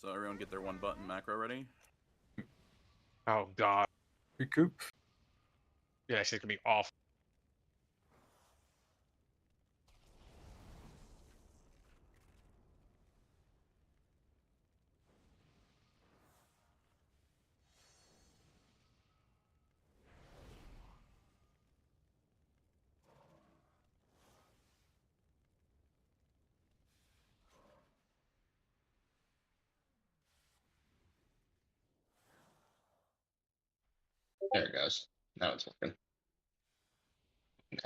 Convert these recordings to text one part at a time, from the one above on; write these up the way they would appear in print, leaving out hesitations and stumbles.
So everyone get their one button macro ready. Oh god. Recoup. Yeah, that shit's gonna be awful. There it goes. Now it's working.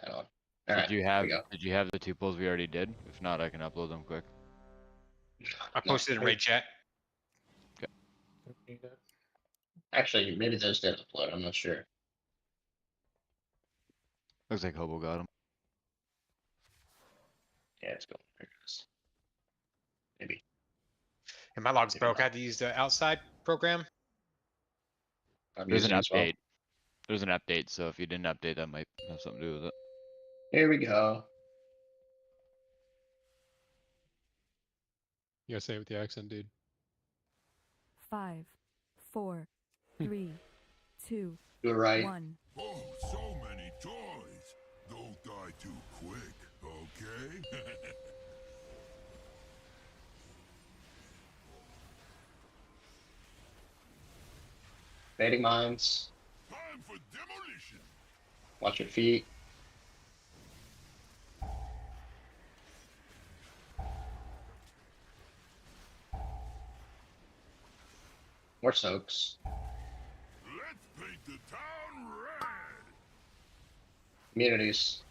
All right, Did you have the 2 polls we already did? If not, I can upload them quick. I posted in raid chat. Actually, maybe those did upload. I'm not sure. Looks like Hobo got them. Yeah, it's going. There it goes. Maybe. And my logs broke. I had to use the outside program. I'm There's an using it as well. update. There's an update, so if you didn't update, that might have something to do with it. Here we go. You gotta say it with the accent, dude. 5, 4, 3, 2, Do it right. 1. Oh, so many toys. Don't die too quick, okay? Fading mines. Time for demolition. Watch your feet. More soaks. Let's paint the town red. Communities.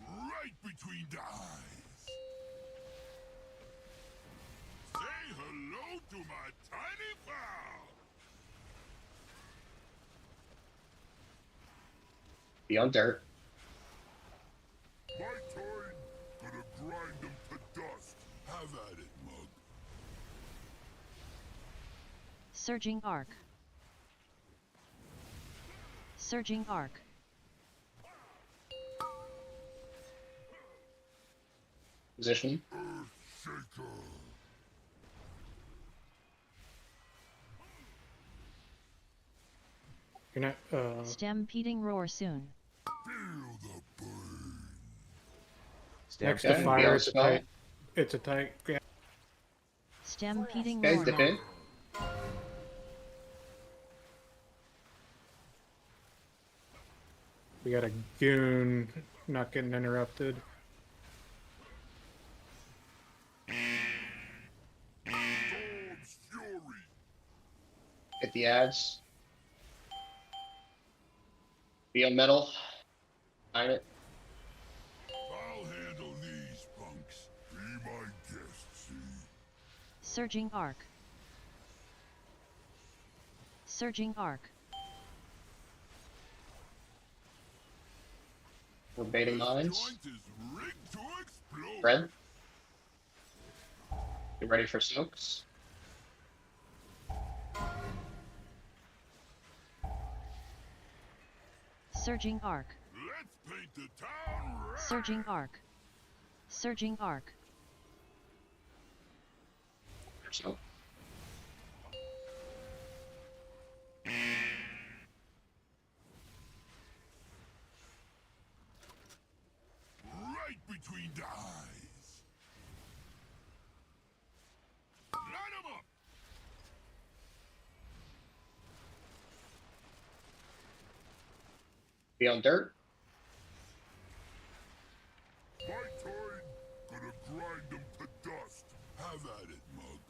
Right between the eyes. Say hello to my tiny pal. Be on dirt. My turn. Gonna grind them to dust. Have at it, mug. Surging arc. Surging arc. Position. Earth shaker. You're not. Stampeding roar soon. Feel the burn. Next Okay, to fire, Barial it's a spell. tight. It's a tight. Yeah. Stampeding Okay, roar dip now. in. We got a goon not getting interrupted. Storm's fury. Hit the ads. Be on metal. Find it. I'll handle these punks. Be my guest, see? Surging arc. Surging arc. We're baiting This mines. joint is rigged to explode. Red. Get ready for soaks. Surging arc. Let's paint the town red. Surging arc. Surging arc. So. Right between the eyes. Line 'em up. Be on dirt. My turn. Gonna grind them to dust. Have at it, mug.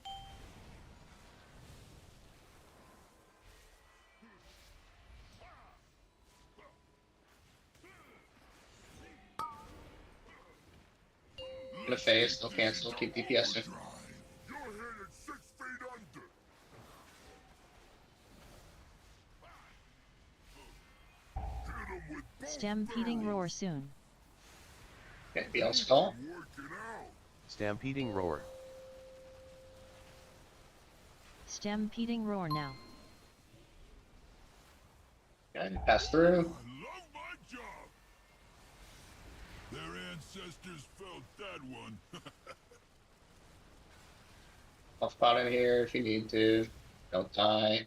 Gonna phase. They'll cancel. Keep DPSing. Drive. You're headed 6 feet under. Hit 'em with both Stampeding barrels. roar soon. Okay, be on skull. Working out. Stampeding roar. Stampeding roar now. Okay, pass through. I love my job. Their ancestors felt that one. I'll spot in here if you need to. Don't die.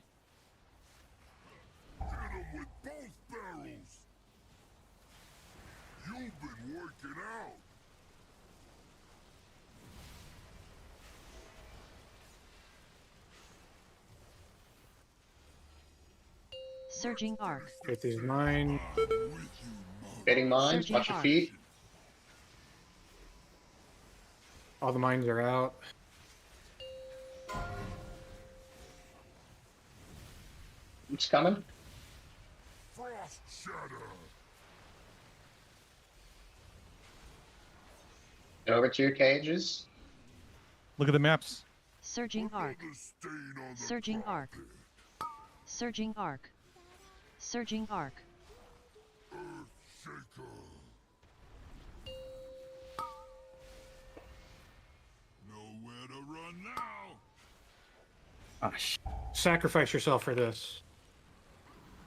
Hit 'em with both barrels. You've been working out. Surging arc. Get these mine. I'm with you, Mom. Fading mines, Surging watch your arc. feet. All the mines are out. Who's coming? Frost shatter. Get over to your cages. Look at the maps. Surging arc. Another stain on the Surging arc. carpet. Surging arc. Surging arc. Shaker. Nowhere to run now. Ah, sh. Sacrifice yourself for this.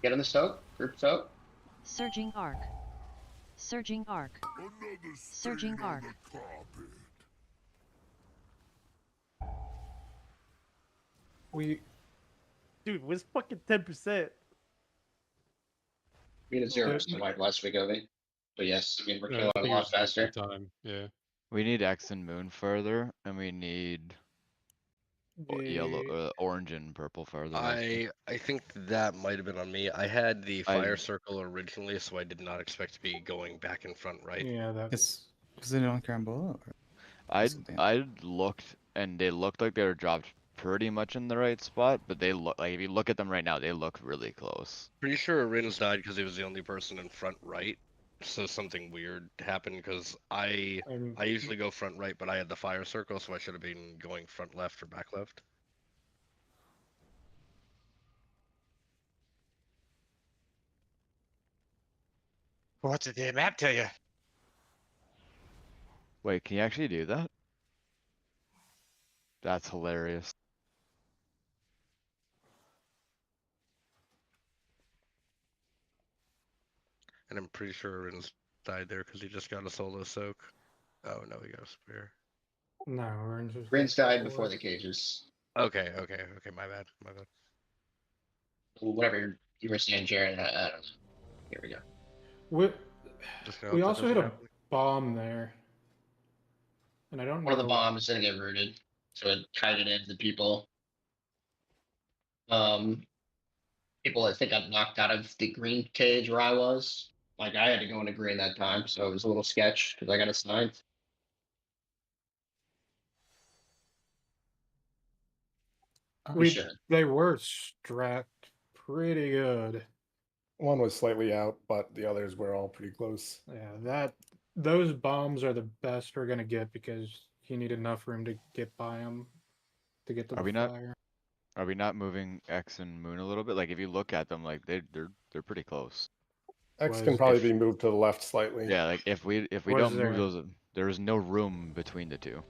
Get in the soak. Group soak. Surging arc. Surging arc. Another stain Surging on arc. the carpet. We Dude, where's fucking 10%? We had a 0% wipe last week, Ovi. But yes, I mean, we're killing a lot faster. Time. Yeah. We need X and Moon further, and we need yellow, orange and purple further. I think that might have been on me. I had the I- fire circle originally, so I did not expect to be going back in front right. Yeah, Because they don't carambola? Or I something? I looked, and they looked like they were dropped pretty much in the right spot, but they look like, if you look at them right now, they look really close. Pretty sure Rins died because he was the only person in front right. So something weird happened because I usually go front right, but I had the fire circle, so I should have been going front left or back left. What did the map tell you? Wait, can you actually do that? That's hilarious. And I'm pretty sure Rins died there because he just got a solo soak. Oh no, he got a spear. no, orange is. Rins died before the cages. Okay, my bad. Whatever you were saying, Jared, I don't know. Here we go. We also hit a bomb there. And I don't know. One of the bombs didn't get rooted, so it kited into people. People I think got knocked out of the green cage where I was. Like I had to go into green that time, so it was a little sketch because I got assigned. They were strapped pretty good. One was slightly out, but the others were all pretty close. Yeah, those bombs are the best we're gonna get because you need enough room to get by them to get to Are the we fire. Are we not moving X and Moon a little bit? Like if you look at them, like they're pretty close. X Was can probably if- be moved to the left slightly. Yeah, like if we Was don't there- move those, there is no room between the two.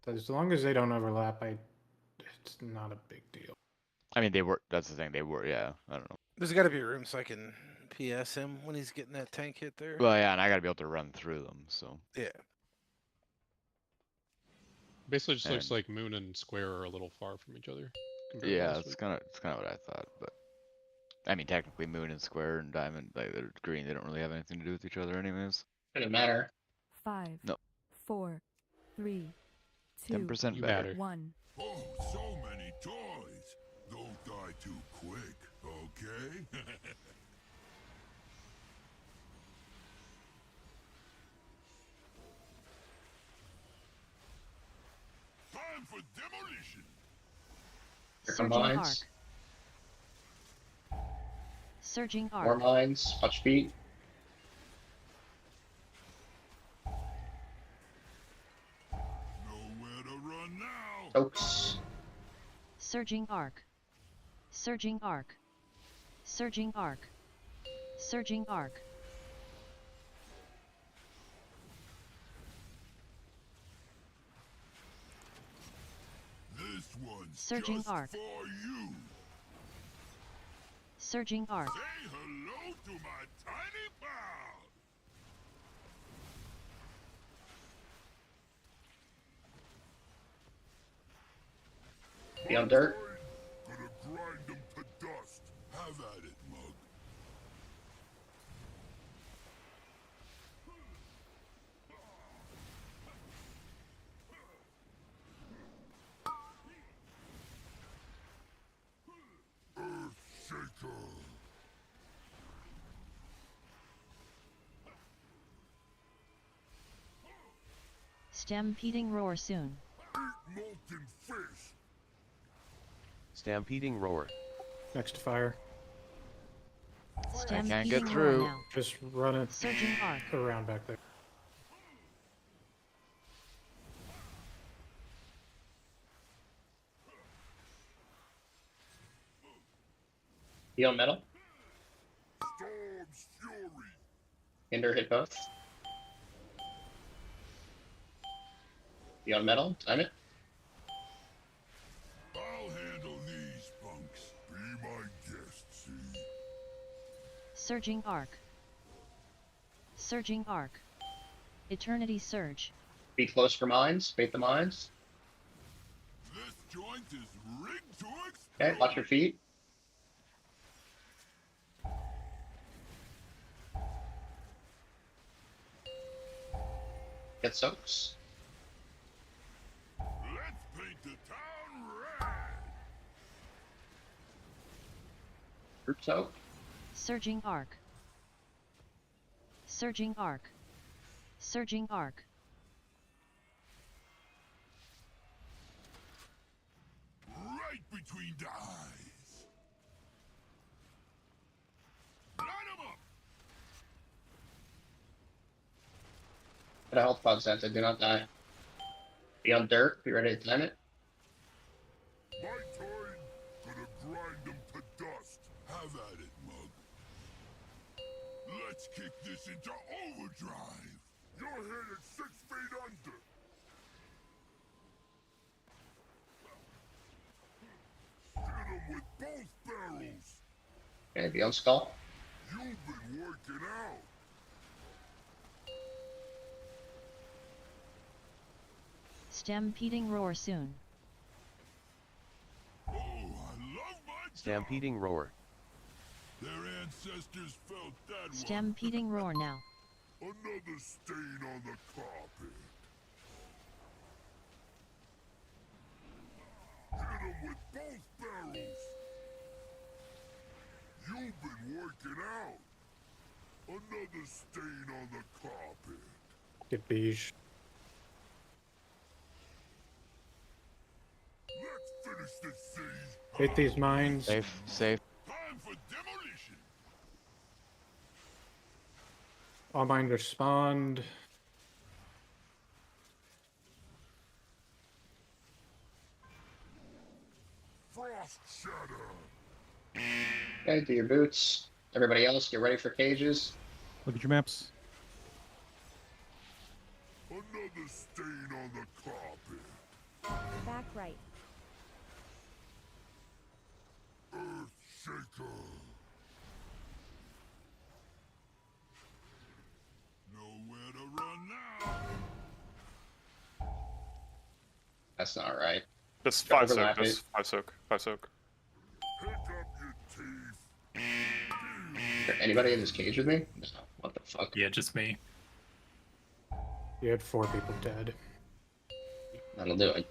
As long as they don't overlap, it's not a big deal. I mean, they were. That's the thing. They were. Yeah. I don't know. There's got to be room so I can PS him when he's getting that tank hit there. Well, yeah, and I gotta be able to run through them. So. Yeah. Basically, just looks And- like Moon and Square are a little far from each other. compared to Yeah, last it's week. kind of what I thought, but I mean, technically, Moon and Square and Diamond, like they're green. They don't really have anything to do with each other, anyways. Didn't matter. 5, No. 4, 3, 2, 10% You better. matter. 1. Oh, so many toys. Don't die too quick, okay? Time for demolition. Here come Surging arc. mines. Surging More arc. mines. Watch feet. Nowhere to run now. Soaks. Surging arc. Surging arc. Surging arc. Surging arc. This one's Surging just arc. for you. Surging arc. Say hello to my tiny pal. Beyond dirt. Gonna grind them to dust. Have at it, mug. Earthshaker. Stampeding roar soon. Eat molten fish. Stampeding roar. Next to fire. Stampeding get roar through. now. Just run it Surging arc. around back there. Beyond metal. Storm's fury. Hinder hit both. Beyond metal. Time it. I'll handle these punks. Be my guest, see? Surging arc. Surging arc. Eternity surge. Be close for mines. Bait the mines. This joint is rigged to explode. Okay, watch your feet. Get soaks. Let's paint the town red. Group soak. Surging arc. Surging arc. Surging arc. Right between the eyes. Line 'em up. Get a health pod center. Do not die. Beyond dirt. Be ready to time it. My turn. Gonna grind them to dust. Have at it, mug. Let's kick this into overdrive. You're headed 6 feet under. Hit 'em with both barrels. Okay, beyond skull. You've been working out. Stampeding roar soon. Oh, I love my Stampeding roar. Their ancestors felt that Stampeding roar now. one. Another stain on the carpet. Hit 'em with both barrels. You've been working out. Another stain on the carpet. Get beige. Let's finish this siege. Hit these mines. Safe, safe. Time for demolition. All mines are spawned. Frost shatter. Okay, do your boots. Everybody else, get ready for cages. Look at your maps. Another stain on the carpet. Back right. Earthshaker. Nowhere to run now. That's not right. Just Don't 5 soak, overlap just it. 5 soak, 5 soak. Pick up your teeth. Is there anybody in this cage with me? No. What the fuck? Yeah, just me. You had 4 people dead. That'll do it.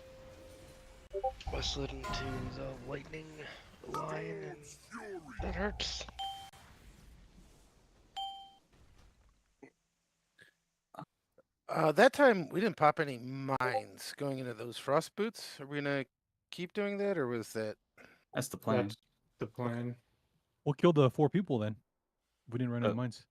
I slid into the lightning line and that hurts. That time we didn't pop any mines going into those frost boots. Are we gonna keep doing that, or was that? That's the plan. That's the plan. What killed the 4 people then? We didn't run out of Uh, mines.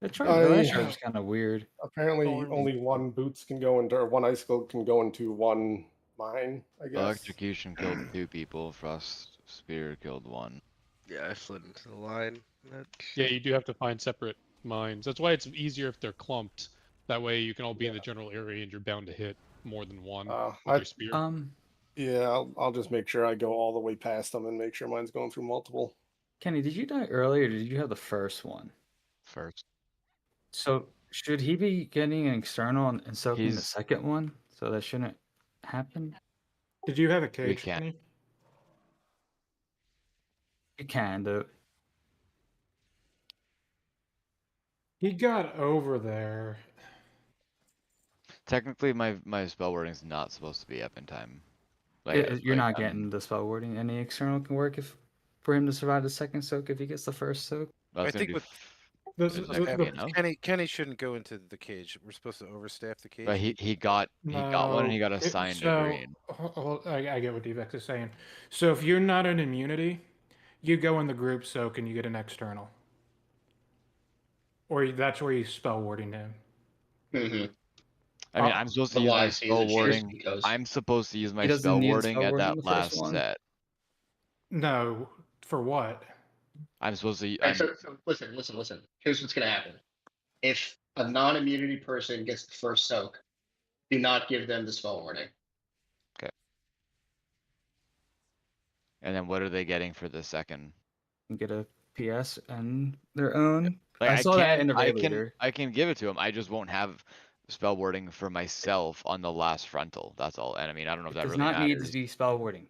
The triangulation I- was kind of weird. Apparently, Thorns. only one boots can go into, or one icicle can go into one mine, I guess. Electrocution killed 2 people. Frost Spear killed 1. Yeah, I slid into the line. Yeah, you do have to find separate mines. That's why it's easier if they're clumped. That way you can all be in the general area and you're bound to hit more than one with your spear. Yeah, I'll just make sure I go all the way past them and make sure mine's going through multiple. Kenny, did you die earlier or did you have the first one? First. So should he be getting an external and soaking the He's- second one? So that shouldn't happen? Did you have a We cage, can't. Kenny? You can do. He got over there. Technically, my spell wording's not supposed to be up in time. You're not getting the spell wording. Any external can work if for him to survive the second soak if he gets the first soak. I I think with is that gonna be enough? Kenny shouldn't go into the cage. We're supposed to overstaff the cage. But he got one and he got assigned a green. I get what Devex is saying. So if you're not an immunity, you go in the group soak and you get an external. Or that's where you spell wording him. Mm-hmm. I mean, I'm supposed to use my Otherwise, he's a spell cheers wording. because- I'm supposed to use my He doesn't spell need a wording spell at wording that the first last one? set. No, for what? I'm supposed to. Alright, so listen. Here's what's gonna happen. If a non-immunity person gets the first soak, do not give them the spell wording. Okay. And then what are they getting for the second? Get a PS and their own. Like, I saw that in the I raid can leader. I can give it to him. I just won't have spell wording for myself on the last frontal. That's all. And I mean, I don't know if It that does really not need matters. to be spell wording.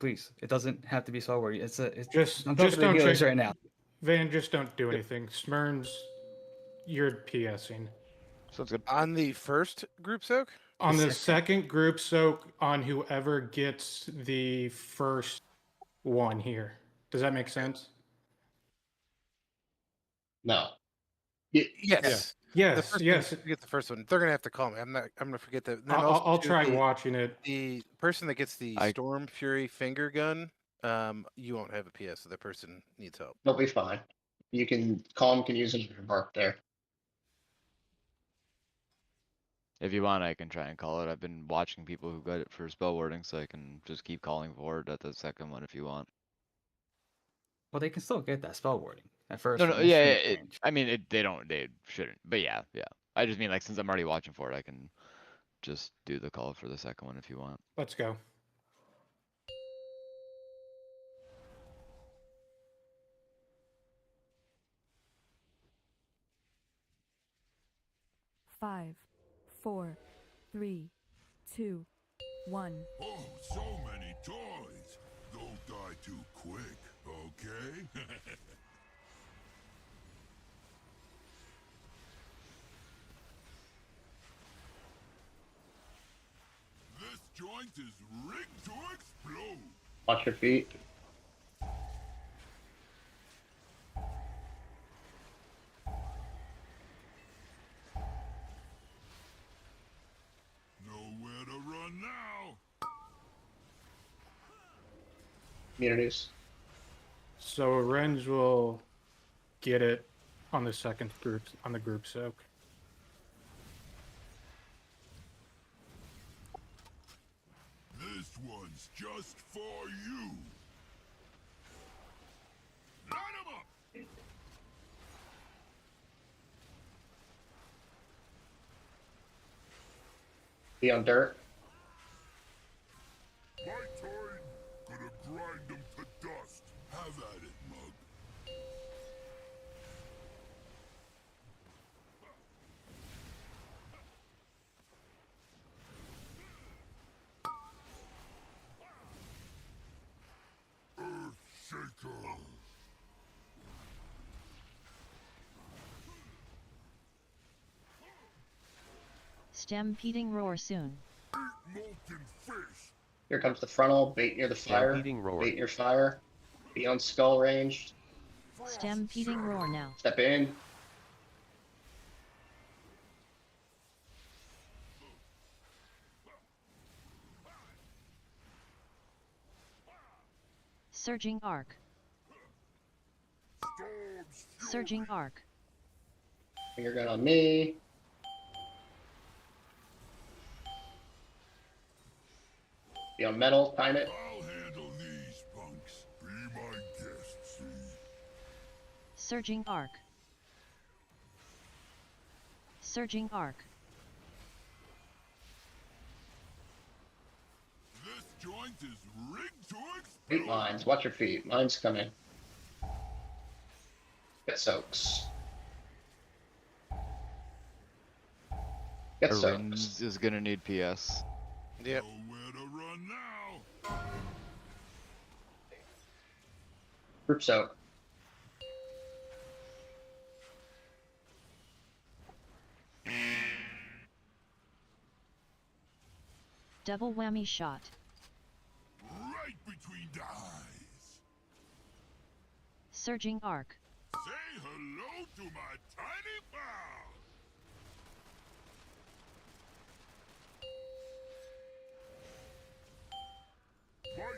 Please, it doesn't have to be spell wording. It's Just I'm talking to the don't healers check right now. Van, just don't do anything. Smurns, you're PSing. Sounds good. On the first group soak? On the second group soak, on whoever gets the first one here. Does that make sense? No. Yes. Yes, The first yes. one, get the first one. They're gonna have to call me. I'm gonna forget that. Then I'll also, too, try watching it. The person that gets the Storm Fury finger gun, you won't have a PS, so that person needs help. They'll be fine. You can Calm can use it for mark there. If you want, I can try and call it. I've been watching people who got it for spell wording, so I can just keep calling for it at the second one if you want. Well, they can still get that spell wording at first. No, no, one, it yeah, shouldn't yeah, change. I mean, they shouldn't, but yeah. I just mean, like, since I'm already watching for it, I can just do the call for the second one if you want. Let's go. Five, 4, 3, 2, 1. Oh, so many toys. Don't die too quick, okay? This joint is rigged to explode. Watch your feet. Nowhere to run now. Communities. So Rens will get it on the second group on the group soak. This one's just for you. Line 'em up. Be on dirt. My turn. Gonna grind them to dust. Have at it, mug. Earthshaker. Stampeding roar soon. Molten fish. Here comes the frontal. Bait near the fire. Stampeding roar. Bait near fire. Be on skull range. Stampeding roar now. Step in. Surging arc. Surging arc. Finger gun on me. Be on metal. Time it. I'll handle these punks. Be my guest, see? Surging arc. Surging arc. This joint is rigged to explode. Feet lines. Watch your feet. Mine's coming. Get soaks. Get soaks. Arins is gonna need PS. Yep. Nowhere to run now. Group soak. Double whammy shot. Right between the eyes. Surging arc. Say hello to my tiny pal.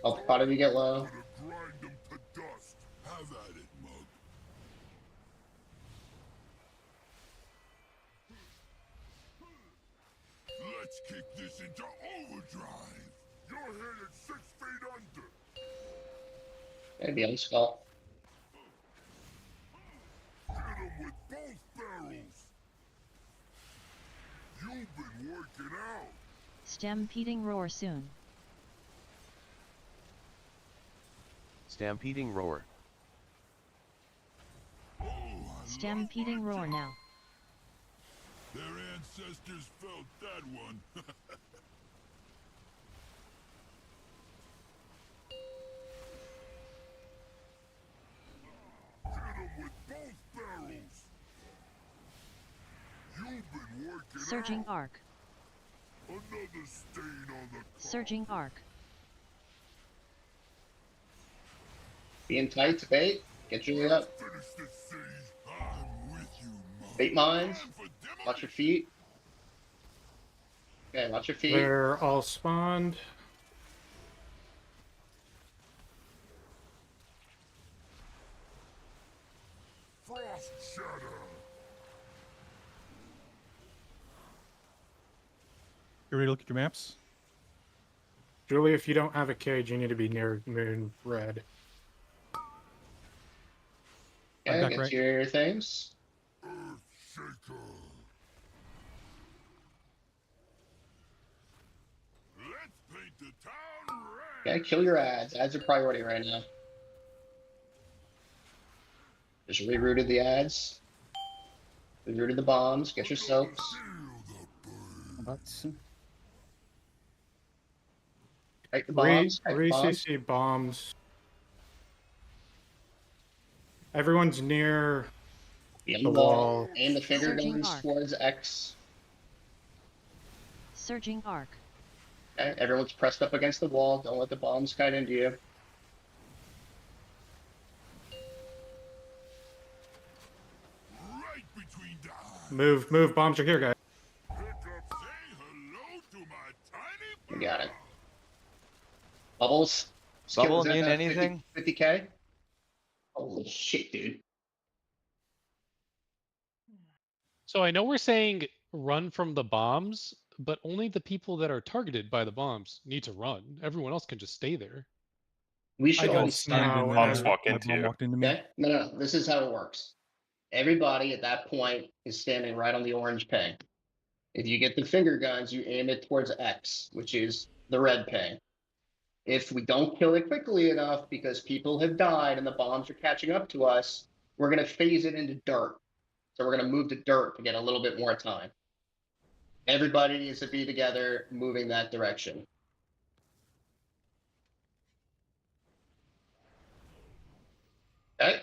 Oh, how did you get low? Gonna grind them to dust. Have at it, mug. Let's kick this into overdrive. You're headed 6 feet under. Maybe on skull. Hit him with both barrels. You've been working out. Stampeding roar soon. Stampeding roar. Oh, I Stampeding roar now. Their ancestors felt that one. Hit him with both barrels. You've been working Surging out. arc. Another stain on the car. Surging arc. Being tight to bait. Get Julie up. Finish this siege. I'm with you, mug. Bait mines. Time for demo- Watch your feet. Okay, watch your feet. They're all spawned. Frost shatter. You ready to look at your maps? Julie, if you don't have a cage, you need to be near moon red. Okay, back get right. your things. Earth shaker. Let's paint the town red. Okay, kill your ads. Ads are priority right now. Just rerouted the ads. Rerouted the bombs. Get your soaks. That's Take the bombs. Take the bombs. Re-CC bombs. Everyone's near Aim the the wall. wall. Aim the finger Surging guns arc. towards X. Surging arc. Okay, everyone's pressed up against the wall. Don't let the bombs kite into you. Right between the eyes. Move. Bombs are here, guys. Pick up. Say hello to my tiny We pal. got it. Bubbles. Bubble Skills at mean 50 anything? 50k? Holy shit, dude. So I know we're saying run from the bombs, but only the people that are targeted by the bombs need to run. Everyone else can just stay there. We should I all don't stand in know. there. Bombs walk My into bomb you. walked into me. Okay? No. This is how it works. Everybody at that point is standing right on the orange ping. If you get the finger guns, you aim it towards X, which is the red ping. If we don't kill it quickly enough because people have died and the bombs are catching up to us, we're going to phase it into dirt. So we're going to move to dirt to get a little bit more time. Everybody needs to be together moving that direction. Okay?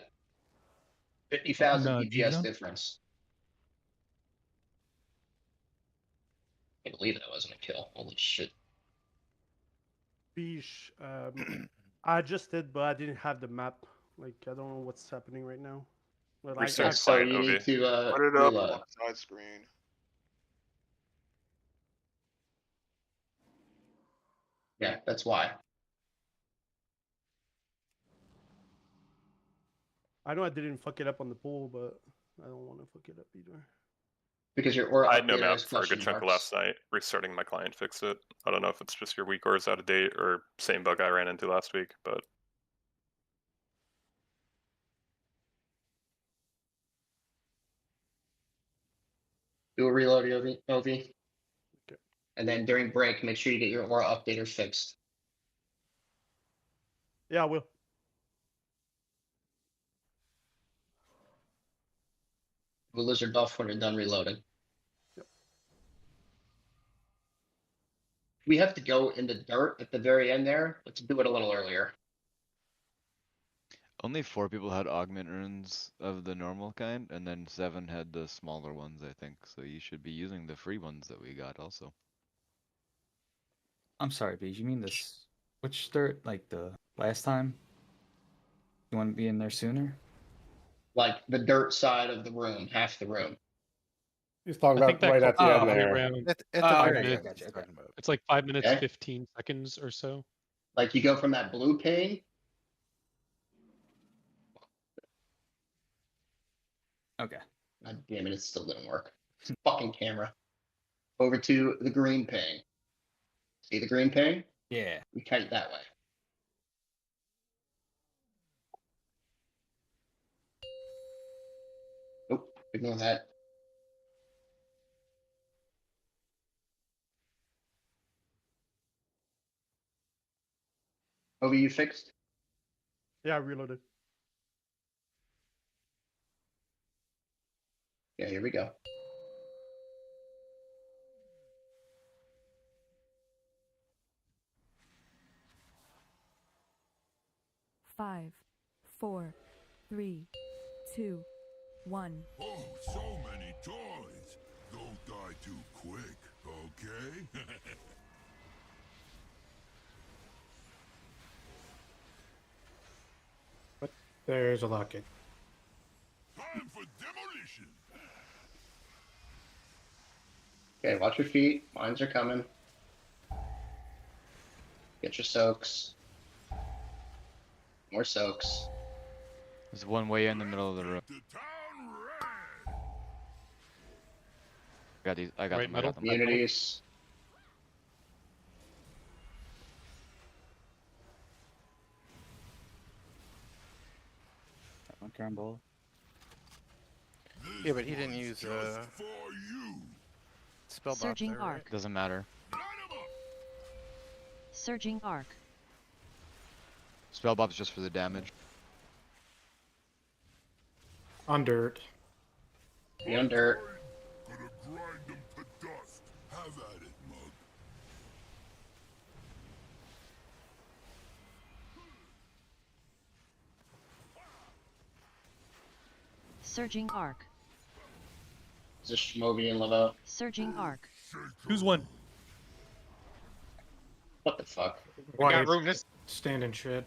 50,000 Putting, DPS G-Zone? difference. I can't believe that wasn't a kill. Holy shit. Beesh, I just did, but I didn't have the map. Like, I don't know what's happening right now. But like, Reset So site, you need Ovi. to Put it up reload. on side screen. Yeah, that's why. I know I didn't fuck it up on the pool, but I don't want to fuck it up either. Because your aura I had no updater map is for a good question chunk of marks. last night. Restarting my client fixed it. I don't know if it's just your weak ore is out of date or same bug I ran into last week, but Do a reload, OV. Okay. And then during break, make sure you get your aura updater fixed. Yeah, I will. The lizard buff when you're done reloading. We have to go in the dirt at the very end there. Let's do it a little earlier. Only 4 people had augment runes of the normal kind, and then 7 had the smaller ones, I think. So you should be using the free ones that we got also. I'm sorry, Beej. You mean this? Which dirt? Like the last time? You want to be in there sooner? Like the dirt side of the room, half the room. He's talking I think about that right at the clocks end probably there. around At the 5 very minutes. end, he's talking about. It's like 5 minutes, Okay. 15 seconds or so. Like you go from that blue ping. Okay. God damn it, it still didn't work. Fucking camera. Over to the green ping. See the green ping? Yeah. We kite that way. Nope, ignore that. Obi, you fixed? Yeah, I reloaded. Yeah, here we go. Five, 4, 3, 2, 1. Oh, so many toys. Don't die too quick, okay? But there's a locket. Time for demolition. Okay, watch your feet. Mines are coming. Get your soaks. More soaks. There's one way in the middle of the room. Got these. I got Right them. I middle. got them. Communities. One carambola. Yeah, but he didn't use spell box Surging there, arc. right? Doesn't matter. Surging arc. Spell bob's just for the damage. On dirt. Be on dirt. Gonna grind them to dust. Have at it, mug. Surging arc. Is this Shmobi and Lavo? Surging arc. Who's one? What the fuck? Why stand and shit?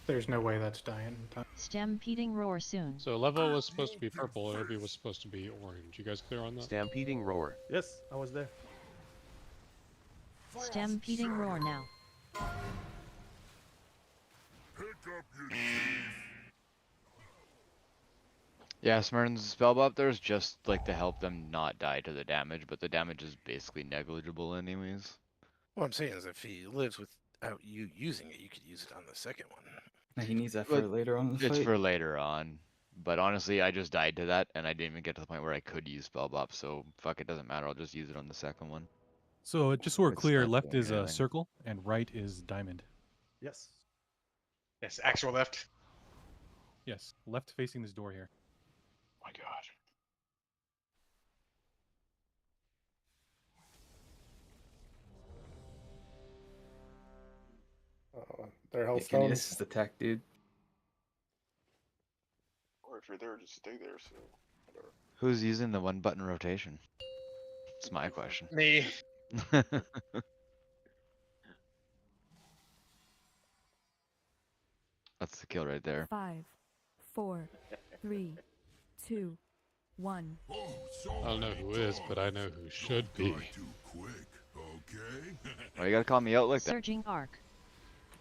There's no way that's dying. Stampeding roar soon. So level was supposed to be purple, Obi was supposed to be orange. You guys clear on that? Stampeding roar. Yes, I was there. Stampeding roar now. Pick up your teeth. Yeah, Smyrn's spell bob there is just like to help them not die to the damage, but the damage is basically negligible anyways. What I'm saying is if he lives without you using it, you could use it on the second one. No, he needs that for But later on in the It's fight. for later on. But honestly, I just died to that, and I didn't even get to the point where I could use spell bop, so fuck, it doesn't matter. I'll just use it on the second one. So just so we're It's clear, not left doing is a anything. circle and right is diamond. Yes. Yes, actual left. Yes, left facing this door here. Oh my god. Their Yeah, health can you stones. assist attack, dude? Or if you're there, just stay there. So whatever. Who's using the one button rotation? That's my question. Me. That's the kill right there. 5, 4, 3, 2, 1. Oh, so I don't know many who is, but I know toys. who should Don't be. die too quick, okay? Why you gotta call me out like that? Surging arc.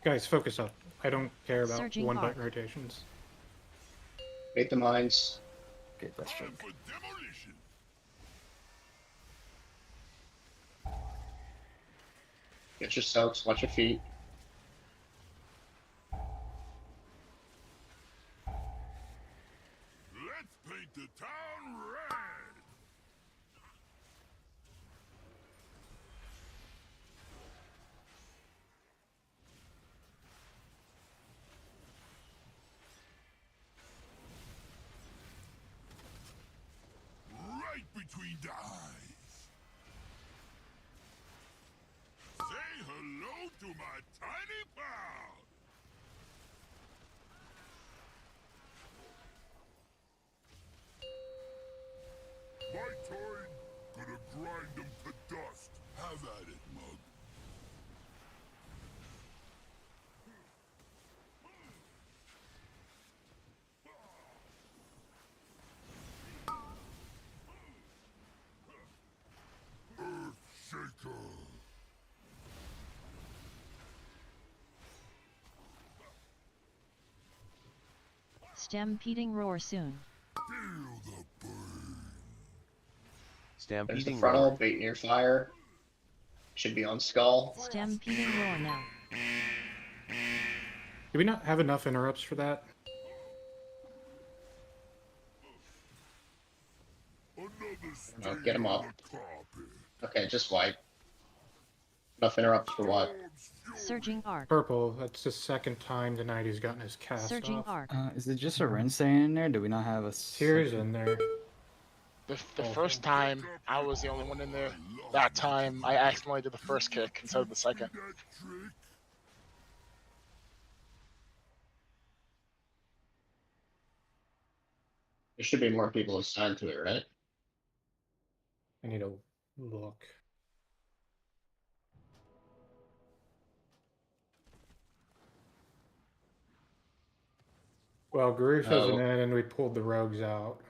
Guys, focus up. I don't care about Surging one arc. button rotations. Bait the mines. Okay, that's true. Time for demolition. Get your soaks. Watch your feet. Let's paint the town red. my tiny pal! My time, gonna grind them to dust. Have at it, mug. Earthshaker. Stampeding roar soon. Feel the burn. There's the Stampeding frontal, roar. bait near fire. Should be on skull. Stampeding roar now. Do we not have enough interrupts for that? No, get him up. Okay, just wipe. Enough interrupts for what? Surging arc. Purple, that's the second time tonight he's gotten his cast Surging off. arc. Is it just a rinse in there? Do we not have a Tears in there. The first time, I was the only one in there. That time, I accidentally did the first kick instead of the second. There should be more people assigned to it, right? I need to look. Well, Garoosh isn't in, and we pulled the rogues out.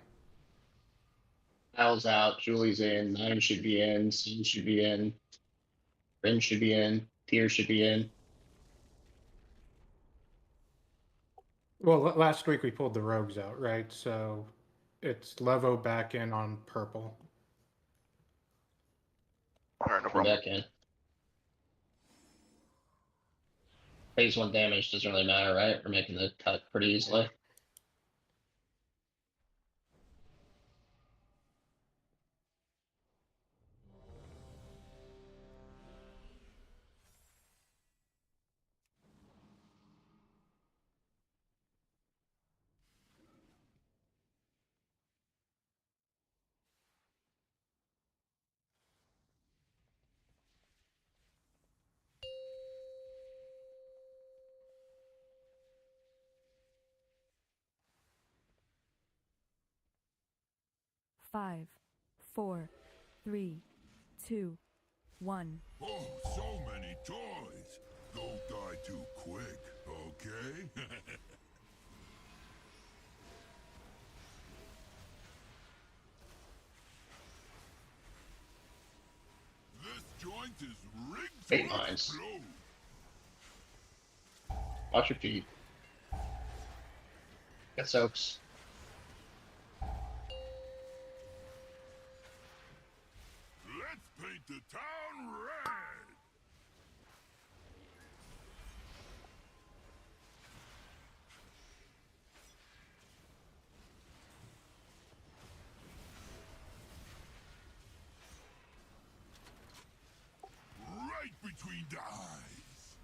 Al's out, Julie's in, Nine should be in, Sin should be in, Rin should be in, Tier should be in. Well, last week we pulled the rogues out, right? So it's Levo back in on purple. Alright, no Come problem. back in. Phase 1 damage doesn't really matter, right? We're making the cut pretty easily. Five, 4, 3, 2, 1. Oh, so many toys. Don't die too quick, okay? This joint is rigged Bait to mines. explode. Watch your feet. Get soaks. Let's paint the town red. Right between the eyes.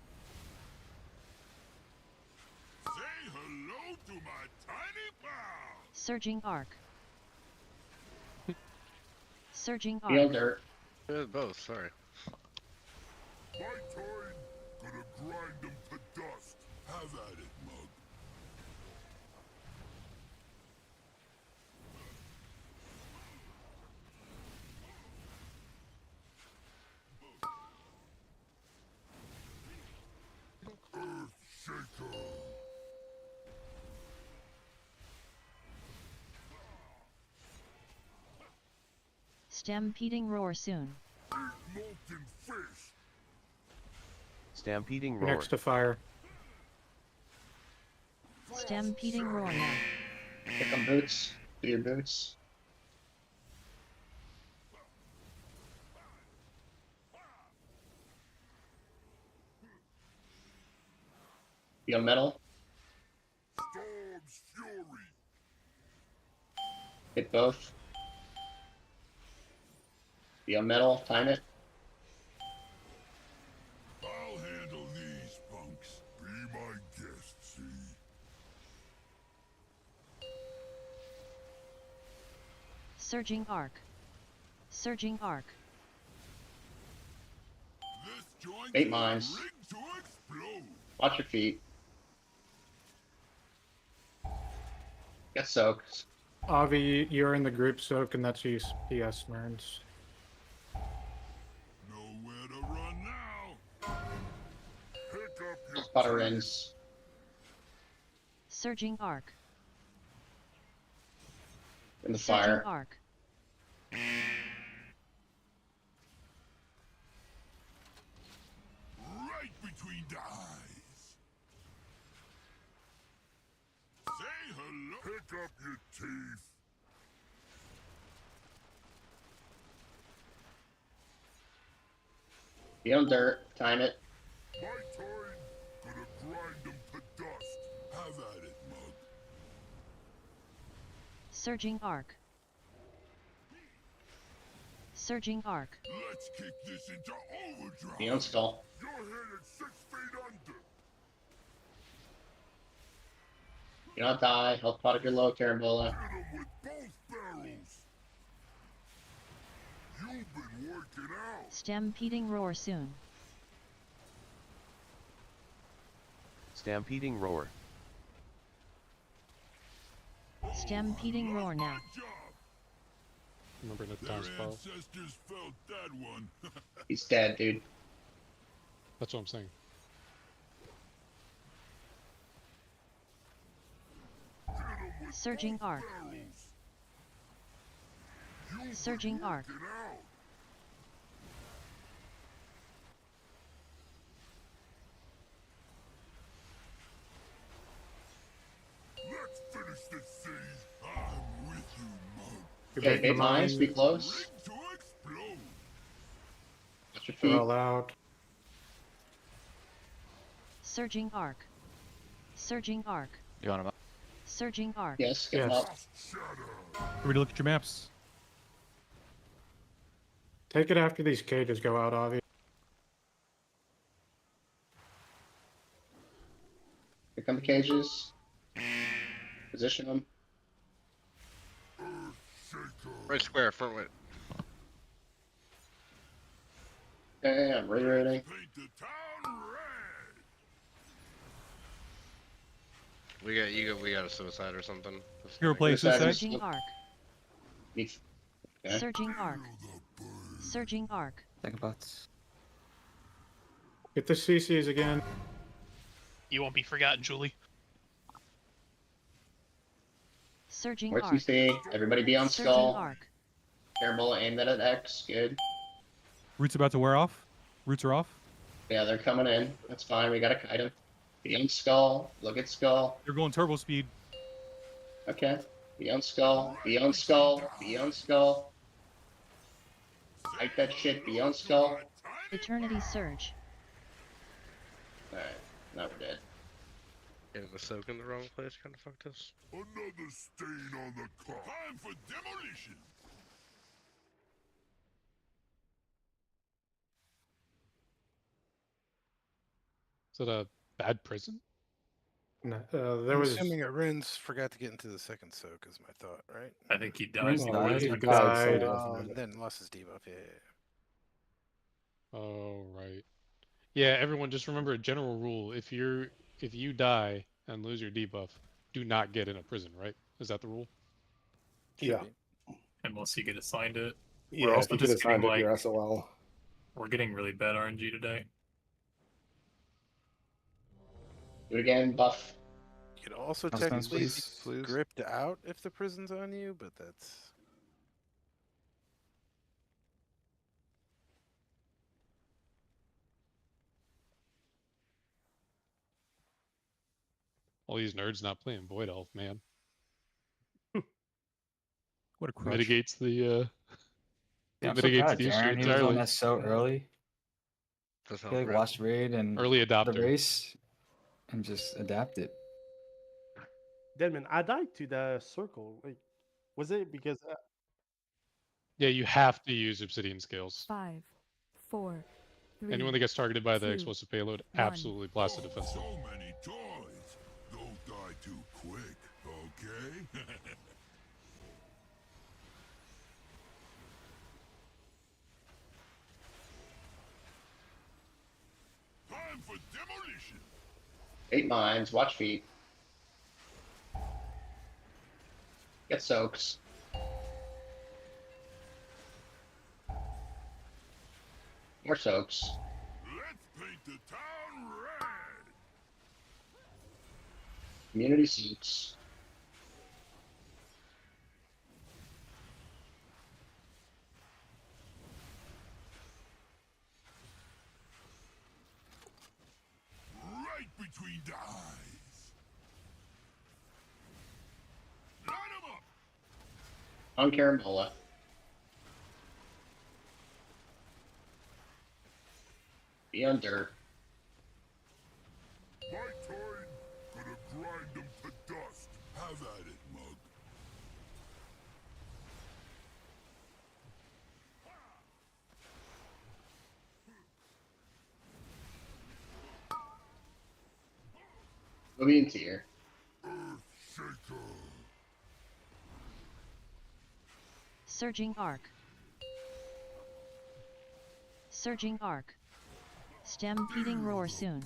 Say hello to my tiny pal. Surging arc. Surging arc. Feel dirt. Both, sorry. My time, gonna grind them to dust. Have at it, mug. Earthshaker. Stampeding roar soon. Molten fish. Stampeding You're roar. next to fire. Stampeding roar now. Pick them boots. Do your boots. Be on metal. Storm's fury. Hit both. Be on metal. Time it. I'll handle these punks. Be my guest, see? Surging arc. Surging arc. This joint Bait is mines. rigged to Watch your feet. Get soaked. Avi, you're in the group soak, and that's use PS Merns. Nowhere to run now. Pick up your Spotter ends. Surging arc. In the Surging fire. arc. right between the eyes. Say hello. Pick up your teeth. Be on dirt. Time it. My time. Gonna grind them to dust. Have at it, mug. Surging arc. Surging arc. Let's kick this into overdrive. Be on skull. You're headed 6 feet under. Do not die. Health pot if you're low, Carambola. Hit him with both barrels. You've been working out. Stampeding roar soon. Stampeding roar. Stampeding roar now. Remember the Their time spell. ancestors felt that one. He's dead, dude. That's what I'm saying. Surging arc. Surging arc. Let's finish this scene. I'm with you, mug. Okay, big mines. Be close. To explode. Watch your They're feet. all out. Surging arc. Surging arc. You want him up? Surging arc. Yes, get Yes. up. Everybody look at your maps. Take it after these cages go out, Avi. Here come the cages. Position them. Right square, front way. Okay, I'm reloading. Paint the town red. We got a suicide or something. Hero play Suicide. suicide. Surging arc. Needs- Okay. Surging arc. Surging arc. Second bots. Get the CCs again. You won't be forgotten, Julie. Surging Where's arc. CC? Everybody be on Surging skull. arc. Carambola, aim that at X. Good. Roots about to wear off. Roots are off. Yeah, they're coming in. That's fine. We gotta kite them. Be on skull. Look at skull. They're going turbo speed. Okay. Be on skull. Be on skull. Be on skull. Fight that shit. Be on skull. Eternity surge. Alright. Now we're dead. Getting the soak in the wrong place kind of fucked us. Another stain on the car. Time for demolition. Is it a bad prison? No, there I'm was. assuming that Rins forgot to get into the second soak, is my thought, right? I think he died. Rins before died. he He went died. to the- And then lost his debuff. Yeah. Oh right. Yeah, everyone just remember a general rule. If you die and lose your debuff, do not get in a prison, right? Is that the rule? Yeah. Unless you get assigned it. Yeah, We're if also you get just getting assigned it, like you're SOL. we're getting really bad RNG today. Do it again. Buff. You could also House technically bounce, be please. Please. gripped out if the prison's on you, but that's All these nerds not playing Void Elf, man. What a crush. Mitigates the Yeah, I'm so mitigates proud of the issue Jaren. He was on entirely. that so early. That's He how like watched raid and Early the adopter. race and just adapted. Deadman, I died to the circle. Like, was it because Yeah, you have to use obsidian scales. 5, 4, 3. Anyone that gets targeted by the 2, explosive payload, 1. absolutely blast the defensive. So many toys. Don't die too quick, okay? Time for demolition. 8 mines. Watch feet. Get soaks. More soaks. Let's paint the town red. Community seats. Right between the eyes. Line 'em up. On Caramola. Be on dirt. My turn. Gonna grind them to dust. Have at it, mug. Moving into here. Shaker. Surging arc. Surging arc. Stampeding roar soon.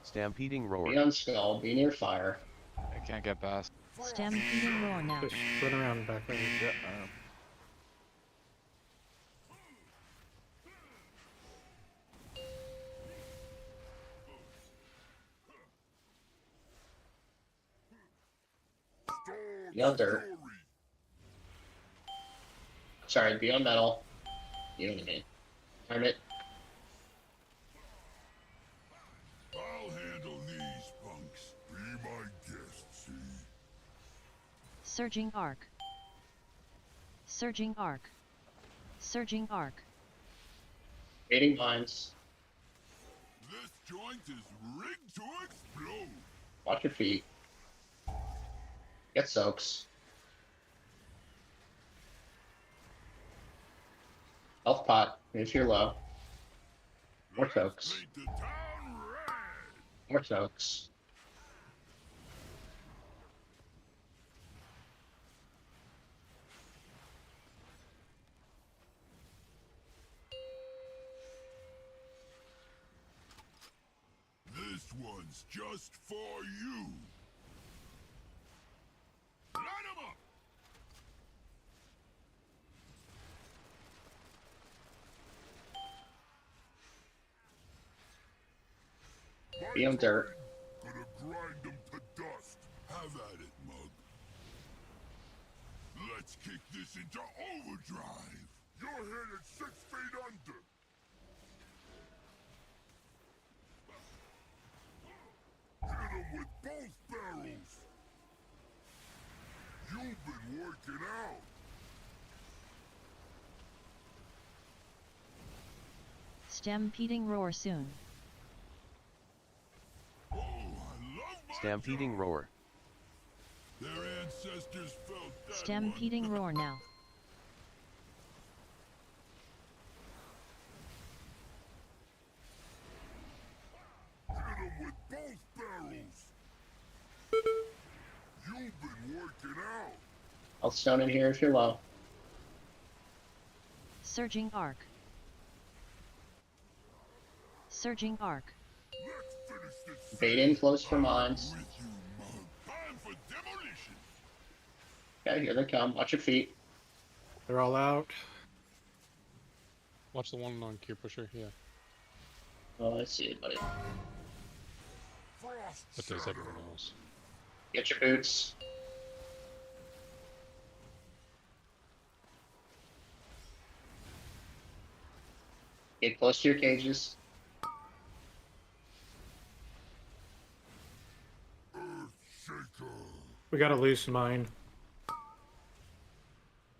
Stampeding roar. Be on skull. Be near fire. I can't get past. Stampeding roar now. Just run around back there. Yeah. Be on dirt. Sorry, be on metal. You know what I mean. Turn it. I'll handle these punks. Be my guest, see? Surging arc. Surging arc. Surging arc. Creating mines. This joint is rigged to explode. Watch your feet. Get soaks. Health pot, if you're low. More soaks. Paint the town red. More soaks. This one's just for you. Line 'em up. Be on dirt. Gonna grind them to dust. Have at it, mug. Let's kick this into overdrive. You're headed 6 feet under. Hit him with both barrels. You've been working out. Stampeding roar soon. Oh, I love my Stampeding job. roar. Their ancestors felt that Stampeding one. roar now. Hit him with both barrels. You've been working out. I'll stone in here if you're low. Surging arc. Surging arc. Let's finish this. Bait inflows for mines. With you, mug. Time for demolition. Okay, here they come. Watch your feet. They're all out. Watch the one on Gear Pusher, yeah. Oh, I see it, buddy. Frost But there's everyone else. Get your boots. Get close to your cages. Shaker. We got a loose mine.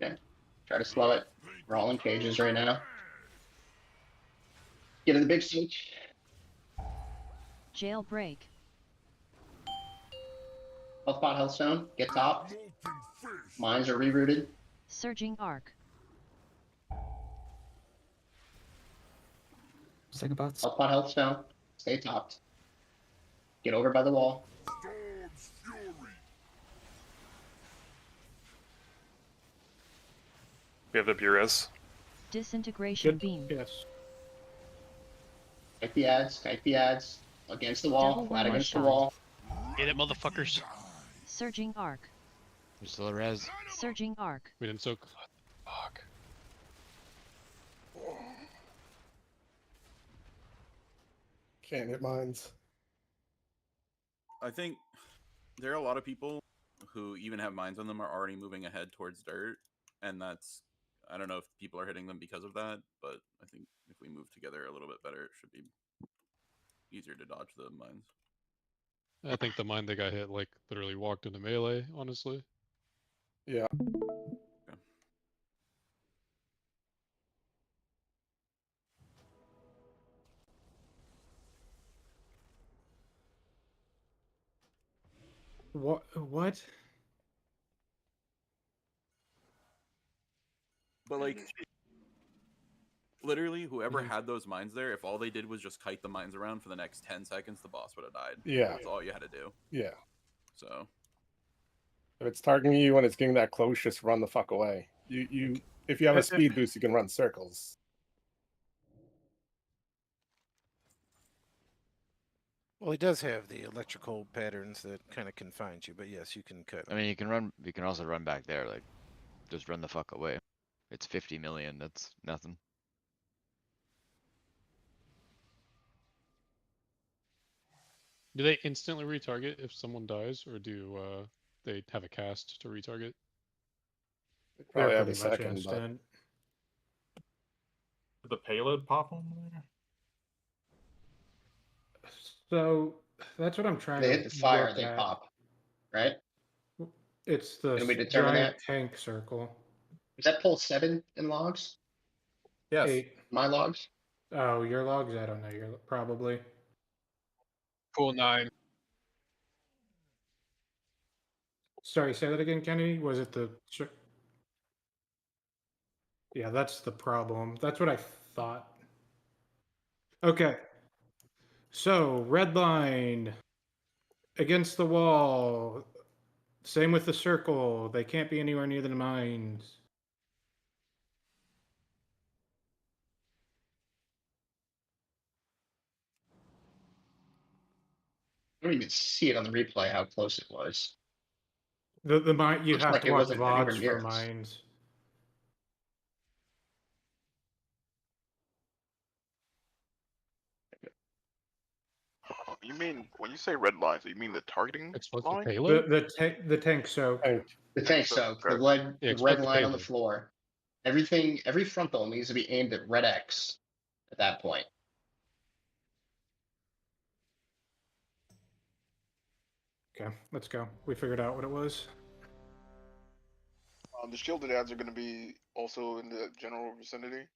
Okay. Try to slow it. We're all in cages right now. Get in the big siege. Jailbreak. Health pot, health stone. Get top. Molten fish. Mines are rerouted. Surging arc. Second bots. Health pot, health stone. Stay topped. Get over by the wall. Storm's fury. We have the Burez. Disintegration Good. beam. Yes. Kite the ads. Kite the ads. Against the wall, Double flat one against the shot. wall. Get it, motherfuckers. Surging arc. There's still a res. Surging arc. We didn't soak. Fuck. Can't hit mines. I think there are a lot of people who even have mines on them are already moving ahead towards dirt, and that's, I don't know if people are hitting them because of that, but I think if we move together a little bit better, it should be easier to dodge the mines. I think the mine they got hit like literally walked into melee, honestly. Yeah. What? But like, literally, whoever had those mines there, if all they did was just kite the mines around for the next 10 seconds, the boss would have died. Yeah. That's all you had to do. Yeah. So. If it's targeting you when it's getting that close, just run the fuck away. If you have a speed boost, you can run circles. Well, he does have the electrical patterns that kind of confines you, but yes, you can cut. I mean, you can run. You can also run back there. Like, just run the fuck away. It's 50 million. That's nothing. Do they instantly retarget if someone dies, or do they have a cast to retarget? They're Probably have pretty a much second, but instant. Did the payload pop on there? So that's what I'm trying They to hit the fire, look they at. pop. Right? It's the Can we determine giant that? tank circle. Is that pull 7 in logs? yes. 8. My logs? Oh, your logs? I don't know. You're probably. Cool 9. Sorry, say that again, Kennedy. Was it the? Yeah, that's the problem. That's what I thought. Okay. So red line against the wall. Same with the circle. They can't be anywhere near the mines. I don't even see it on the replay how close it was. The mine. You Looks have like to it watch wasn't anywhere VODs near for us. mines. You mean when you say red lines, you mean the targeting Explosive line? payload? The tank soak. The tank soak, the red, Yeah, the red explosive line on the payload. floor. Everything, every frontal needs to be aimed at red X at that point. Okay, let's go. We figured out what it was. The shielded ads are going to be also in the general vicinity.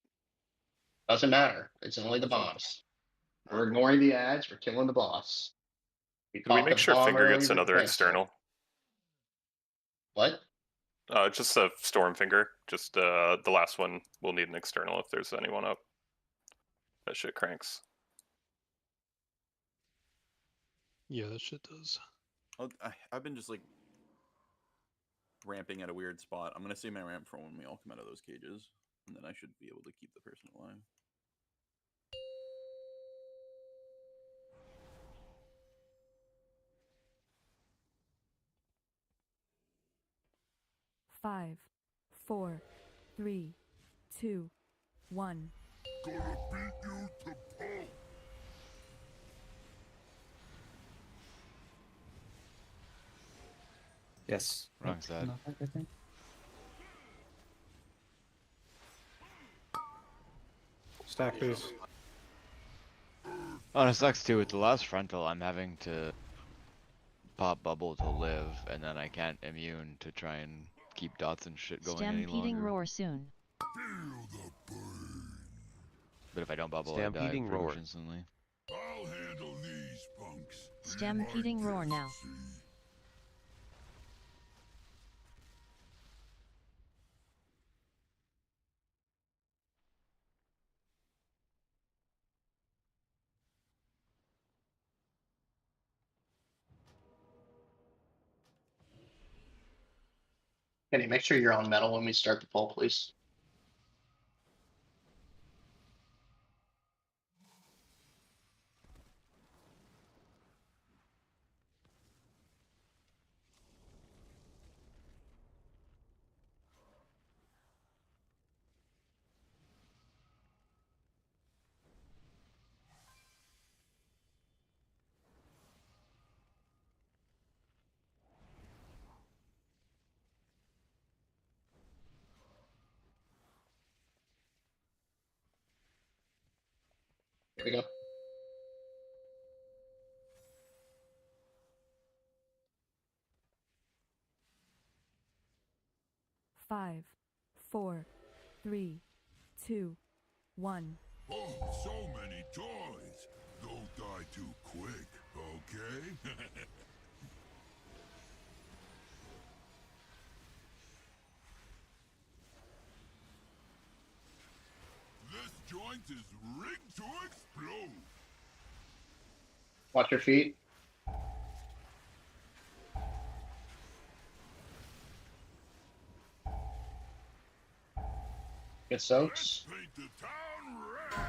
Doesn't matter. It's only the bombs. We're ignoring the ads. We're killing the boss. Did we caught make the sure bomb Finger early gets with the another tank soak. external? What? Just a Storm Finger. Just the last one will need an external if there's anyone up. That shit cranks. Yeah, that shit does. I've been just like ramping at a weird spot. I'm gonna save my ramp for when we all come out of those cages, and then I should be able to keep the person alive. Five, 4, 3, 2, 1. Gonna beat you to pulp. Yes. Wrong side. I think. Stack these. Oh, and it sucks too. With the last frontal, I'm having to pop bubble to live, and then I can't immune to try and keep dots and shit going any Stampeding longer. roar soon. But if I don't bubble, I die Stampeding pretty roar. much instantly. I'll handle these punks. Stampeding roar now. Kenny, make sure you're on metal when we start the poll, please. Here we go. Five, four, three, two, one. Oh, so many toys. Don't die too quick, okay? This joint is rigged to explode. Watch your feet. Get soaks. Paint the town red.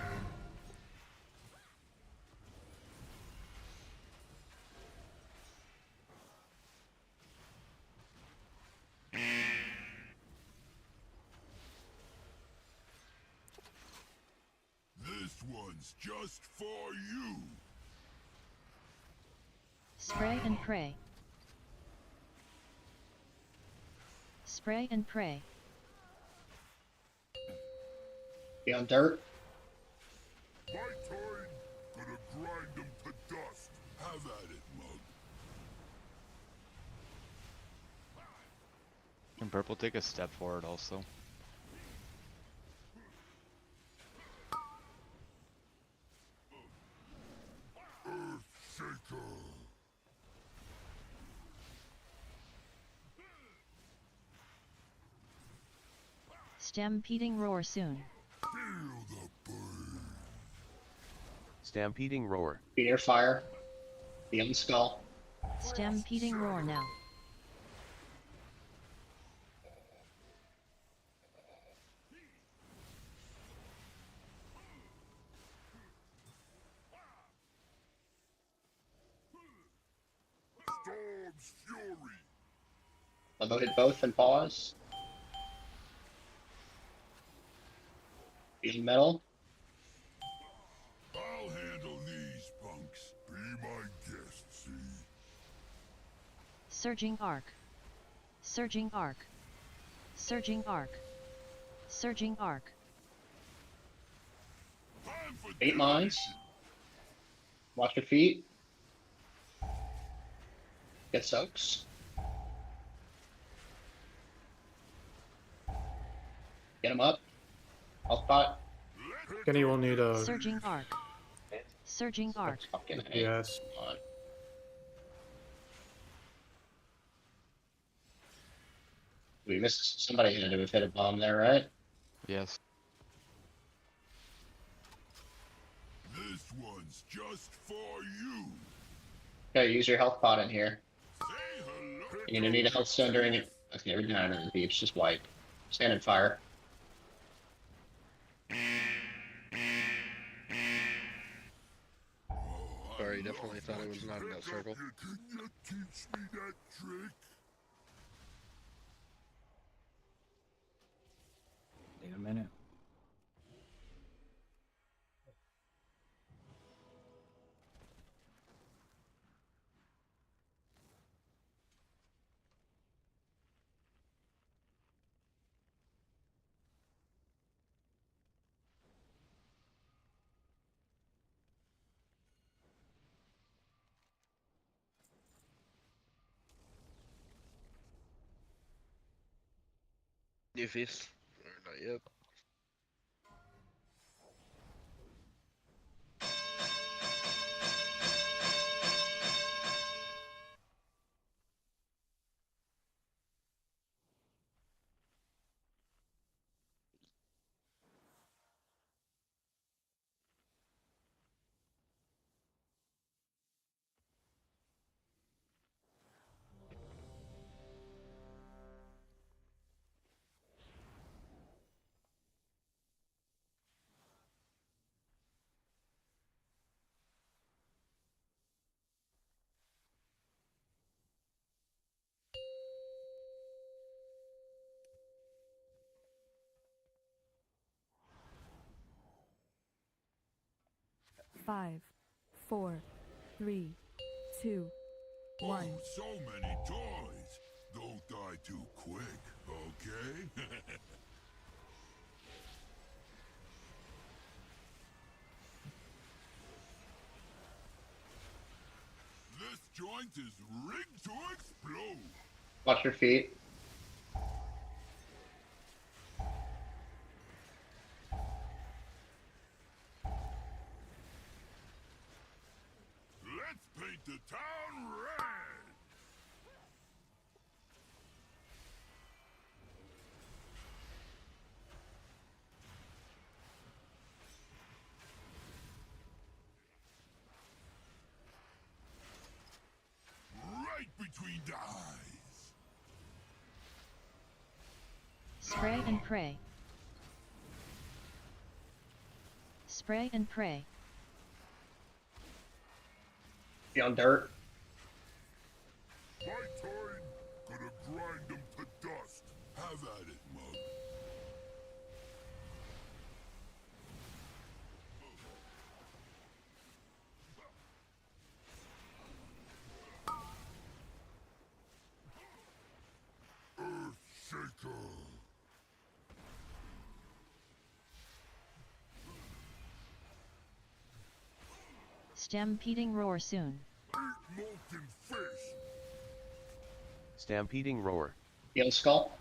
This one's just for you. Spray and pray. Spray and pray. Be on dirt. My turn. Gonna grind them to dust. Have at it, mug. Can purple take a step forward also? Earthshaker. Stampeding roar soon. Feel the burn. Stampeding roar. Be near fire. Be on the skull. Stampeding roar now. Storm's fury. Level hit both and pause. Be in metal. I'll handle these punks. Be my guest, see? Surging arc. Surging arc. Surging arc. Surging arc. 8 mines. Watch your feet. Get soaks. Get him up. Health pot. Kenny will need a Surging arc. Surging arc. Fucking A. yes. Come on. We missed somebody had to have hit a bomb there, right? Yes. This one's just for you. Okay, use your health pot in here. You're gonna need a health stone during it. Okay, we're down in the beach. Just wipe. Stand in fire. Sorry, definitely thought it was not in that circle. Can you teach me that trick? Wait a minute. New feast? Or not yet. Five, four, three, two, one. Oh, so many toys. Don't die too quick, okay? joint is rigged to explode. Watch your feet. Let's paint the town red. Right between the eyes. Spray and pray. Spray and pray. Be on dirt. My time, gonna grind them to dust. Have at it, mug. Earthshaker. Stampeding roar soon. Molten fish. Stampeding roar. Yellow skull.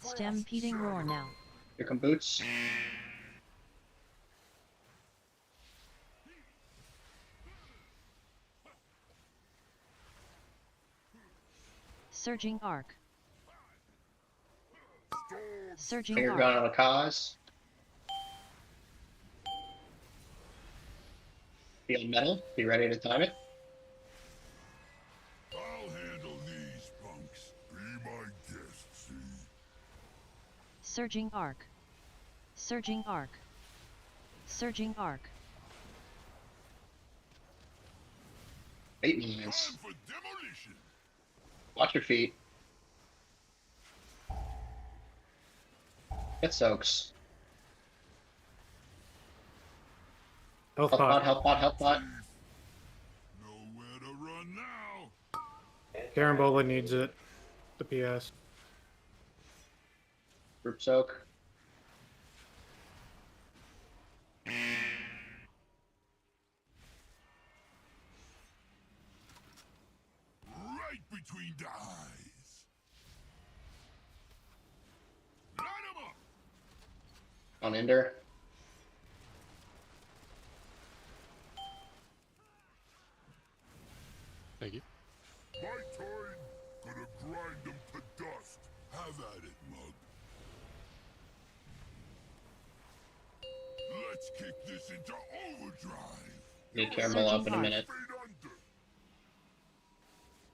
Stampeding roar now. Here come boots. Surging arc. Surging Finger arc. gun on a cause. Be on metal. Be ready to time it. I'll handle these punks. Be my guest, see? Surging arc. Surging arc. Surging arc. 8 minutes. Time for demolition. Watch your feet. It soaks. Health Help pot, pot. help pot, help pot. Nowhere to run now. Carambola needs it. The PS. Group soak. Right between the eyes. Line 'em up. On Ender. Thank you. My time, gonna grind them to dust. Have at it, mug. Let's kick this into overdrive. Need caramel up in a Surging minute. Fade under.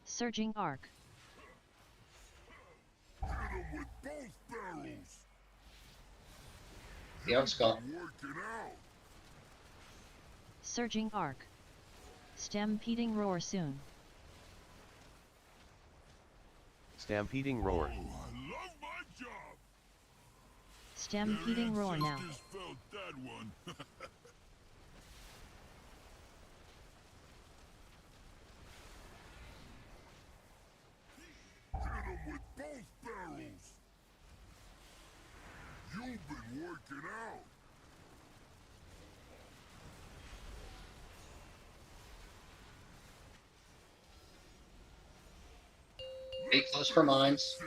Surging arc. Hit 'em with both barrels. Yellow skull. Working out. Surging arc. Stampeding roar soon. Stampeding roar. Oh, I love my job. Stampeding Their roar now. ancestors felt that one. Hit 'em with both barrels. You've been working out. Stay close for mines.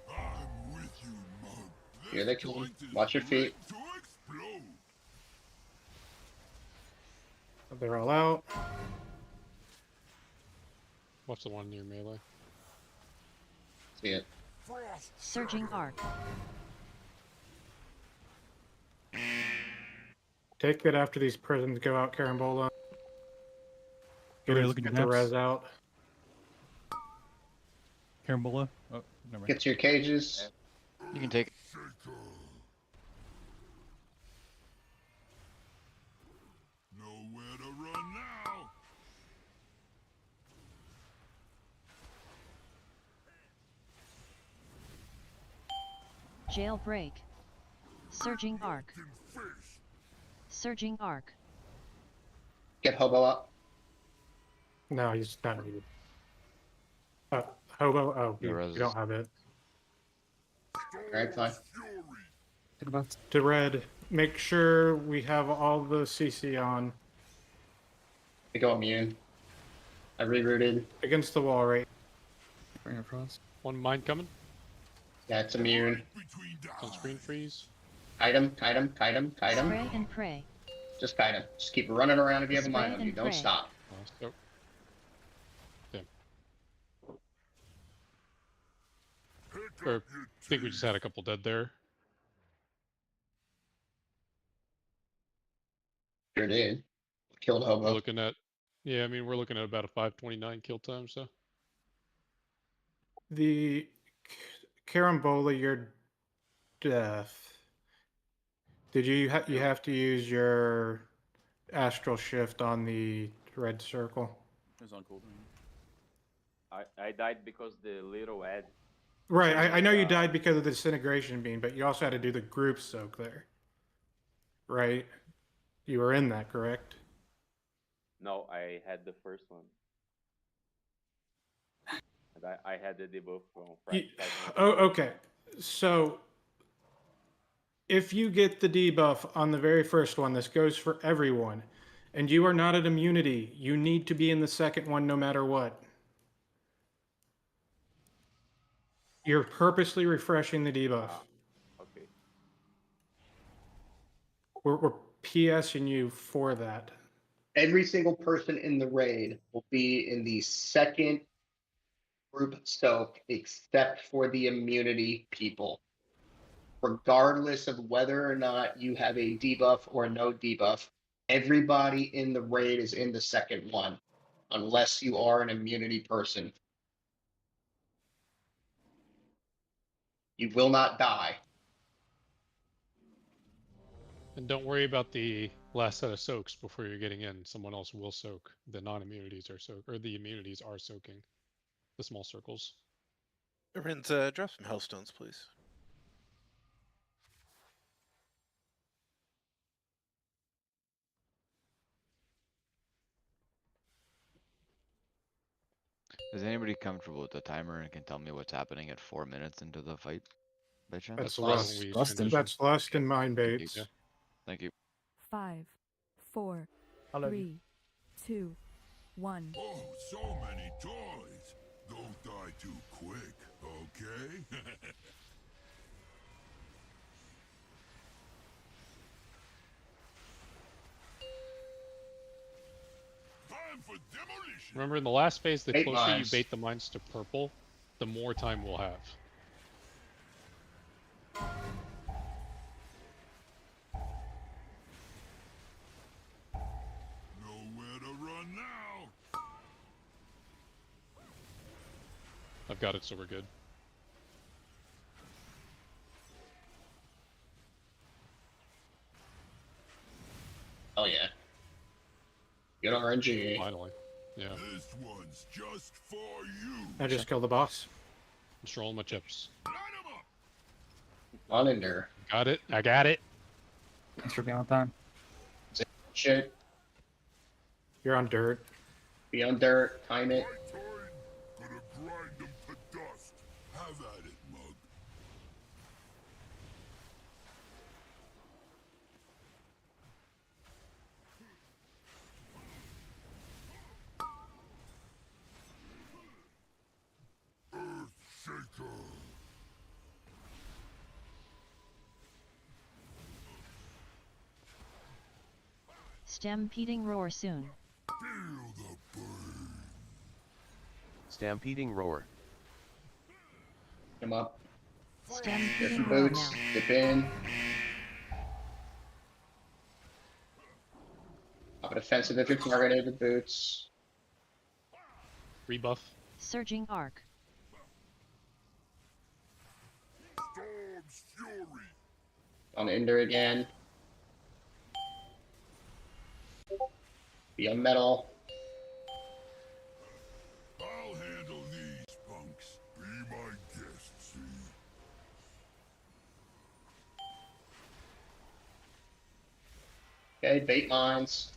I'm with you, mug. Here they come. Watch your feet. To explode. They're all out. Watch the one near melee. See it. Frost. Surging arc. Take it after these prisons go out, Carambola. Everybody look at Get your the maps. res out. Carambola. Oh, never mind. Get to your cages. You can take it. Shaker. Nowhere to run now. Jailbreak. Surging arc. Molten fish. Surging arc. Get hobo up. No, he's not needed. Hobo. Oh, The you res don't have it. Alright, fine. Fury. Think about To red, make sure we have all the CC on. They go immune. I rerouted. Against the wall, right? Bring it across. One mine coming. Yeah, it's immune. On screen freeze. Kite him, kite him, kite him, kite him. Spray and pray. Just kite him. Just keep running around if you have a mine Spray on you. and Don't pray. stop. Nope. Damn. Or, I think we just had a couple dead there. Sure did. Killed We're Hobo. looking at, yeah, I mean, we're looking at about a 5:29 kill time, so. The Carambola, your death. Did you you have to use your astral shift on the red circle? It was on cooldown. I died because the little ad. Right, I know you died because of the disintegration beam, but you also had to do the group soak there. Right? You were in that, correct? No, I had the first one. And I had the debuff from Friday. Oh, okay. So if you get the debuff on the very first one, this goes for everyone, and you are not at immunity, you need to be in the second one no matter what. You're purposely refreshing the debuff. Okay. We're PSing you for that. Every single person in the raid will be in the second group soak except for the immunity people. Regardless of whether or not you have a debuff or no debuff, everybody in the raid is in the second one, unless you are an immunity person. You will not die. And don't worry about the last set of soaks before you're getting in. Someone else will soak. The non-immunities are soak, or the immunities are soaking. The small circles. Rinz, drop some hellstones, please. Is anybody comfortable with the timer and can tell me what's happening at 4 minutes into the fight? By chance? That's lust. That's lust and mind baits. Yeah. Thank you. 5, 4, I love you. 3, 2, 1. Oh, so many toys. Don't die too quick, okay? Time for demolition. Remember, in the last phase, the Bait closer you mines. bait the mines to purple, the more time we'll have. Nowhere to run now. I've got it, so we're good. Oh yeah. Good RNG. Finally. Yeah. This one's just for you. I just killed the boss. I'm strolling my chips. On Ender. Got it. I got it. Thanks for being on time. Shit. You're on dirt. Be on dirt. Time it. Gonna grind them to dust. Have at it, mug. Earthshaker. Stampeding roar soon. Feel the burn. Stampeding roar. Come up. Get Stampeding some roar boots. now. Dip in. Pop a defensive if you're targeted with boots. Rebuff. Surging arc. Storm's fury. On Ender again. Be on metal. I'll handle these punks. Be my guest, see? Okay, bait mines.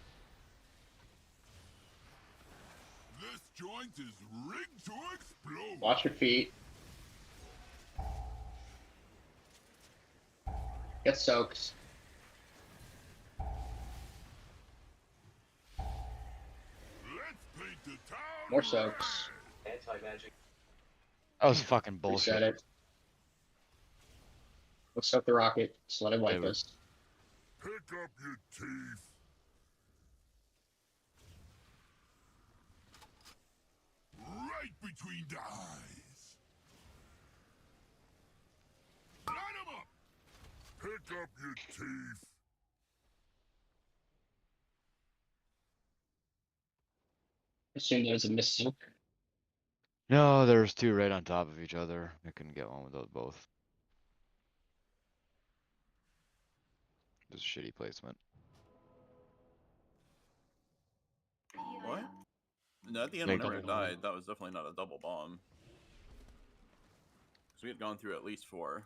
This joint is rigged to explode. Watch your feet. Get soaked. Let's paint the town More soaks. That was fucking bullshit. Reset it. Let's soak the rocket. Just let it wipe Whatever. us. Pick up your teeth. Right between the eyes. Line 'em up. Pick up your teeth. Assume there's a missed soak. No, there's two right on top of each other. I couldn't get one without both. Just shitty placement. What? No, at the end, Make whenever them it died, that was definitely not a double bomb. Because we had gone through at least 4.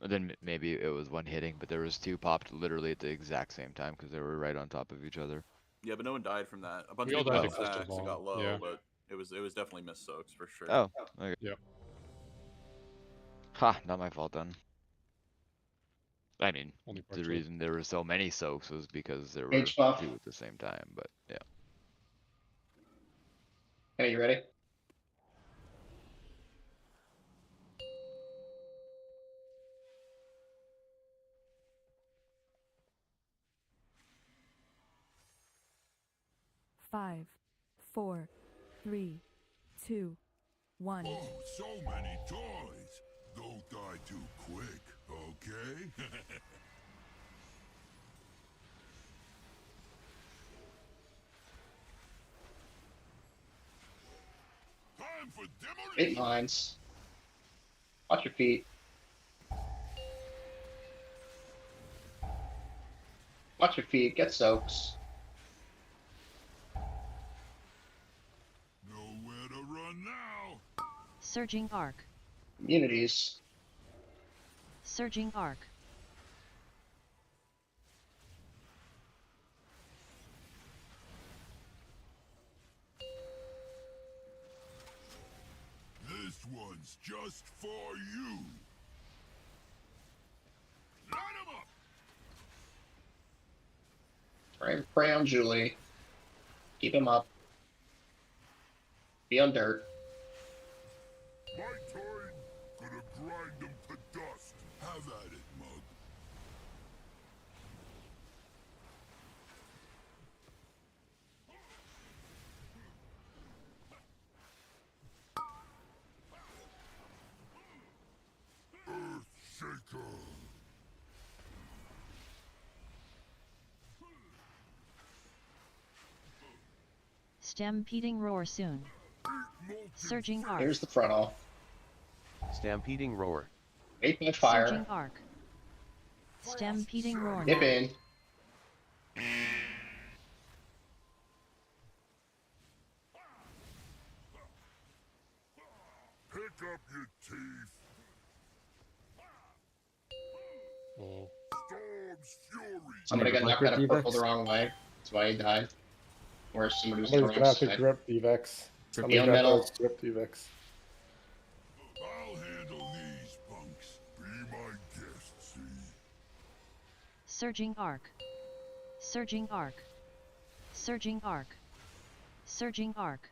And then maybe it was one hitting, but there was two popped literally at the exact same time because they were right on top of each other. Yeah, but no one died from that. A bunch We of all people died got to crystal stacks and ball. got low, Yeah. but it was definitely missed soaks for sure. Oh, okay. Yep. Ha, not my fault then. I mean, Only the partially. reason there were so many soaks was because there were H buff. two at the same time, but yeah. Okay, you ready? Five, 4, 3, 2, 1. Oh, so many toys. Don't die too quick, okay? Time for demolition. 8 lines. Watch your feet. Watch your feet. Get soaks. Nowhere to run now. Surging arc. Immunities. Surging arc. This one's just for you. Line 'em up. Pray on Julie. Keep him up. Be on dirt. My turn. Gonna grind them to dust. Have at it, mug. Earth Shaker. Stampeding roar soon. Surging arc. Here's the frontal. Stampeding roar. 8 by fire. Surging arc. Stampeding roar Dip now. in. Pick up your teeth. Oh. Storm's fury. Somebody got knocked out of purple Devex? the wrong way. That's why he died. Or somebody was Somebody's the gonna wrong have to side. grip Devex. Somebody's on gonna have metal. to grip Devex. I'll handle these punks. Be my guest, see? Surging arc. Surging arc. Surging arc. Surging arc.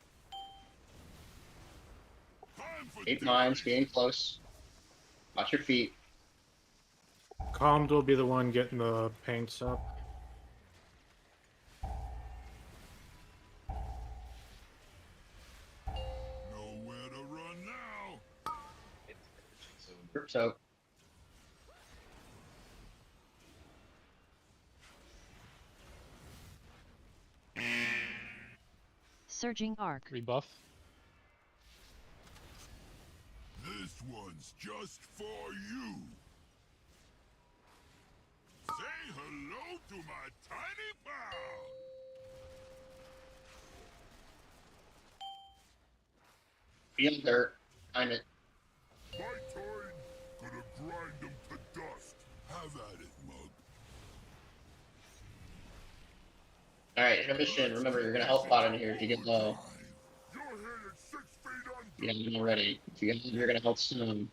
8 lines, getting close. Watch your feet. Calmed will be the one getting the paints up. Nowhere to run now. Grip soak. Surging arc. Rebuff. This one's just for you. Say hello to my tiny pal. Be on dirt. Time it. My turn. Gonna grind them to dust. Have at it, mug. Alright, intermission. Remember, you're gonna help pot in here if you get low. You're headed 6 feet under. You gotta be ready. If you get low, you're gonna help soon.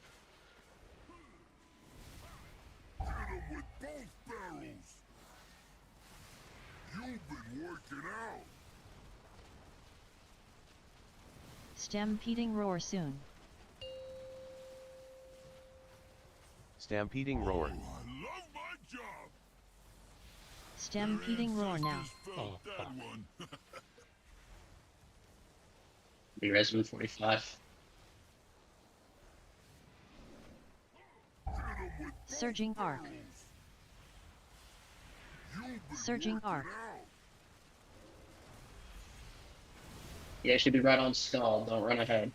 Hit him with both barrels. You've been working out. Stampeding roar soon. Stampeding roar. Stampeding roar now. Oh, fuck. Be resident 45. Surging arc. Surging arc. You guys should be right on skull. Don't run ahead.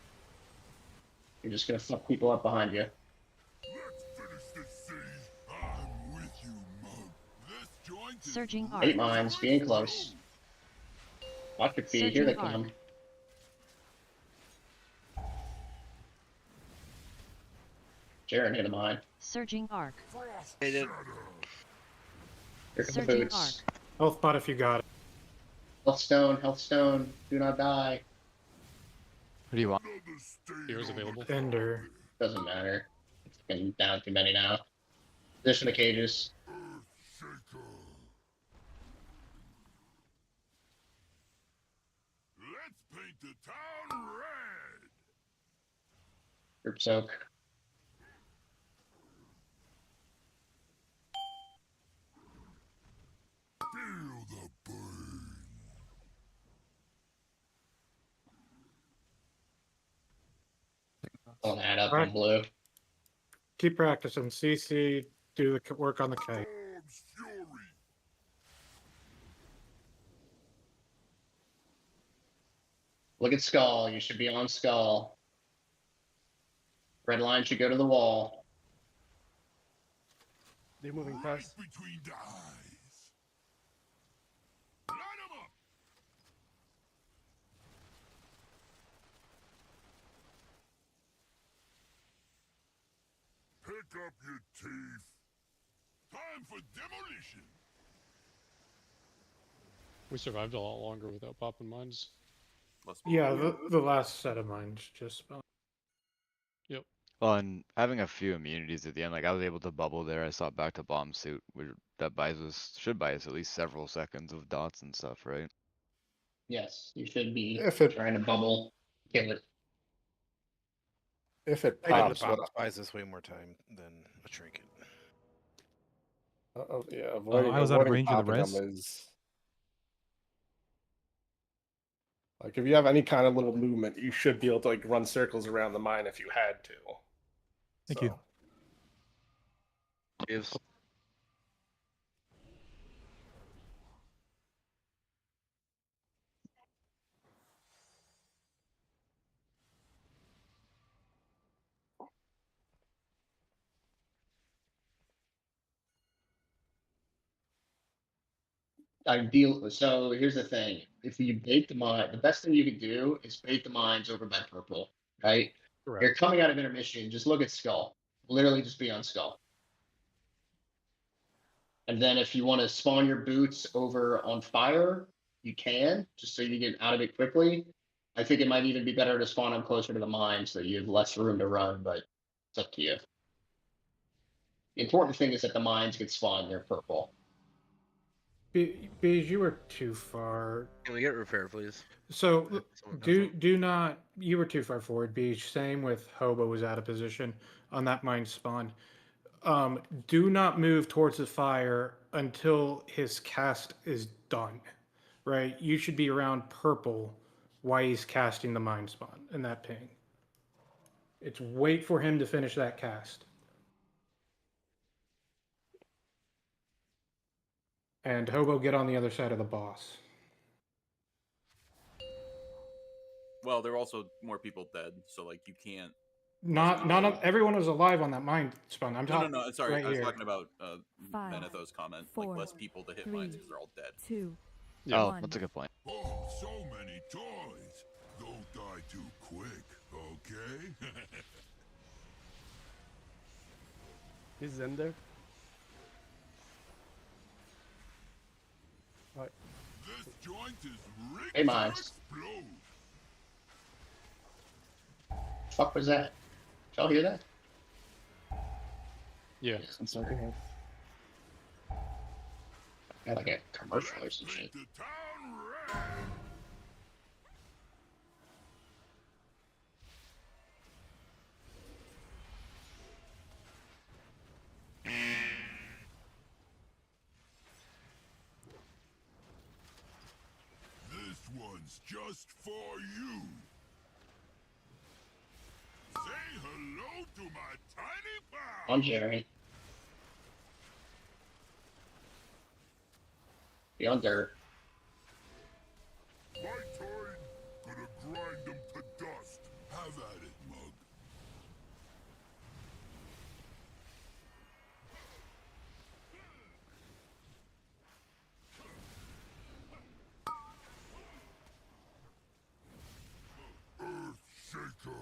You're just gonna fuck people up behind you. Surging arc. 8 mines, being close. Watch your feet, here they Surging arc. come. Jaren hit a mine. Surging arc. Hey, Here come the Surging boots. Health bot if you got it. Health stone, do not die. What do you want? Heroes available. Ender. Doesn't matter. It's been down too many now. Position the cages. Let's paint the town red. Group soak. Feel the burn. Don't add up Right. on blue. Keep practicing. CC, do the work on the K. Storm's fury. Look at skull. You should be on skull. Red line should go to the wall. They're moving fast. Between the eyes. Line 'em up. Pick up your teeth. Time for demolition. We survived a lot longer without popping mines. Yeah, the last set of mines just spawned. Yep. Well, and having a few immunities at the end, like I was able to bubble there. I swapped back to bomb suit, which that should buy us at least several seconds of dots and stuff, right? Yes, you should be If it- trying to bubble, kill it. If it And the pops, box what, buys us way more time than a trinket. yeah, avoiding, I was out of avoiding range of the popping them res. is like if you have any kind of little movement, you should be able to like run circles around the mine if you had to. Thank you. Gives. So here's the thing: if you bait the mine, the best thing you could do is bait the mines over by purple, right? Correct. You're coming out of intermission. Just look at skull. Literally, just be on skull. And then if you want to spawn your boots over on fire, you can, just so you get out of it quickly. I think it might even be better to spawn them closer to the mine so that you have less room to run, but it's up to you. The important thing is that the mines get spawned, they're purple. Beige, you were too far. Can we get repair, please? So do not. You were too far forward, Beige. Same with Hobo was out of position on that mine spawn. Do not move towards the fire until his cast is done. Right? You should be around purple while he's casting the mine spawn in that ping. It's wait for him to finish that cast. And Hobo, get on the other side of the boss. Well, there are also more people dead, so like you can't. Everyone was alive on that mine spawn. I'm talking. No. Sorry, right I was here. talking about 5, Benethos' comment. 4, like less people to hit mines because they're all dead. 2, Oh, 1. that's a good point. Oh, so many toys. Don't die too quick, okay? He's in there. Right. This joint is rigged Hey, to mines. explode. Fuck was that? Did y'all hear that? Yeah. I'm sorry. Got like a commercial or some shit. The town red. one's just for you. Say hello to my tiny pal. On Jerry. Be on dirt. My turn. Gonna grind them to dust. Have at it, mug. Earthshaker.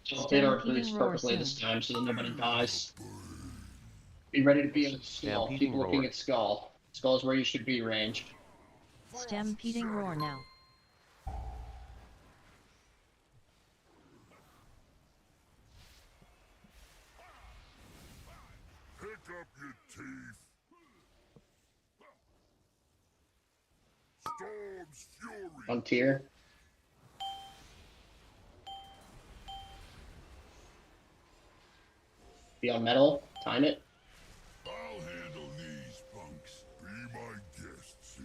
Just did our boots perfectly this time so that nobody dies. Be ready to be in skull. Keep Stampeding looking roar. at skull. Skull is where you should be ranged. Stampeding roar now. Pick up your teeth. Storm's fury. On tier. Be on metal. Time it. I'll handle these punks. Be my guest, see?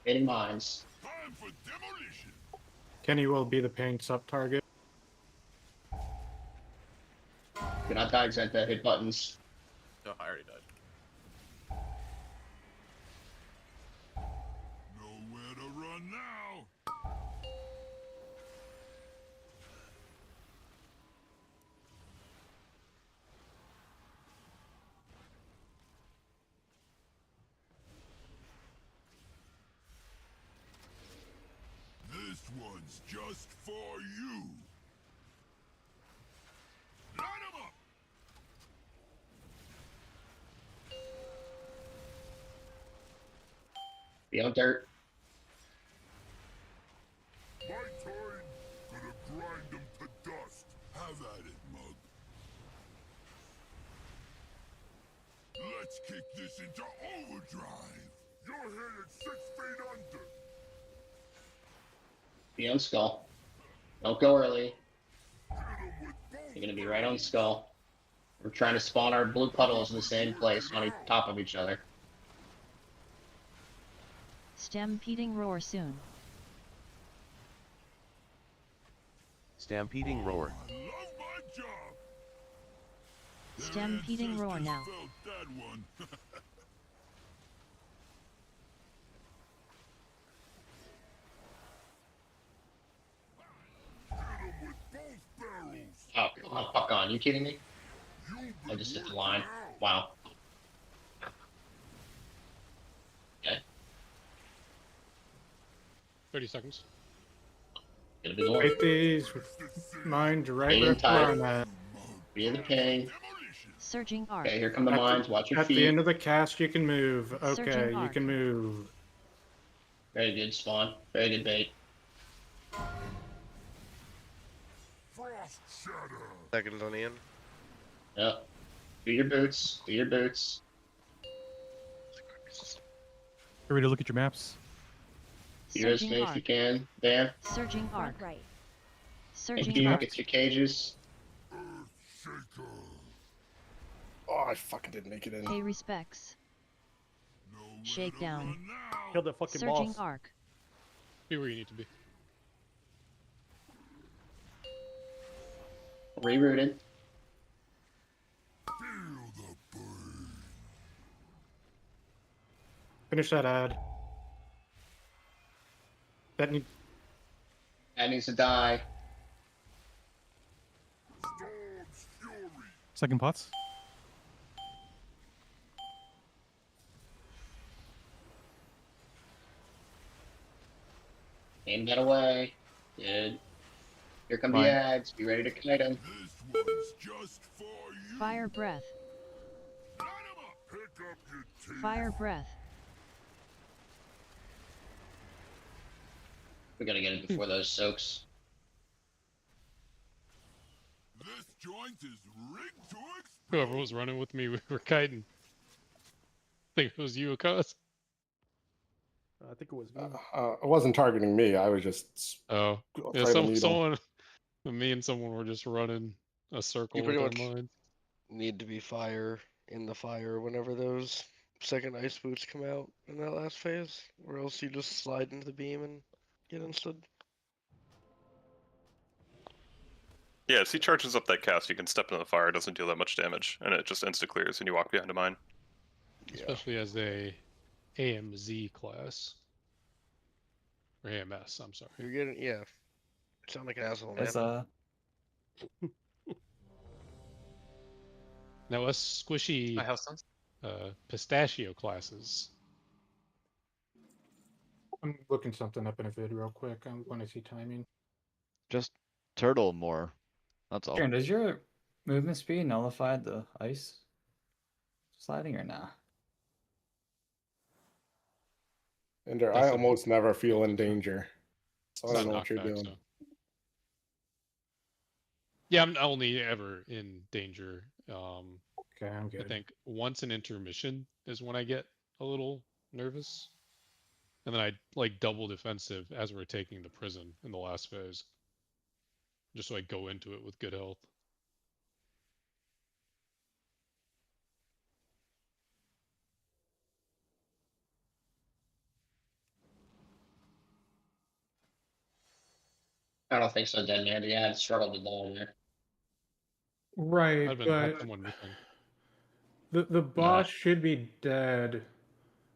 Hitting mines. Time for demolition. Kenny will be the paying sub target. Do not die Xenta. Hit buttons. Oh, I already died. Nowhere to run now. This one's just for you. Line 'em up. Be on dirt. My turn. Gonna grind them to dust. Have at it, mug. Let's kick this into overdrive. You're headed 6 feet under. Be on skull. Don't go early. You're gonna be right on skull. We're trying to spawn our blue puddles in the same place on top of each other. Stampeding roar soon. Stampeding roar. I love my job. Stampeding roar now. Felt that one. Hit 'em with both barrels. Oh, come on, fuck on. You kidding me? I just hit the line. Wow. Okay. 30 seconds. Gonna be going. Hit these with mines right Stay in where tight. I'm at. Be in the ping. Surging arc. Okay, here come the mines. Watch your At the feet. end of the cast, you can move. Okay, Surging you arc. can move. Very good spawn. Very good bait. Frost shatter. Seconds on the end. Yep. Do your boots. Do your boots. Get ready to look at your maps. Do your Surging if you arc. can. There. Surging arc. Right. Thank Surging you. arc. Get your cages. Earthshaker. Oh, I fucking didn't make it in. Pay respects. Shakedown. Kill the fucking Surging boss. arc. Be where you need to be. Rerouted. Feel the burn. Finish that ad. That need. That needs to die. Storm's fury. Second pots. Aim that away. Good. Here come the Mine. ads. Be ready to kite them. This one's just for you. Fire breath. Line 'em up. Pick up your teeth. Fire breath. We gotta get it before those soaks. This joint is rigged to explode. Whoever was running with me, we were kiting. I think it was you, Akaz. I think it was me. It wasn't targeting me. I was just Oh, yeah. threading the needle. Someone, me and someone were just running a circle You with pretty our much mines. need to be in the fire whenever those second ice boots come out in that last phase, or else you just slide into the beam and get instant. Yeah, as he charges up that cast, you can step into the fire. It doesn't deal that much damage, and it just insta clears when you walk behind a mine. Especially as a AMZ class. Or AMS, I'm sorry. You're getting, yeah. You sound like an asshole, man. As Now us squishy pistachio classes. I'm looking something up in a vid real quick. I want to see timing. Just turtle more. That's all. Kieran, does your movement speed nullify the ice sliding or not? And I almost never feel in danger. So I don't know what you're doing. So. Yeah, I'm only ever in danger. Okay, I'm good. I think once an intermission is when I get a little nervous. And then I like double defensive as we're taking the prison in the last phase. Just so I go into it with good health. I don't think so, Dead Man. Yeah, I'd struggled to die there. Right, I've but someone missing. the boss should be dead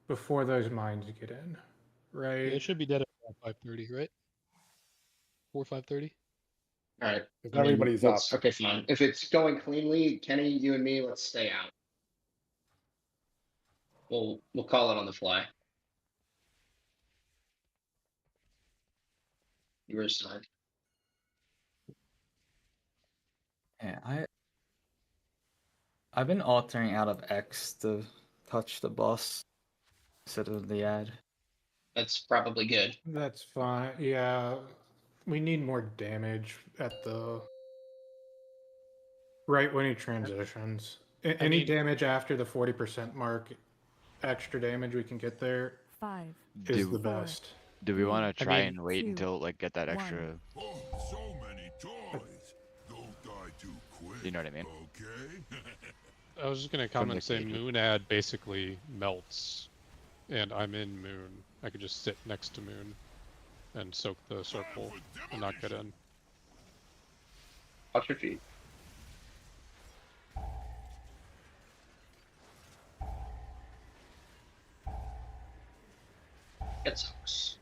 before those mines get in, right? Yeah, it should be dead at 5:30, right? 5:30. All right. If everybody's up. Okay, fine. If it's going cleanly, Kenny, you and me, let's stay out. We'll call it on the fly. Your side. Yeah, I've been altering out of X to touch the boss instead of the ad. That's probably good. That's fine. Yeah, we need more damage at the right when he transitions. Any damage after the 40% mark, extra damage we can get there 5 is the best. Do we want to try and wait until like get that extra? Oh, so many toys. Don't die too quick. You know what I mean? Okay. I was just gonna comment and say Moon ad basically melts, and I'm in Moon. I could just sit next to Moon and soak the circle and not get in. Watch your feet. It sucks.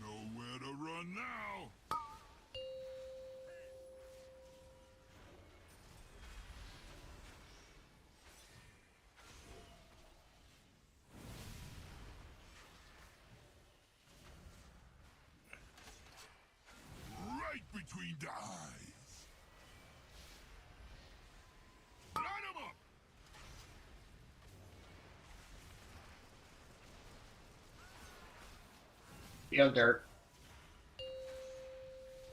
Nowhere to run now. Right between the eyes. Line 'em up. You know, dirt.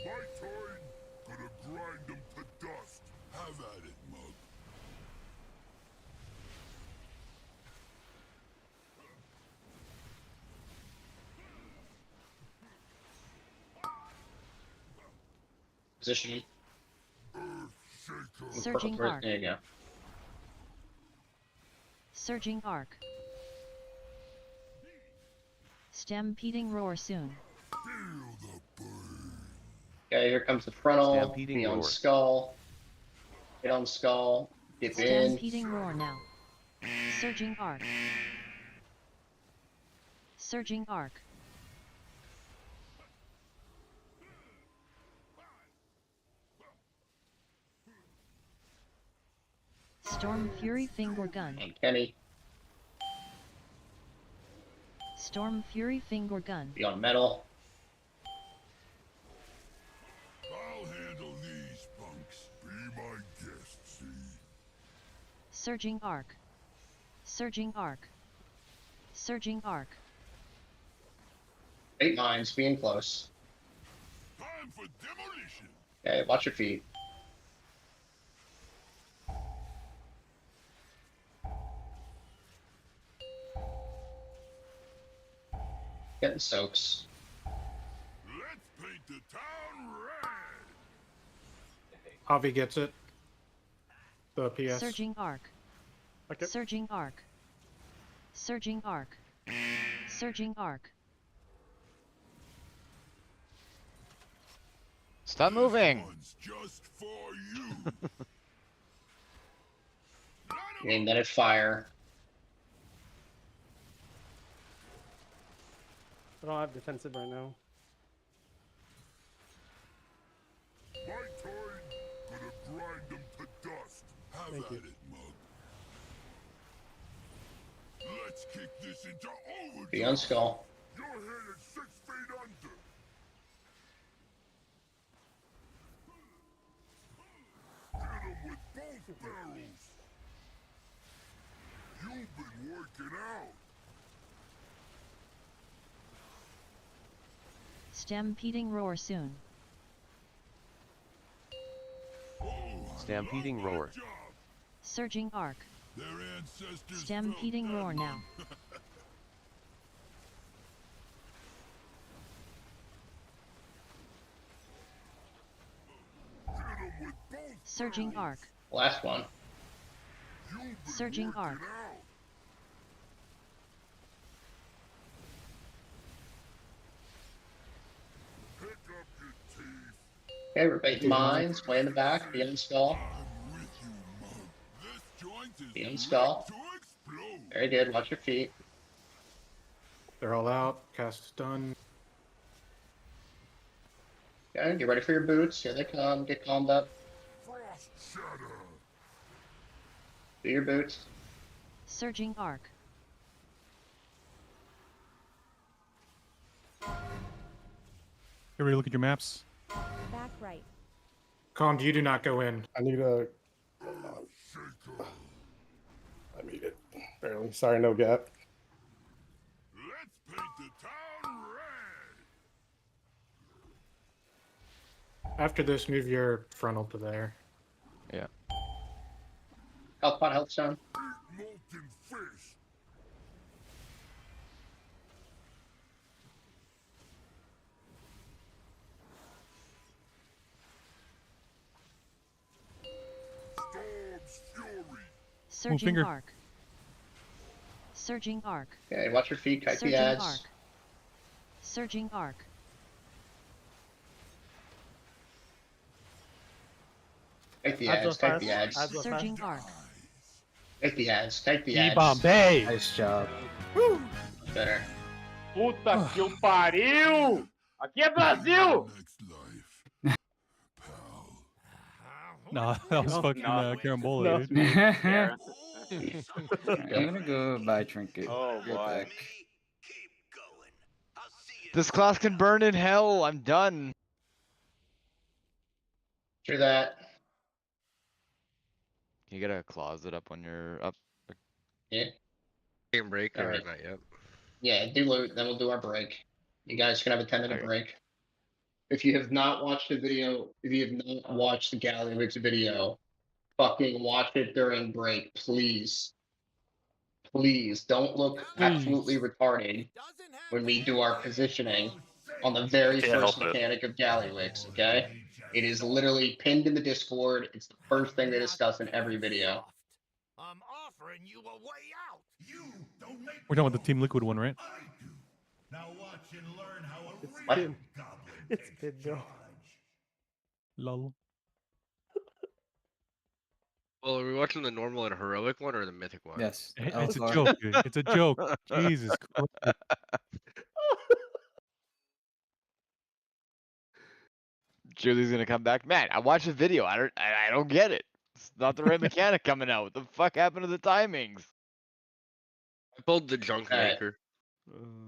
My turn. Gonna grind them to dust. Have at it, mug. Position. Surging arc. There you go. Surging arc. Stampeding roar soon. Okay, here comes the frontal. Stampeding Be on roar. skull. Hit on skull. Dip in. Stampeding roar now. Surging arc. Surging arc. Storm Fury finger gun. And Kenny. Storm Fury finger gun. Be on metal. I'll handle these punks. Be my guest, see? Surging arc. Surging arc. Surging arc. 8 mines, being close. Time for demolition. Okay, watch your feet. Getting soaks. Let's paint the town red. Avi gets it. The PS. Surging arc. Okay. Surging arc. Surging arc. Surging arc. Stop moving. Just for you. Aim that at fire. I don't have defensive right now. My turn. Gonna grind them to dust. Have Thank at you. it, mug. Let's kick this into overdrive. Beyond skull. You're headed 6 feet under. Hit him with both barrels. You've been working out. Stampeding roar soon. Stampeding roar. Surging arc. Their ancestors Stampeding roar now. Surging arc. Last one. Surging arc. Okay, everybody mines. Way in the back. Beyond skull. Beyond skull. Very good. Watch your feet. They're all out. Cast is done. Okay, get ready for your boots. Here they come. Get calmed up. Do your boots. Surging arc. Everybody look at your maps. Back right. Calm, you do not go in. I need a. I made it. Barely. Sorry, no gap. Let's paint the town red. After this, move your frontal to there. Yeah. Health pot, health stone. Molten fish. Storm's fury. Surging finger. arc. Surging arc. Okay, watch your feet. Kite the Surging ads. arc. Surging arc. Kite the Ads ads. are Kite the fast. ads. Ads are Surging fast. arc. Kite the ads. Kite the ads. Bombay. Nice job. Better. Puta que o pariu! Aqui é Brasil! Nah, that was fucking carambola, No. dude. I'm gonna go buy trinket. Oh, Get boy. back. This class can burn in hell. I'm done. Through that. Can you get a closet up when you're up? Yeah. Game break or Alright. not yet? Yeah, do loot, then we'll do our break. You guys can have a 10-minute Okay. break. If you have not watched the video, if you have not watched the Gallywix video, fucking watch it during break, please. Please don't look absolutely retarded when we do our positioning on the very Can't first help it. mechanic of Gallywix, okay? It is literally pinned in the Discord. It's the first thing they discuss in every video. I'm offering you a way out. You don't make We're talking about the Team Liquid one, right? Now watch and learn how a It's What? been. It's been, bro. Lol. Well, are we watching the normal and heroic one or the mythic one? Yes. It's a joke, dude. It's a joke. Jesus Christ. Julie's gonna come back. Man, I watched the video. I don't get it. It's not the right mechanic coming out. What the fuck happened to the timings? I pulled the junk Alright. maker.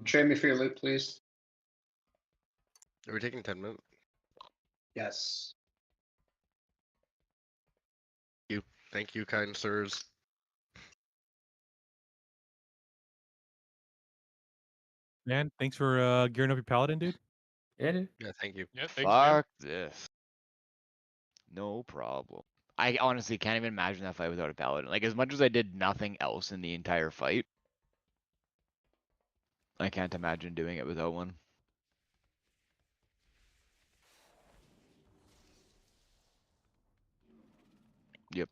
Trade me for your loot, please. Are we taking 10 minutes? Yes. Thank you, kind sirs. Man, thanks for gearing up your paladin, dude. Yeah, dude. Yeah, thank you. Yeah, thanks, man. Fuck this. No problem. I honestly can't even imagine that fight without a paladin. Like, as much as I did nothing else in the entire fight, I can't imagine doing it without one. Yep.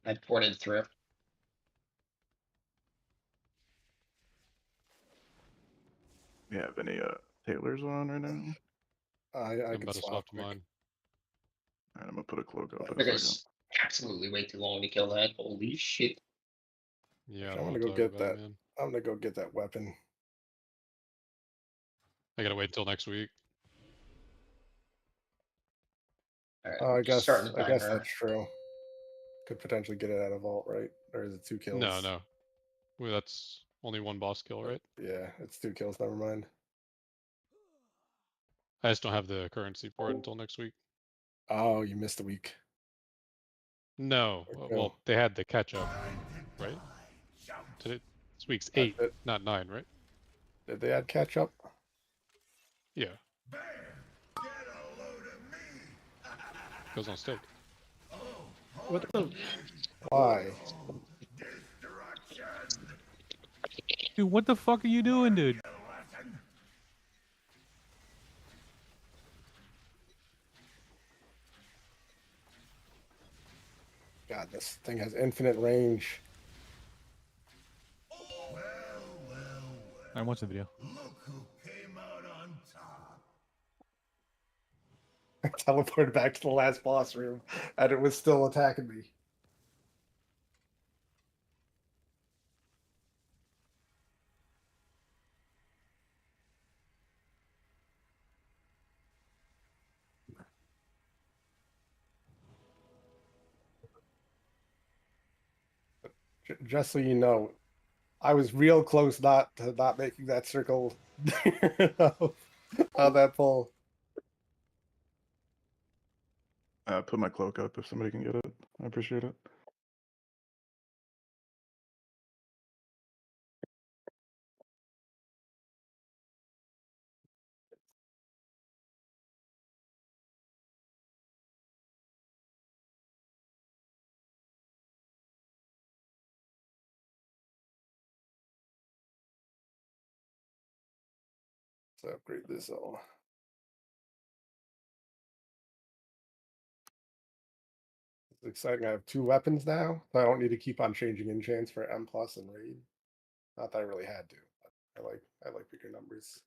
I ported through. You have any tailors on right now? I I'm can about to swap swap to quick. mine. Alright, I'm gonna put a cloak up in a Took second. us absolutely way too long to kill that. Holy shit. Yeah, I I'm don't gonna want go to talk get about that. it, man. I'm gonna go get that weapon. I gotta wait until next week. Alright, Oh, I guess starting to find her. that's true. Could potentially get it out of vault, right? Or is it 2 kills? No, no. Well, that's only one boss kill, right? Yeah, it's 2 kills. Never mind. I just don't have the currency for it until next week. Oh, you missed a week. No. Okay. Well, they had the catch up, right? Today, this week's 8, not 9, right? Did they add catch up? Yeah. Goes on stake. What the? Why? Dude, what the fuck are you doing, dude? God, this thing has infinite range. I watched the video. I teleported back to the last boss room, and it was still attacking me. Just so you know, I was real close not making that circle on that pole. Put my cloak up if somebody can get it. I appreciate it. Let's upgrade this all. It's exciting. I have 2 weapons now, so I don't need to keep on changing enchants for M plus and raid. Not that I really had to. But I like bigger numbers.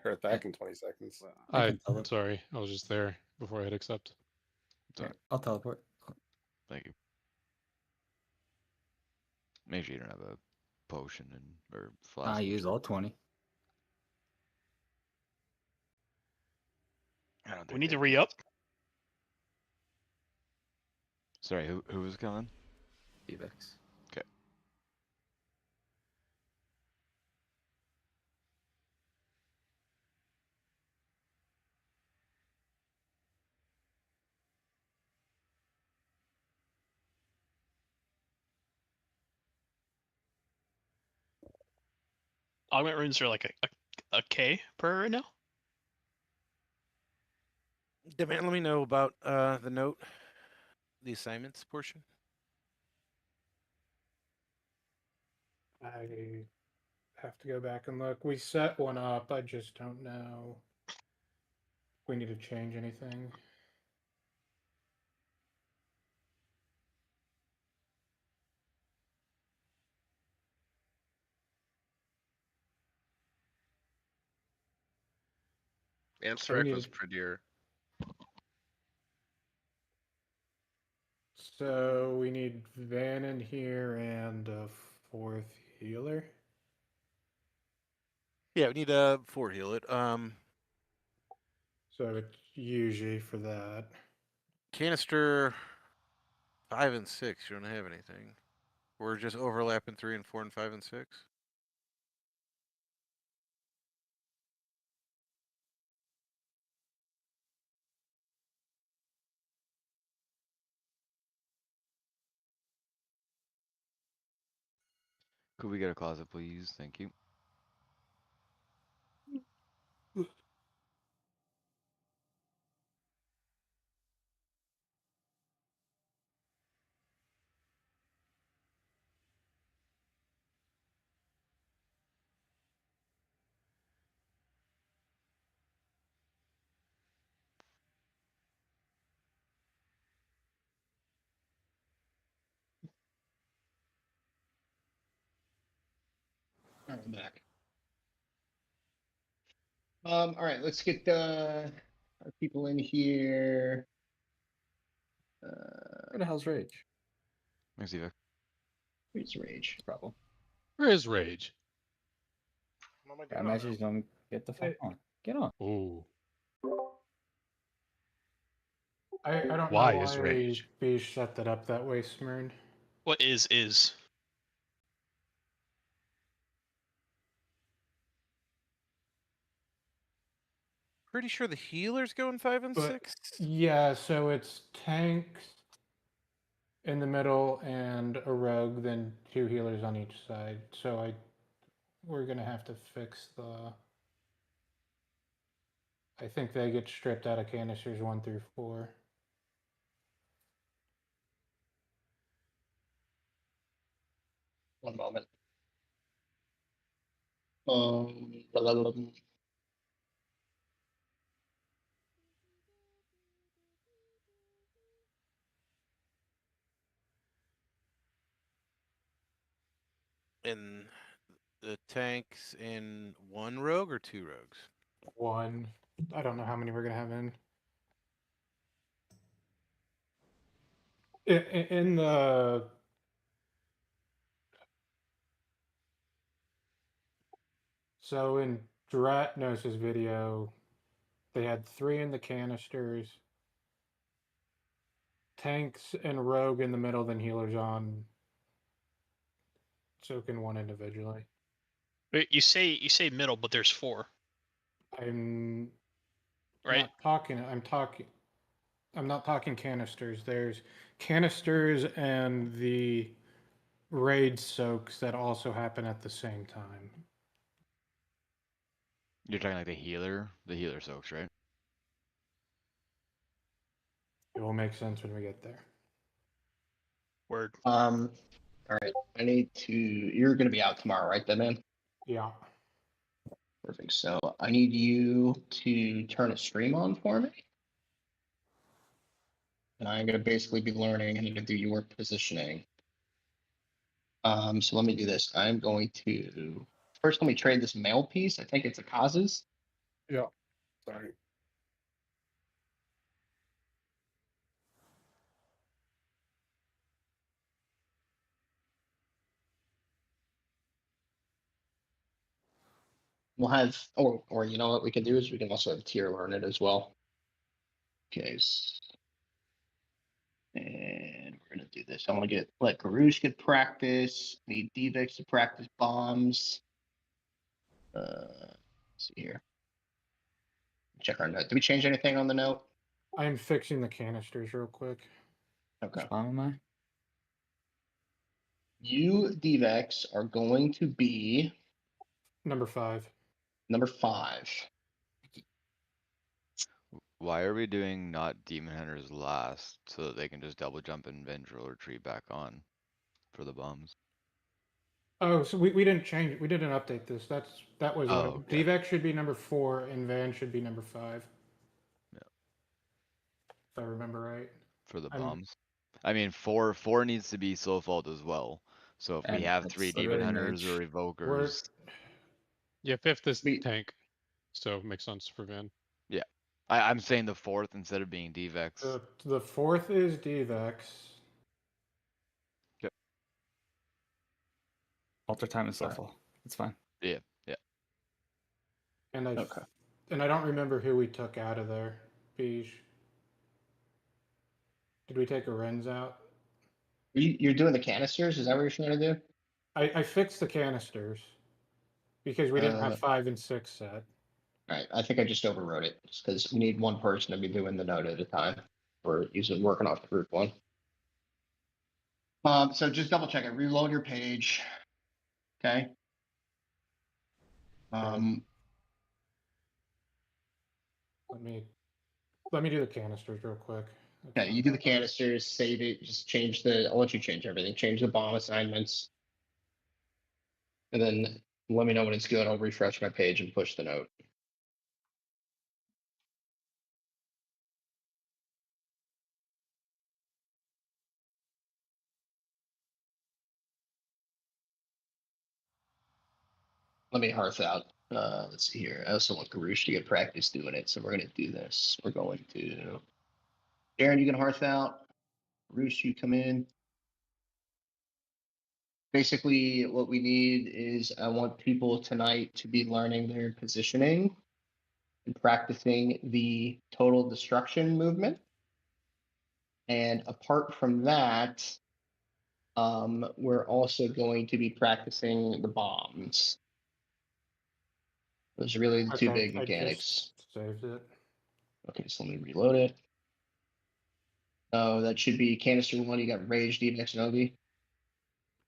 Her attack in 20 seconds. Sorry, I was just there before I hit accept. Sorry. I'll teleport. Thank you. Make sure you don't have a potion or flask. I use all 20. I don't We think need they to do. re-up. Sorry, who was coming? Evex. Okay. Augment runes are like a K per right now. Demand, let me know about the note, the assignments portion. I have to go back and look. We set one up. I just don't know if we need to change anything. Amsterdam was prettier. So we need Van in here and a fourth healer. Yeah, we need a 4 heal it. So it's usually for that. Canister 5 and 6. You don't have anything. We're just overlapping 3 and 4 and 5 and 6. Could we get a closet, please? Thank you. All right, I'm back. All right, let's get our people in here. Where the hell's Rage? Thanks, Evac. Where's Rage? Problem. Where is Rage? What am I I doing? imagine he's gonna get the fuck on. Get on. Oh. I don't Why know is why Rage? we set that up that way, Smyrn. What is? Pretty sure the healer's going 5 and But 6. yeah, so it's tanks in the middle and a rogue, then 2 healers on each side. So we're gonna have to fix the. I think they get stripped out of canisters 1 through 4. One moment. Blah, blah, blah. And the tanks in 1 rogue or 2 rogues? 1. I don't know how many we're gonna have in. In the so in Dratnos' video, they had 3 in the canisters, tanks and rogue in the middle, then healers on. Soaking 1 individually. Wait, you say middle, but there's 4. I'm right. not talking. I'm not talking canisters. There's canisters and the raid soaks that also happen at the same time. You're talking like the healer soaks, right? It will make sense when we get there. Word. All right. I need to. You're gonna be out tomorrow, right, then, man? Yeah. Perfect. So I need you to turn a stream on for me. And I'm gonna basically be learning how to do your positioning. So let me do this. I'm going to first let me trade this mail piece. I think it's a Kaz's. Yeah. Sorry. we'll have, or you know what we can do is we can also have tier learn it as well. Okay. And we're gonna do this. I want to let Garouche get practice. Need Dvex to practice bombs. Let's see here. Check our note. Did we change anything on the note? I'm fixing the canisters real quick. Okay. Which bomb am I? You Dvex are going to be Number 5. number 5. Why are we doing not Demon Hunters last so that they can just double jump and Vengeful Retreat back on for the bombs? Oh, so we didn't change it. We didn't update this. That was Oh, okay. Dvex should be number 4 and Van should be number 5. Yeah. If I remember right. For the bombs. I mean, four needs to be Soul Fault as well. So if we And have it's 3 Demon literally Hunters or mage. Evokers, Yeah, 5th is tank, so it makes sense for Van. yeah. I'm saying the 4th instead of being Dvex. The 4th is Dvex. Yep. Alter time is awful. It's fine. Yeah, yeah. And I don't remember who we took out of there. Beige. Did we take a Renz out? You're doing the canisters? Is that what you're trying to do? I fixed the canisters because we didn't have 5 and 6 set. All right, I think I just overwrote it just because we need one person to be doing the note at a time. We're working off the group one. So just double check it. Reload your page. Okay. Let me do the canisters real quick. Okay, you do the canisters, save it, just change I'll let you change everything. Change the bomb assignments. And then let me know when it's good. I'll refresh my page and push the note. Let me hearth out. Let's see here. I also want Garouche to get practice doing it, so we're going to do this. We're going to... Darren, you can hearth out. Garouche, you come in. Basically, what we need is I want people tonight to be learning their positioning and practicing the total destruction movement. And apart from that, we're also going to be practicing the bombs. Those are really the two big mechanics. Saved it. Okay, so let me reload it. Oh, that should be canister 1. You got Rage, Dvex, and Obi.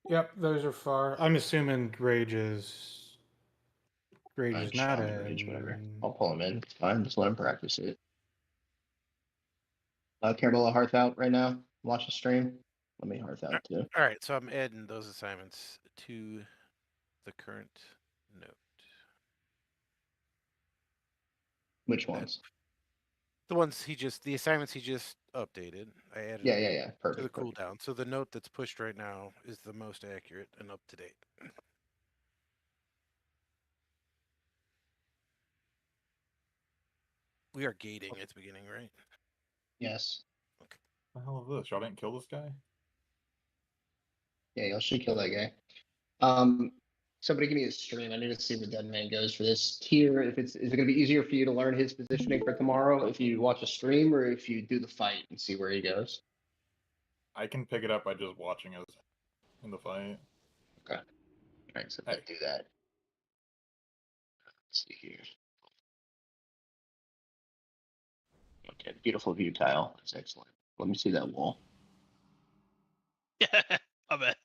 Yep, those are far. I'm assuming Rage is not in. Rage, whatever. I'll pull him in. It's fine. Just let him practice it. Caramel Hearth out right now. Watch the stream. Let me Hearth out too. All right, so I'm adding those assignments to the current note. Which ones? The ones the assignments he just updated. I added Yeah. Perfect. to the cooldown. So the note that's pushed right now is the most accurate and up to date. We are gating at the beginning, right? Yes. Okay. What the hell is this? Y'all didn't kill this guy? Yeah, y'all should kill that guy. Somebody give me a stream. I need to see where Dead Man goes for this tier. Is it gonna be easier for you to learn his positioning for tomorrow if you watch a stream or if you do the fight and see where he goes? I can pick it up by just watching us in the fight. Okay. Alright, so let's do that. Let's see here. Okay, beautiful view, Kyle. That's excellent. Let me see that wall. Yeah, I bet.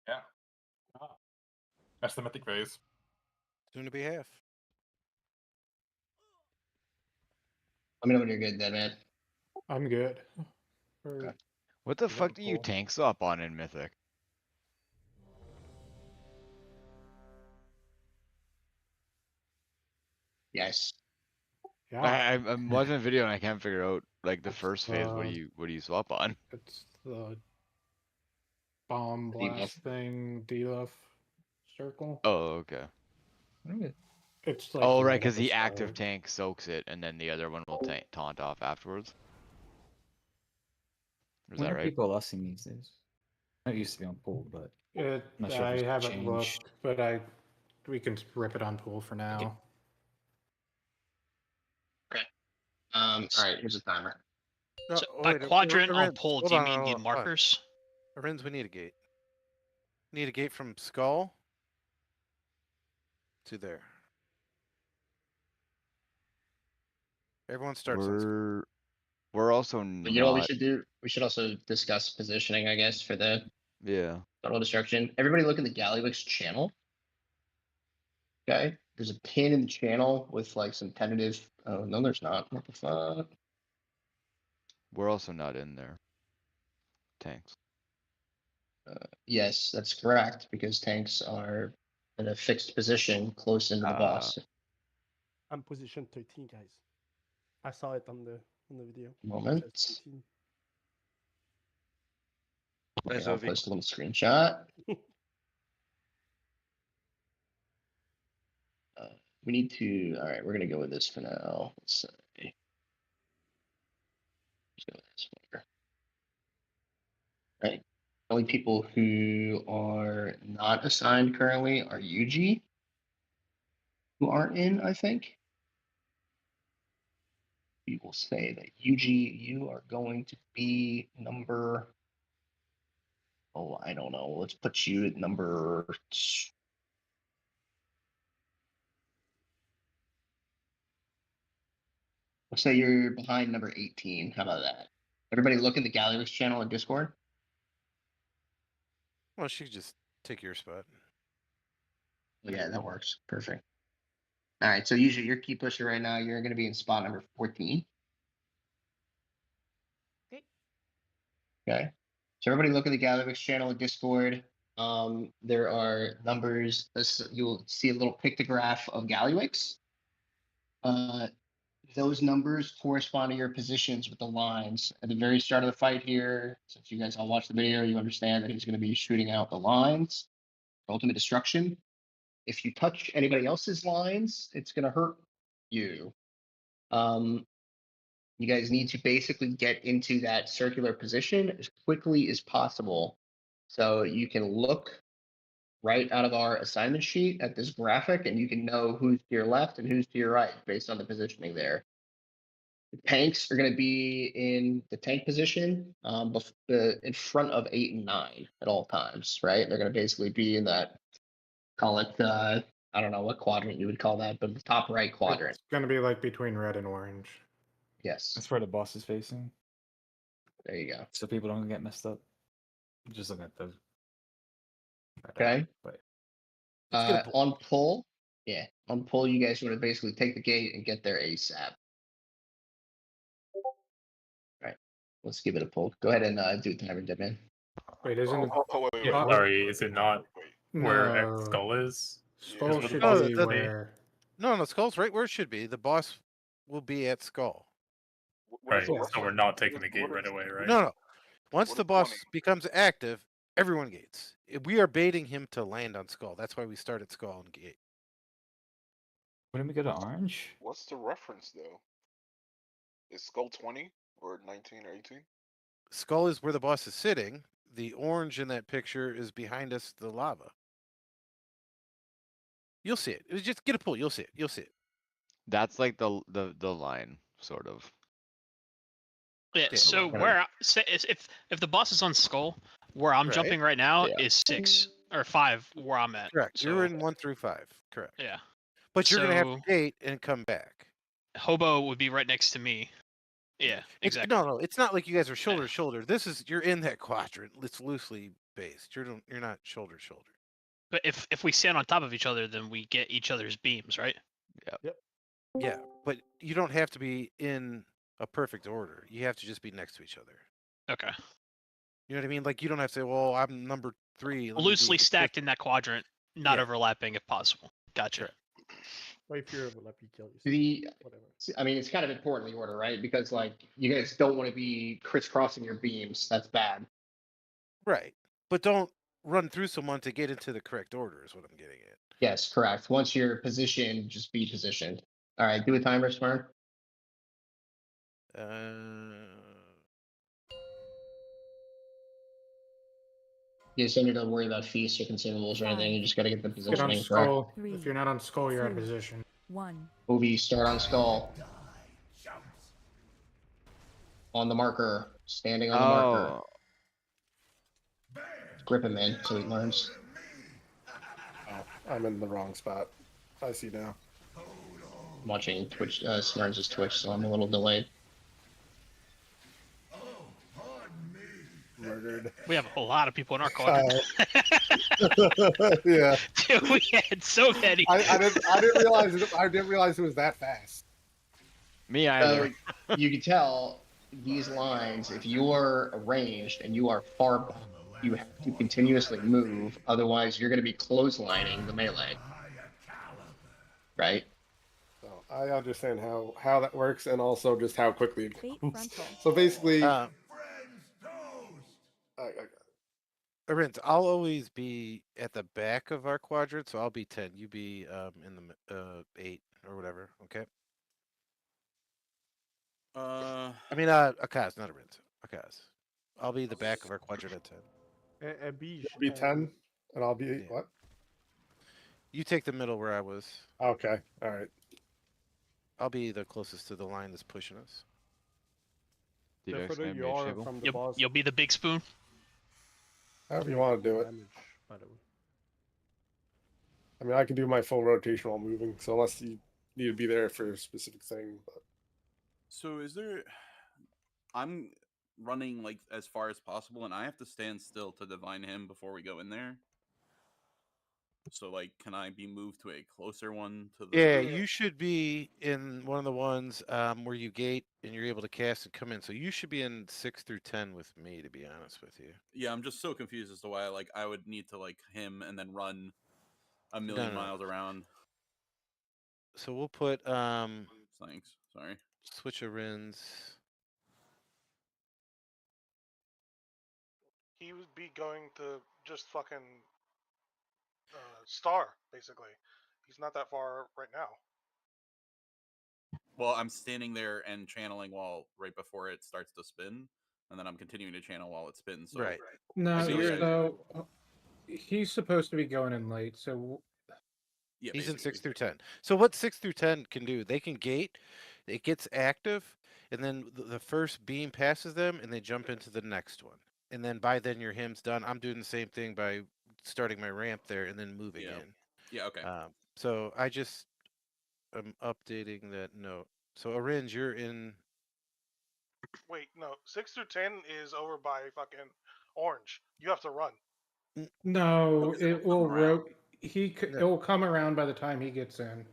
Yeah. That's the mythic phase. Soon to be half. Let me know when you're good, Dead Man. I'm good. Okay. What the fuck do you tank swap on in Mythic? Yes. Yeah. I'm watching a video and I can't figure out like the first phase. What do you swap on? It's the bomb blast thing, debuff. circle. Oh, okay. It's like Oh, right, right at because the the active start. tank soaks it, and then the other one will taunt off afterwards. Is When that are right? people lusting these days? It used to be on pool, but I'm not sure if I it's haven't changed. looked, but we can rip it on pool for now. Okay. All right. Here's a timer. No, So by wait, quadrant on Arends, pole, hold do you on, mean hold the on, hold on. markers? Arends, we need a gate. Need a gate from skull to there. Everyone starts on skull. We're also But you know what we not. should do? We should also discuss positioning, I guess, for the Yeah. total destruction. Everybody look in the Gallywix channel. Okay. There's a pin in the channel with like some tentative. Oh no, there's not. What the fuck? We're also not in there. Tanks. Yes, that's correct because tanks are in a fixed position close into the boss. I'm position 13, guys. I saw it on the video. Moment. It says 13. Okay, I'll post a little screenshot. We need to. All right, we're gonna go with this for now. Let's say. Let's go with this one. Right. Only people who are not assigned currently are UG, who aren't in, I think. We will say that UG, you are going to be number. Oh, I don't know. Let's put you at number. Let's say you're behind number 18. How about that? Everybody look in the Gallywix channel in Discord. Well, she could just take your spot. Yeah, that works. Perfect. All right, so usually your key pusher right now, you're going to be in spot number 14. Okay. So everybody look at the Gallywix channel in Discord. There are numbers. You'll see a little pictograph of Gallywix. Those numbers correspond to your positions with the lines. At the very start of the fight here, since you guys all watched the video, you understand that he's going to be shooting out the lines. Ultimate destruction. If you touch anybody else's lines, it's going to hurt you. You guys need to basically get into that circular position as quickly as possible. So you can look right out of our assignment sheet at this graphic and you can know who's to your left and who's to your right based on the positioning there. The tanks are going to be in the tank position in front of 8 and 9 at all times, right? They're going to basically be in that, call it, I don't know what quadrant you would call that, but the top right quadrant. It's gonna be like between red and orange. Yes. That's where the boss is facing. There you go. So people don't get messed up. Just looking at the. Okay. But on pull, on pull, you guys want to basically take the gate and get there ASAP. Right. Let's give it a pull. Go ahead and do the timer, Deadman. Wait, isn't it? Yeah, sorry, is it not where X No. Skull is? Skull Is should where the be boss is? where. No, Skull's right where it should be. The boss will be at Skull. Right, so we're not taking the gate right away, right? No. Once the boss becomes active, everyone gates. We are baiting him to land on Skull. That's why we start at Skull and gate. When did we go to orange? What's the reference though? Is Skull 20 or 19 or 18? Skull is where the boss is sitting. The orange in that picture is behind us, the lava. You'll see it. Just get a pull. You'll see it. You'll see it. That's like the line, sort of. Yeah. So if the boss is on Skull, where I'm jumping right now is 6 or 5 where I'm at. Correct. So, You're in 1 through 5. Correct. Yeah. But you're gonna have to gate and come back. Hobo would be right next to me. Yeah, exactly. No. It's not like you guys are shoulder to shoulder. You're in that quadrant. It's loosely based. You're not shoulder to shoulder. But if we stand on top of each other, then we get each other's beams, right? Yep. Yeah, but you don't have to be in a perfect order. You have to just be next to each other. Okay. You know what I mean? Like you don't have to say, "Well, I'm number 3." Loosely stacked in that quadrant, not overlapping if possible. Gotcha. Or if you're overlap, you kill yourself. Whatever. I mean, it's kind of important the order, right? Because like you guys don't want to be crisscrossing your beams. That's bad. Right. But don't run through someone to get into the correct order. Is what I'm getting at. Yes, correct. Once you're positioned, just be positioned. All right, do a timer, Smart. You just don't need to worry about feasts or consumables or anything. You just got to get the Get on positioning correct. skull. If you're not on skull, you're out of position. 1. Movie, start on skull. On the marker. Standing on the marker. Grip him in so he learns. Oh, I'm in the wrong spot. I see now. I'm watching Twitch, Smurns' Twitch, so I'm a little delayed. Murdered. We have a lot of people in our quadrant. Yeah. Dude, we had so many. I didn't realize it was that fast. Me either. So you can tell these lines, if you're ranged and you are far back, you have to continuously move, otherwise you're going to be clotheslining the melee. Right? So I understand how that works, and also just how quickly it goes. So basically, Arint, I'll always be at the back of our quadrant, so I'll be 10. You be in the 8 or whatever. Okay. I mean, Akaz, not Arint. Akaz. I'll be the back of our quadrant at 10. You'll be 10, and I'll be what? You take the middle where I was. Okay. All right. I'll be the closest to the line that's pushing us. Definitely you are from the boss. You'll be the big spoon. However you want to do it. I mean, I can do my full rotation while moving, so unless you need to be there for a specific thing. But... So is there... I'm running like as far as possible, and I have to stand still to divine him before we go in there. So, like, can I be moved to a closer one to the... Yeah, you should be in one of the ones where you gate and you're able to cast and come in. So you should be in 6 through 10 with me, to be honest with you. Yeah, I'm just so confused as to why, like, I would need to, like, him and then run a million miles around. So we'll put... Thanks, sorry. Switch of Rins. He would be going to just fucking star, basically. He's not that far right now. Well, I'm standing there and channeling while right before it starts to spin, and then I'm continuing to channel while it spins. So Right. No, he's supposed to be going in late, so yeah, he's in 6 through 10. So what 6 through 10 can do? They can gate, it gets active, and then the first beam passes them, and they jump into the next one. And then by then your hymn's done. I'm doing the same thing by starting my ramp there and then moving in. Yeah, okay. So I just am updating that note. So Orange, you're in. Wait, no. 6 through 10 is over by fucking orange. You have to run. no, it will it will come around by the time he gets in.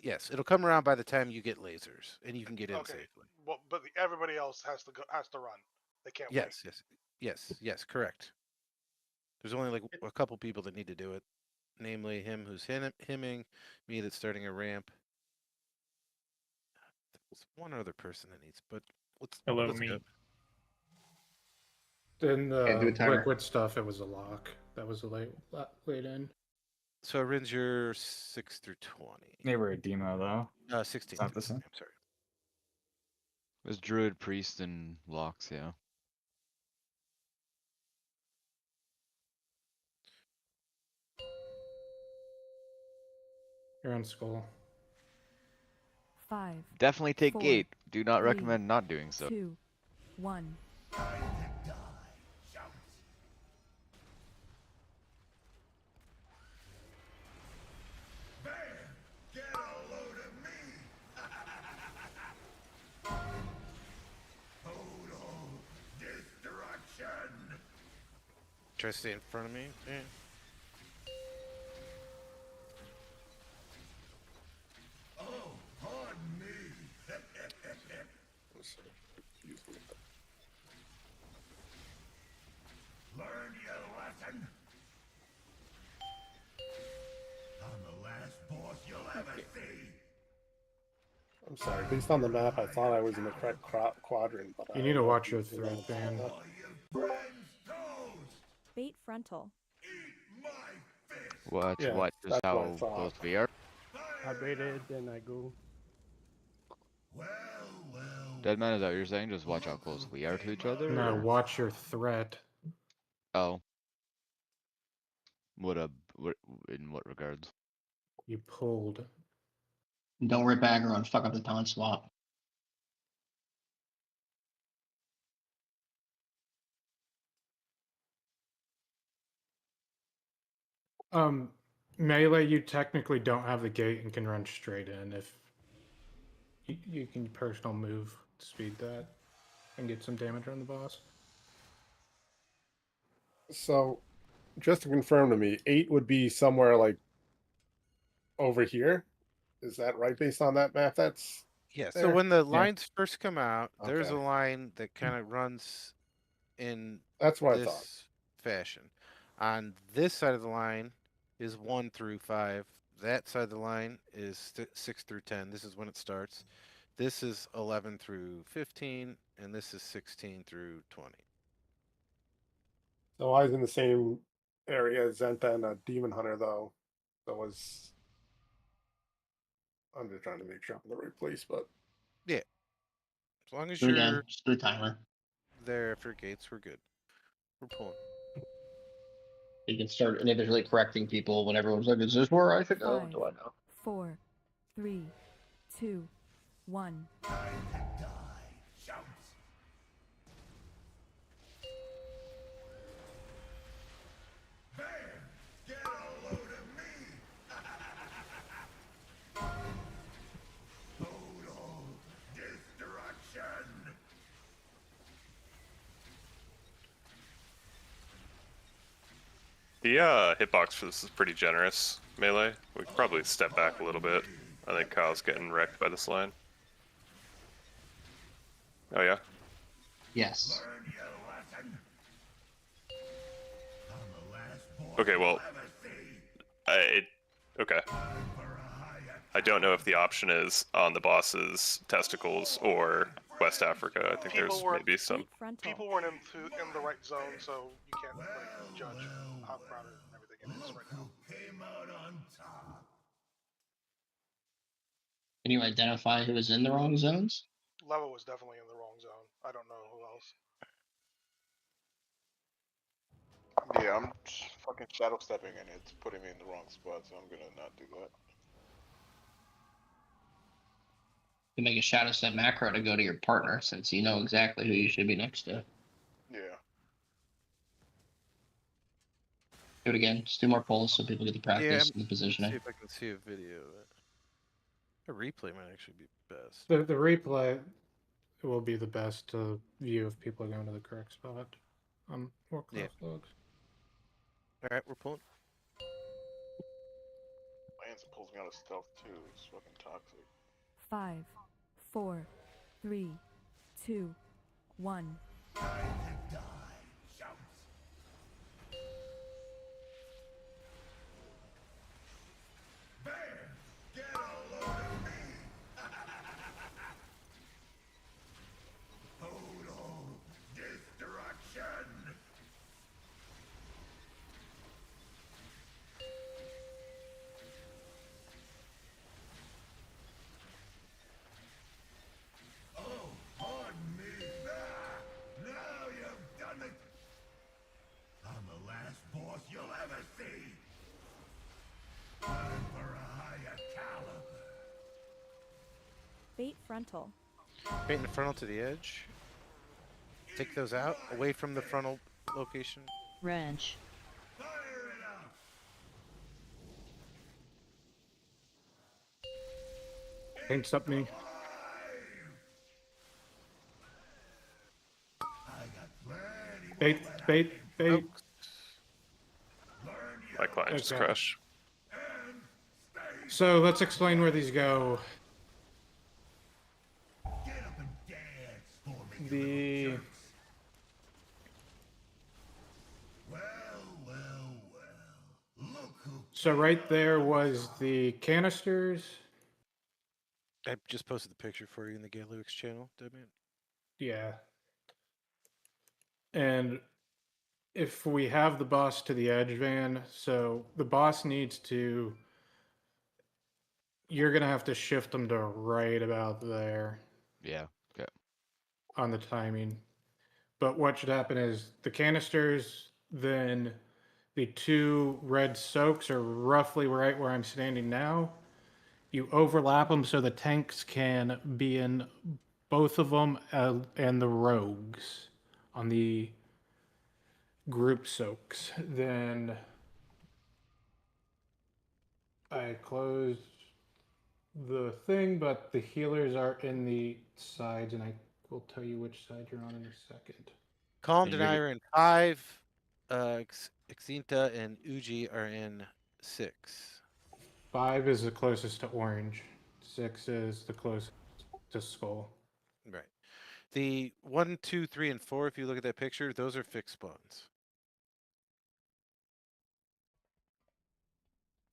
Yes, it'll come around by the time you get lasers and you can get in safely. Well, but everybody else has to run. They can't wait. Yes, correct. There's only like a couple people that need to do it, namely him who's hemming, me that's starting a ramp. There's one other person that needs, but let's go. Then the liquid stuff, it was a lock. That was a late in. So Rins, you're 6 through 20. They were a demo though. 16. Not the same. I'm sorry. It was Druid, Priest, and Locks, yeah. You're on skull. 5. Definitely take 4, gate. Do not 3, recommend not doing so. 2, 1. Try to stay in front of me. Yeah. Learn your lesson. I'm the last boss you'll ever see. I'm sorry. Based on the map, I thought I was in the correct quadrant. But You need to watch your thread ban. Bait frontal. Watch Yeah, what is that's what I how thought. close we are. I baited, then I go. Deadman, is that what you're saying? Just watch how close we are to each other? No, or- watch your threat. Oh. What in what regards? You pulled. Don't rip aggro and fuck up the taunt swap. Melee, you technically don't have the gate and can run straight in. If you can personal move to speed that and get some damage on the boss. So, just to confirm to me, 8 would be somewhere like over here. Is that right? Based on that map, that's Yeah. So there? when the lines first come out, there's a Okay. line that kind of runs in That's what I this thought. fashion. On this side of the line is 1 through 5. That side of the line is 6 through 10. This is when it starts. This is 11 through 15, and this is 16 through 20. So I was in the same area as Zenta and a Demon Hunter, though. So was. I'm just trying to make sure I'm in the right place, but Yeah. As long as Do it again. you're Just do a timer. there after gates, we're good. We're pulling. You can start individually correcting people when everyone's like, "Is this where I should go?" 5, Do I know? 4, 3, 2, 1. The hitbox for this is pretty generous, Melee. We could probably step back a little bit. I think Kyle's getting wrecked by this line. Oh yeah? Yes. Okay, well, okay. I don't know if the option is on the boss's testicles or West Africa. I think there's maybe some. People weren't in the right zone, so you can't like judge how crowded and everything it is right now. Can you identify who is in the wrong zones? Leva was definitely in the wrong zone. I don't know who else. Yeah, I'm fucking shadow stepping and it's putting me in the wrong spot, so I'm gonna not do that. You make a shadow step macro to go to your partner, since you know exactly who you should be next to. Yeah. Do it again. Just 2 more pulls so people get the practice and the See positioning. if I can see a video of it. A replay might actually be best. The replay will be the best view if people are going to the correct spot. More close logs. Alright, we're pulling. Lance pulls me out of stealth too. It's fucking toxic. 5, 4, 3, 2, 1. Bait frontal. Bait in the frontal to the edge. Take those out, away from the frontal location. Wrench. Paints up me. Bait. My client just crashed. So let's explain where these go. So right there was the canisters. I just posted the picture for you in the Galux channel, Deadman. Yeah. And if we have the boss to the edge van, so the boss needs to. You're gonna have to shift them to right about there. Yeah. Okay. On the timing. But what should happen is the canisters, then the 2 red soaks are roughly right where I'm standing now. You overlap them so the tanks can be in both of them and the rogues on the group soaks. Then I closed the thing, but the healers are in the sides, and I will tell you which side you're on in a second. Calm Deny are in 5. Exinta and Uji are in 6. 5 is the closest to orange. 6 is the closest to skull. Right. The 1, 2, 3, and 4, if you look at that picture, those are fixed spawns.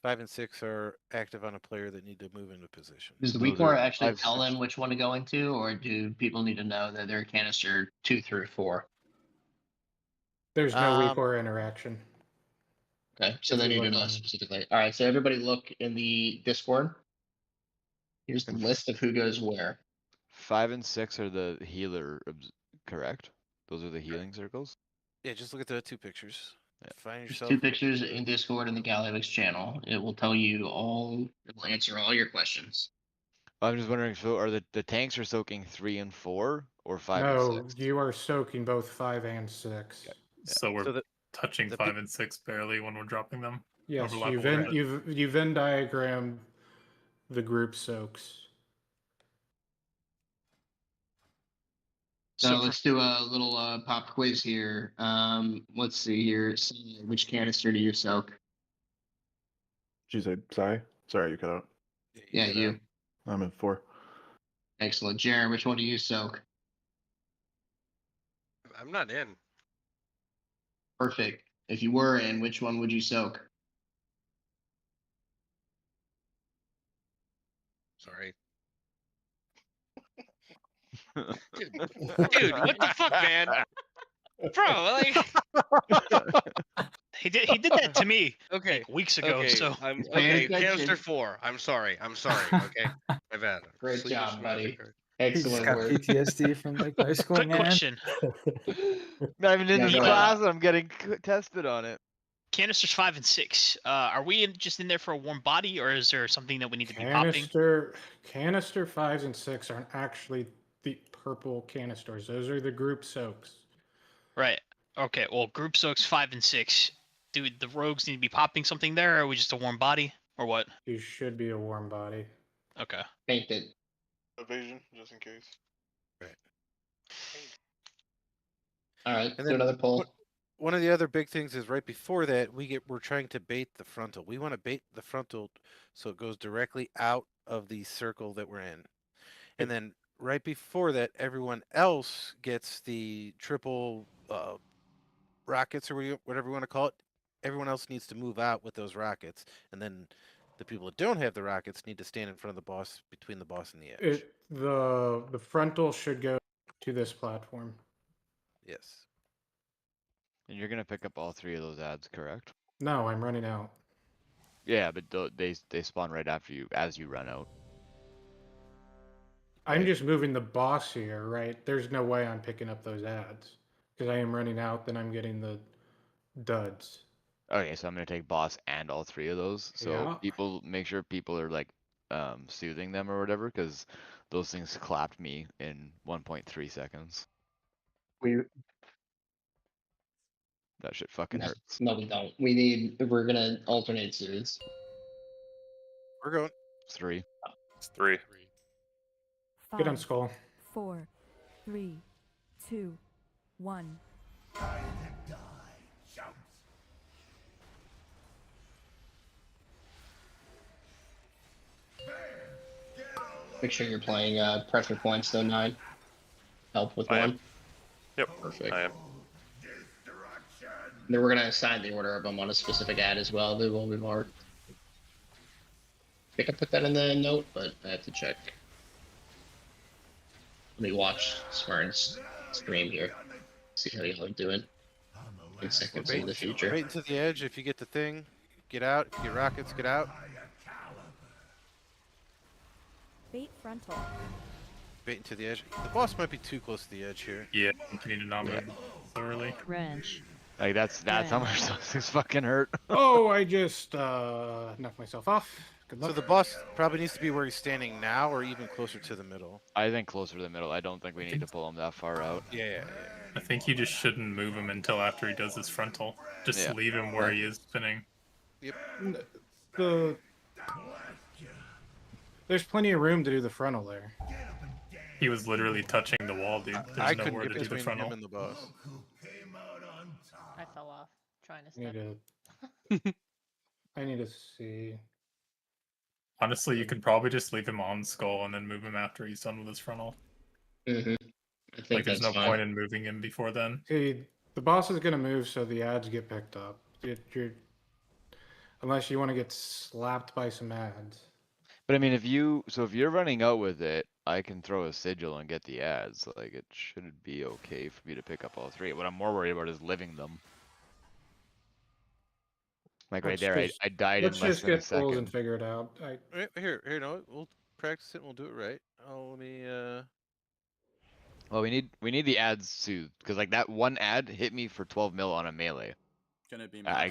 5 and 6 are active on a player that need to move into position. Does the weak war actually tell them which one to go into, or do people need to know that they're canister 2 through 4? There's no weak or interaction. Okay, so If they you need to look know on- specifically. All right, so everybody look in the Discord. Here's the list of who goes where. 5 and 6 are the healer, correct? Those are the healing circles? Yeah, just look at the 2 pictures. Find There's yourself 2 pictures in Discord in the Galilix channel. It will tell you all. It will answer all your questions. I'm just wondering, so are the tanks are soaking 3 and 4 or 5 and No, 6? you are soaking both 5 and 6. So we're So the- touching the 5 and 6 barely when we're dropping them. Yes, Overlap a you little Venn, bit. you Venn diagram the group soaks. So let's do a little pop quiz here. Let's see here. Which canister do you soak? Did you say Sorry, you cut out. Yeah, you. I'm at 4. Excellent. Jaron, which one do you soak? I'm not in. Perfect. If you were in, which one would you soak? Sorry. Dude, what the fuck, man? Bro, like he did that to me okay weeks ago. Okay, So I'm paying okay. attention. Canister 4. I'm sorry. Okay, my bad. Great Sleep is job, my buddy. favorite. He's Excellent got work. PTSD from like high school, quick man. question: Not even in Yeah, this go ahead. class, I'm getting tested on it. canisters 5 and 6. Are we just in there for a warm body, or is there something that we need to be popping? Canister 5s and 6 aren't actually the purple canisters. Those are the group soaks. Right. Okay. Well, group soaks 5 and 6. Do the rogues need to be popping something there, or are we just a warm body, or what? You should be a warm body. Okay. Paint it. Evasion, just in case. Right. All right, And do then another poll. one of the other big things is right before that we're trying to bait the frontal. We want to bait the frontal so it goes directly out of the circle that we're in. And then right before that, everyone else gets the triple rockets or whatever you want to call it. Everyone else needs to move out with those rockets, and then the people that don't have the rockets need to stand in front of the boss, between the boss and the edge. The frontal should go to this platform. Yes. And you're gonna pick up all 3 of those ads, correct? No, I'm running out. Yeah, but they spawn right after you, as you run out. I'm just moving the boss here, right? There's no way I'm picking up those ads because I am running out. Then I'm getting the duds. Okay, so I'm gonna take boss and all 3 of those. So Yeah. make sure people are like soothing them or whatever, because those things clapped me in 1.3 seconds. That shit fucking hurts. No, we don't. We're gonna alternate soothes. We're going. It's 3. It's 3. Get on 5, skull. 4, 3, 2, 1. Make sure you're playing pressure points though, 9. Help with I 1. am. Yep. Perfect. I am. Then we're gonna assign the order of them on a specific ad as well. They will be marked. I think I put that in the note, but I have to check. Let me watch Smurn's stream here. See how y'all are doing. 6 seconds Bait, into the future. bait into the edge. If you get the thing, get out. If you get rockets, get out. Bait frontal. Bait into the edge. The boss might be too close to the edge here. Yeah, you need to not move so early. Ranch. Like that's how much those things fucking hurt. Oh, I just knocked myself off. Good luck. So the boss probably needs to be where he's standing now, or even closer to the middle. I think closer to the middle. I don't think we need to pull him that far out. Yeah. I think you just shouldn't move him until after he does his frontal. Just leave him where he is spinning. Yep. There's plenty of room to do the frontal there. He was literally touching the wall, dude. There's I couldn't nowhere get to do the between frontal. him and the boss. I fell off trying to step. I need to see. Honestly, you could probably just leave him on skull and then move him after he's done with his frontal. Mm-hmm. Like, there's no point in moving him before then. See, the boss is gonna move, so the ads get picked up. Unless you want to get slapped by some ads. But I mean, if you're running out with it, I can throw a sigil and get the ads. Like, it should be okay for me to pick up all three. What I'm more worried about is living them. Like right there, I died in less than a Let's just get rolls and second. figure it out. Here, no, we'll practice it and we'll do it right. Let me, Well, we need the ads too, because like that one ad hit me for 12 mil on a melee. Can it be I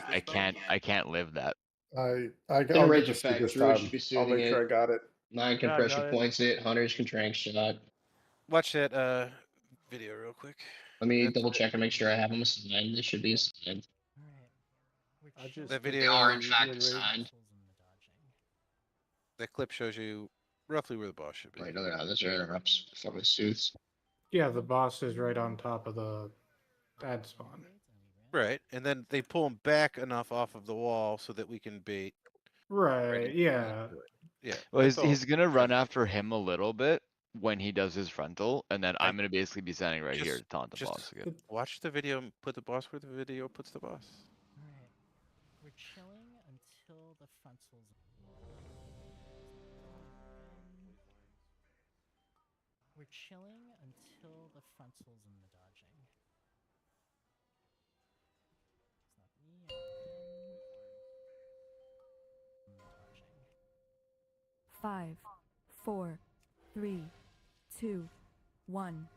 can't live that. I'll Rage get the speed effect. this Druid time. should be I'll soothing make sure it. I got it. 9 Yeah, I compression got it. points it. Hunters can trank shot. watch that video real quick. Let me double check and make sure I have them assigned. They should be assigned. I just That They video, are in you fact and Rage. assigned. that clip shows you roughly where the boss should be. Wait, no, those are interrupts from the suits. Yeah, the boss is right on top of the ad spawn. Right, and then they pull him back enough off of the wall so that we can bait. Right, yeah. Yeah. Well, that's all. he's gonna run after him a little bit when he does his frontal, and then I'm gonna basically be standing right here to taunt the boss again. Watch the video and put the boss where the video puts the boss. Alright. We're chilling until the frontals. We're chilling until the frontals and the dodging. It's not me. I'm dodging. 5, 4, 3, 2, 1.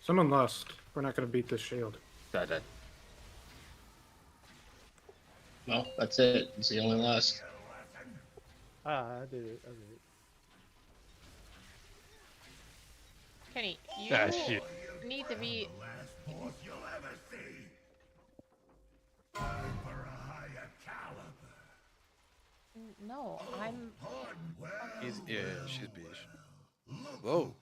Someone lost. We're not gonna beat this shield. Well, that's it. It's the only last. I did it. I did it. Ah, Kenny, shit. you need to be. No, I'm. She's beige. Whoa.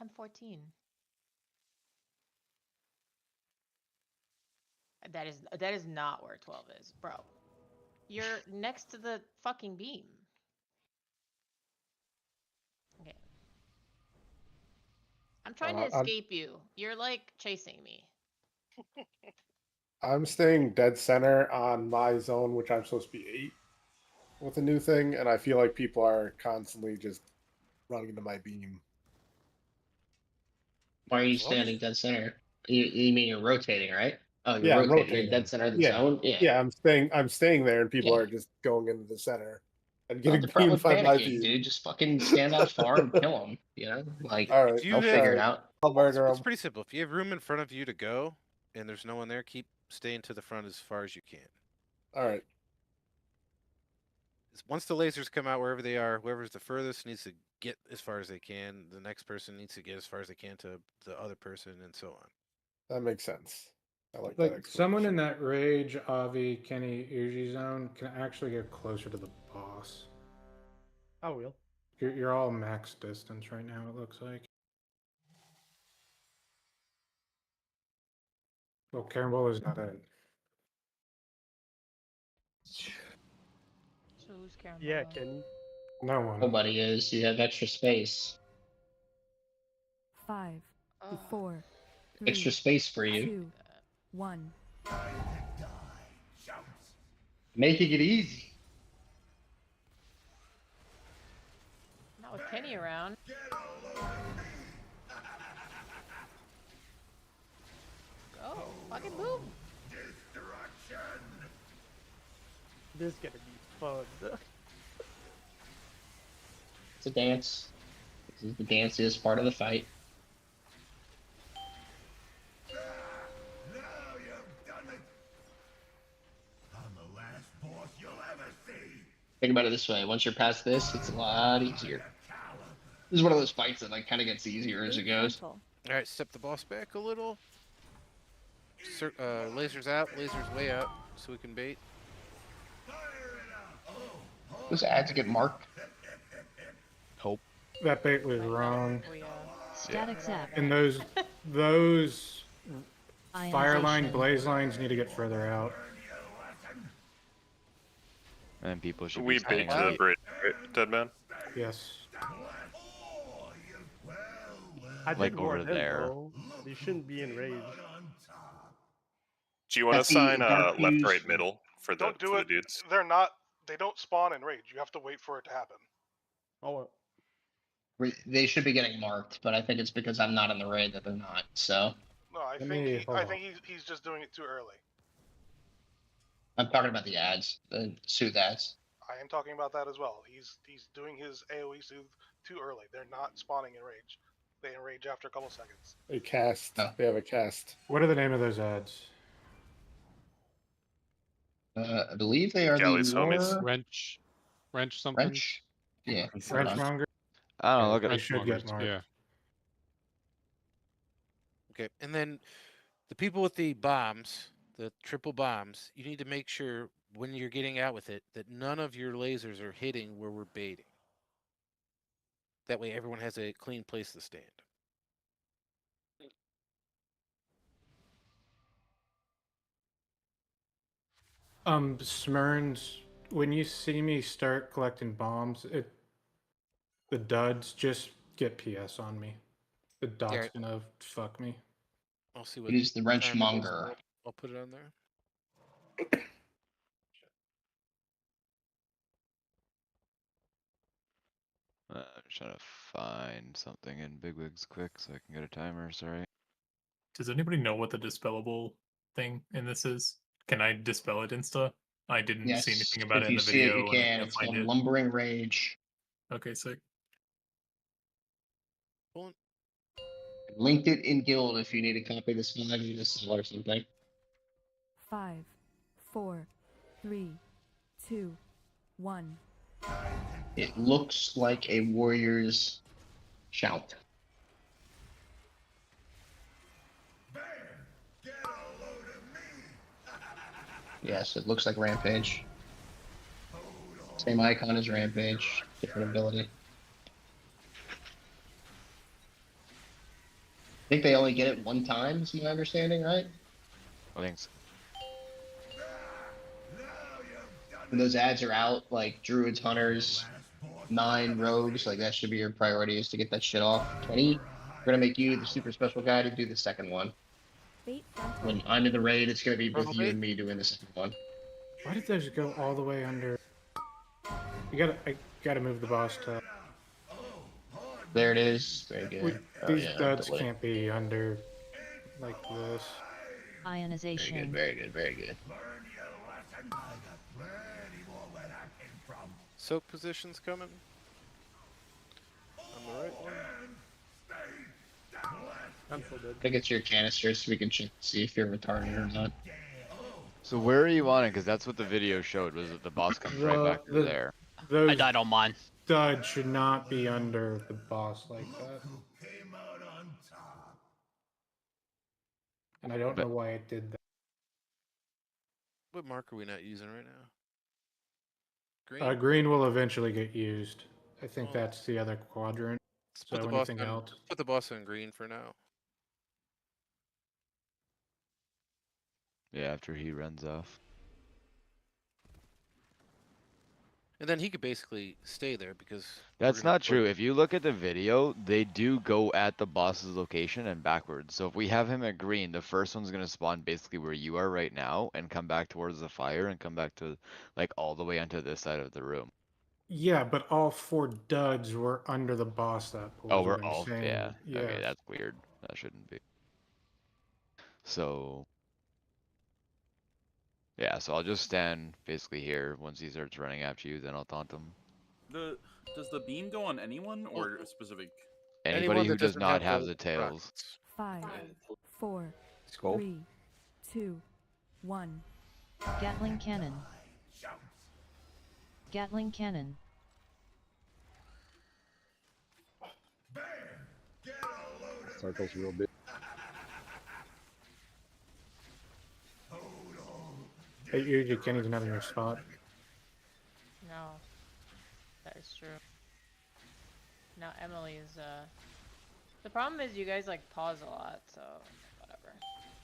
I'm 14. That is not where 12 is, bro. You're next to the fucking beam. Okay. I'm trying to I'm- escape you. You're like chasing me. I'm staying dead center on my zone, which I'm supposed to be 8 with a new thing, and I feel like people are constantly just running into my beam. Why are you standing dead center? You mean you're rotating, right? Oh, you're Yeah, I'm rotating. You're rotating. dead center of the Yeah, zone? Yeah. I'm staying there, and people Yeah. are just going into the center and Not getting the problem beamed with by my panicking, beam. dude. Just fucking stand out far and kill them. You know? Like, All right, they'll figure it out. I'll murder It's them. pretty simple. If you have room in front of you to go, and there's no one there, keep staying to the front as far as you can. All right. Once the lasers come out wherever they are, whoever's the furthest needs to get as far as they can. The next person needs to get as far as they can to the other person, and so on. That makes sense. I like that. Like someone in that Rage, Avi, Kenny, Uji zone can actually get closer to the boss. I will. You're all max distance right now, it looks like. Well, Caramel is not in. So who's caring? Yeah, Kenny. No one. Nobody is. You have extra space. 5, 4, 3, Extra space for you. 2, 1. Making it easy. Not with Kenny around. Go, fucking move. This is gonna be fun. It's a dance. This is the danciest part of the fight. Think about it this way: once you're past this, it's a lot easier. This is one of those fights that like kind of gets easier as it goes. All right, step the boss back a little. Lasers out, lasers way out, so we can bait. Those ads get marked. Hope. That bait was wrong. Static zap. And those fire line, Ionization. blaze lines need to get further out. And people should We be bait standing to on the bridge, right, Dead Man? Yes. I Like did over warn them, there. though. They shouldn't be enraged. Do you want to That's the assign dark left, fuse. right, middle for the Don't do it. dudes? They're not. They don't spawn in rage. You have to wait for it to happen. Oh, They should be getting marked, but I think it's because I'm not in the raid that they're not. So No, I Let think me- he, hold I on. think he's just doing it too early. I'm talking about the ads, the soothe ads. I am talking about that as well. He's doing his AOE soothe too early. They're not spawning in rage. They enrage after a couple seconds. They cast. Oh. They have a cast. What are the name of those ads? I believe they are Galley's the homies. war... Wrench something. Wrench. Yeah. Wrenchmonger? I don't know, look They at should get marked. Yeah. Okay, and then the people with the bombs, the triple bombs, you need to make sure when you're getting out with it that none of your lasers are hitting where we're baiting. That way everyone has a clean place to stand. Smurns, when you see me start collecting bombs, the duds just get PS on me. The dot's Yeah. gonna fuck me. I'll see what. It is the wrench time it is. monger. I'll put it on there. I'm just trying to find something in Bigwigs quick so I can get a timer, sorry. Does anybody know what the dispellable thing in this is? Can I dispel it insta? I didn't Yes. see anything about If it in you the see it, video. you and I can. can't It's find called it. lumbering rage. Okay, sick. Linked it in guild if you need to copy this file, you just sell or something. 5, 4, 3, 2, 1. It looks like a warrior's shout. Yes, it looks like Rampage. Same icon as Rampage, different ability. I think they only get it one time, is my understanding, right? I think so. When those ads are out, like druids, hunters, 9 rogues, like that should be your priority, is to get that shit off. 20, we're gonna make you the super special guy to do the second one. Bait frontal. When I'm in the raid, it's gonna be both Purple you bait? and me doing the second one. Why did those go all the way under? I gotta move the boss to. There it is. Very good. Oh, These yeah, duds delay. can't be under like this. Ionization. Very good, very good. Soak position's coming. On the right one. Cancel that. I think it's your canisters so we can check to see if you're retarded or not. So where are you on it? Because that's what the video showed, was that the boss comes right back through there. Those I died on mine. duds should not be under the boss like that. And I don't know why it did that. What mark are we not using right now? Green? Green will eventually get used. I think Oh. that's the other quadrant. Let's put So the boss anything on, else? let's put the boss on green for now. Yeah, after he runs off. And then he could basically stay there because That's not true. If you look at the video, they do go at the boss's location and backwards. So if we have him at green, the first one's gonna spawn basically where you are right now and come back towards the fire and come back to like all the way onto this side of the room. Yeah, but all 4 duds were under the boss that pool. Oh, is we're what I'm all saying. yeah. Okay, Yes. that's weird. That shouldn't be. So yeah, so I'll just stand basically here. Once he starts running after you, then I'll taunt him. Does the beam go on anyone or a specific? Anybody who does not have the tails. 5, 4, Skull. 3, 2, 1. Gatling cannon. Gatling cannon. Circle's real big. Hey, you can't even have in your spot. No, that is true. Now Emily is the problem is you guys like pause a lot, so whatever.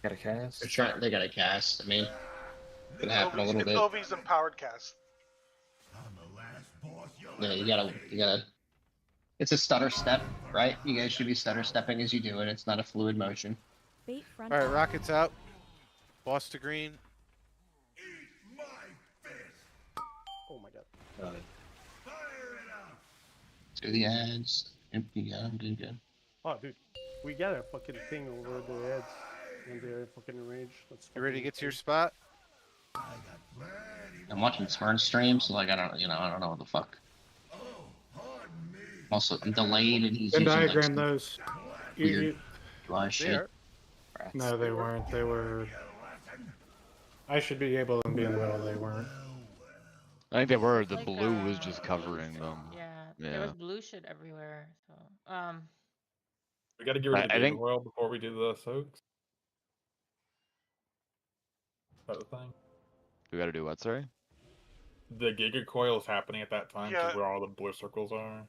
Got a cast? They got a cast. I mean, it could happen a little bit. Ovi's empowered cast. Yeah, you gotta. It's a stutter step, right? You guys should be stutter stepping as you do it. It's not a fluid motion. Bait All frontal. right, rockets out. Boss to green. Oh my god. Do the ads. Empty. I'm doing good. Oh, dude, we got a fucking thing over the heads when they're fucking enraged. You ready to get to your spot? I'm watching Smurn stream, so like I don't know what the fuck. Also, I'm delayed, and he's And using diagram like, those. weird shit. No, they weren't. They were. I should be able to be in the middle. They weren't. I think they were. The blue was just covering them. Yeah, there was blue shit everywhere. So We got to get rid of the I Giga think- Coil before we do the soaks. Is that the thing? We gotta do what, sorry? The Giga Coil is happening at that time, Yeah. where all the blue circles are.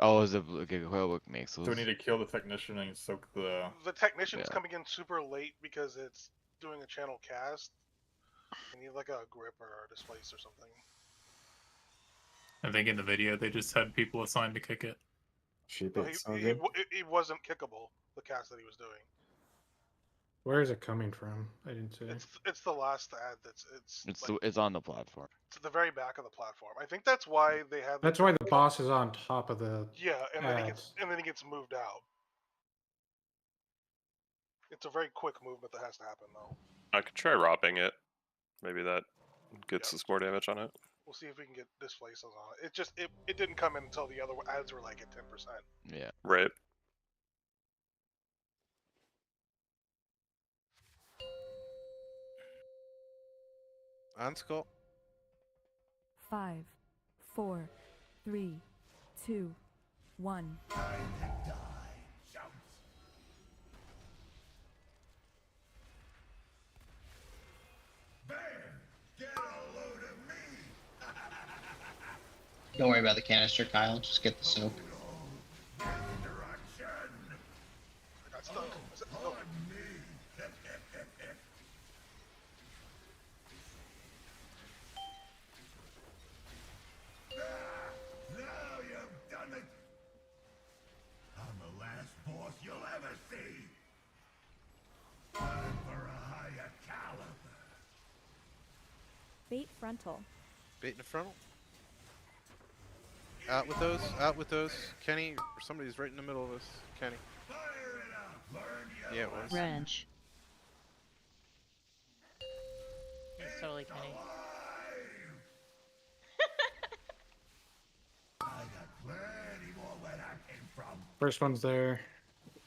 Oh, is the Giga Coil what makes those? So we need to kill the technician and soak the. The technician's Yeah. coming in super late because it's doing a channel cast. You need like a grip or a displace or something. I think in the video they just had people assigned to kick it. Shit, No, it's so he, good. he wasn't kickable, the cast that he was doing. Where is it coming from? I didn't see. It's the last ad that's It's on the platform. it's at the very back of the platform. I think that's why they have. That's why the boss is on top of the. Yeah, and then ads. he gets moved out. It's a very quick movement that has to happen though. I could try robbing it. Maybe that gets us more damage on it. We'll see if we can get displaces on it. It just it didn't come in until the other ads were like at 10%. Yeah. Right. On skull. 5, 4, 3, 2, 1. Don't worry about the canister, Kyle. Just get the soap. I got stuck. Oh. Now you've done it. I'm the last boss you'll ever see. Time for a higher caliber. Bait frontal. Bait in the frontal. Out with those. Out with those. Kenny, or somebody's right in the middle of us. Kenny. Yeah, it was. Wrench. it's totally Kenny. Plenty more where that came from. First one's there.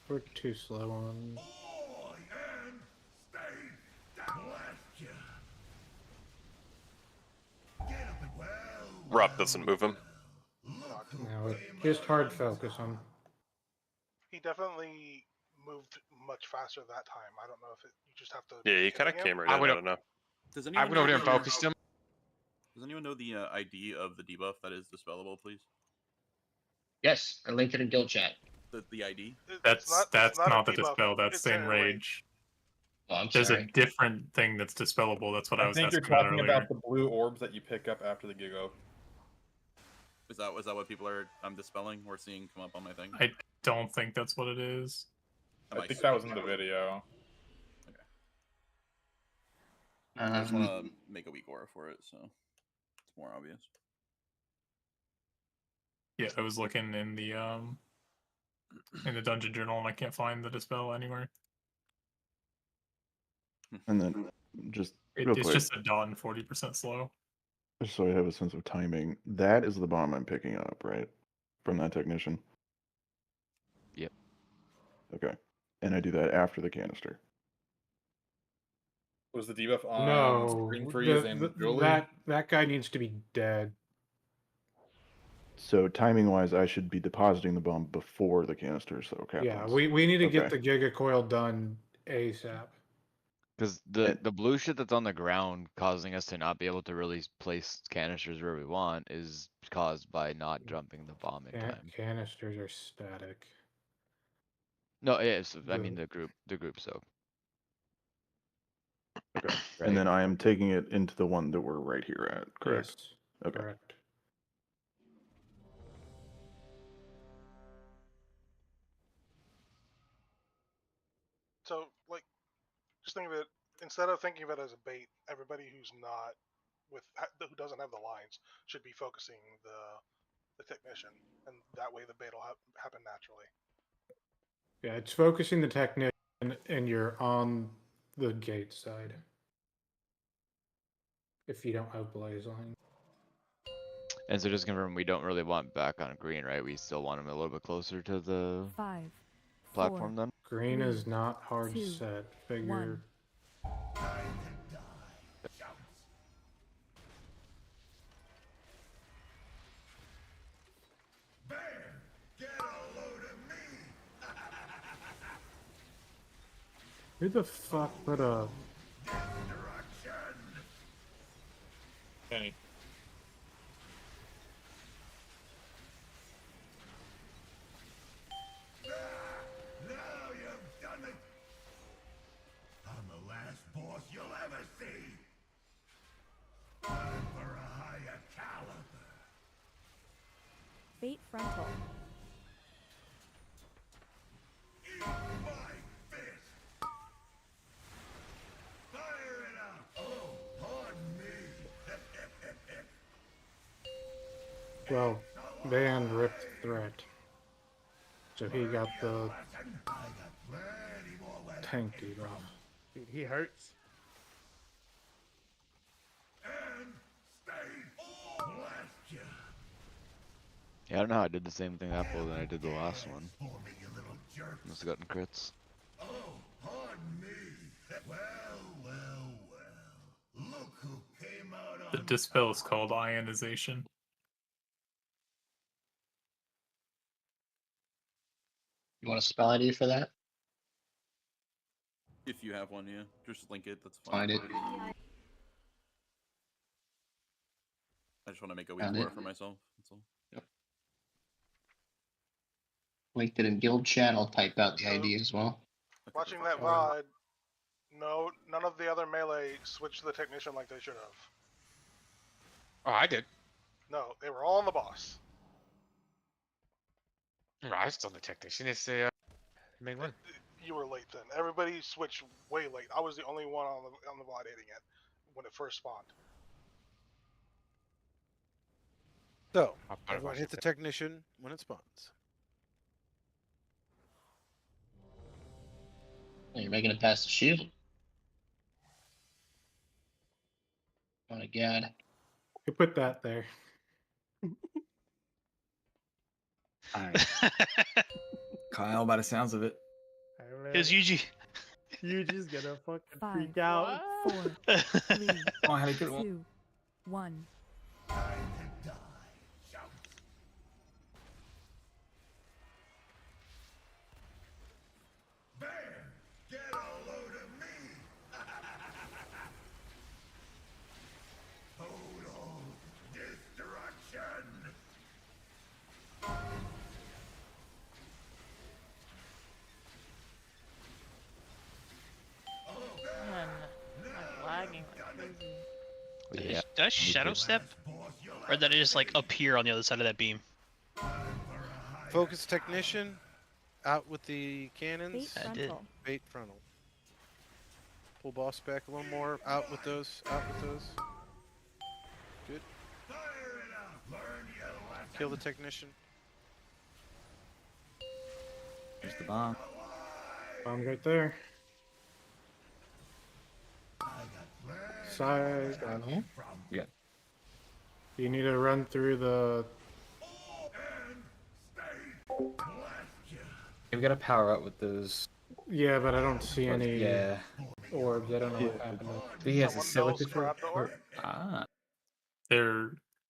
We're too slow on. Rob doesn't move him. No, just hard focus on. He definitely moved much faster that time. I don't know if you just have to. Yeah, he kind of came right in. I don't know. Does I anyone went over there know and focused him. Does anyone know the ID of the debuff that is dispellable, please? Yes, I linked it in guild chat. The ID? That's it's not not a the debuff, dispel. That's it's same an rage. Oh, I'm There's sorry. a different thing that's dispellable. That's what I I was think you're asking about talking earlier. about the blue orbs that you pick up after the Gigo. Is that what people are I'm dispelling or seeing come up on my thing? I don't think that's what it is. I think that was in the video. I just want to make a weak aura for it, so it's more obvious. Yeah, I was looking in the dungeon journal and I can't find the dispel anywhere. And then just It's real quick, just a dot and 40% slow. just so I have a sense of timing, that is the bomb I'm picking up, right? From that technician. Yep. Okay. And I do that after the canister. Was the debuff on No, Screen Freeze and Julie? that guy needs to be dead. So timing wise, I should be depositing the bomb before the canister. So okay. Yeah, we need to get the Giga Coil done ASAP. Because the blue shit that's on the ground causing us to not be able to really place canisters where we want is caused by not jumping the bomb in time. Canisters are static. No, yes, I mean the group soak. Okay. Right. And then I am taking it into the one that we're right here at, correct? Yes, Okay. correct. So, like, just think of it, instead of thinking of it as a bait, everybody who's not who doesn't have the lines should be focusing the technician, and that way the bait will happen naturally. Yeah, it's focusing the technician, and you're on the gate side. If you don't have blaze line. And so just confirm we don't really want back on green, right? We still want him a little bit closer to the 5, platform then? Green 3, is not hard 2, set. Figure. 1. Who the fuck put a... Kenny. Now you've done it! I'm the last boss you'll ever see! Time for a higher caliber. Fate frontal. Eat my fist! Fire it up! Oh, pardon me! Well, Van ripped threat. So he got the tank debuff. Dude, he hurts. And stay blast you! Yeah, I don't know how I did the same thing that blow than I did the last one. Must have gotten crits. Oh, pardon me! Well. Look who came out The on dispel is called ionization. You want a spell ID for that? If you have one, yeah. Just link it, that's fine. Find it. I just want to make a weak Found aura it. for myself. That's all. Yep. Linked it in guild chat. I'll type out the ID as well. Watching that VOD, no, none of the other melee switched to the technician like they should have. Oh, I did. No, they were all on the boss. I was still the technician. It's the main one. You were late then. Everybody switched way late. I was the only one on the VOD hitting it when it first spawned. So, everyone hit the technician when it spawns. Oh, you're making it past the shield. Oh my god. Who put that there? Kyle, by the sounds of it. Here's Yuji. Yuji's gonna fucking 5, freak out. 4, 3, Oh, I had a good one. 2, 1. Get a load of me! Total destruction! Man, I'm lagging like crazy. Yeah. Does Shadow Step Or that it just like appear on the other side of that beam? Focus technician, out with the cannons. Bait frontal. Bait frontal. Pull boss back a little more. Out with those. Out with those. Good. Kill the technician. There's the bomb. Bomb's right there. Side. Yeah. You need to run through the. We gotta power up with those. Yeah, but I don't see any. Yeah. Orbs. I don't know what happened. He has a Someone silica else grabbed the orb? Ah.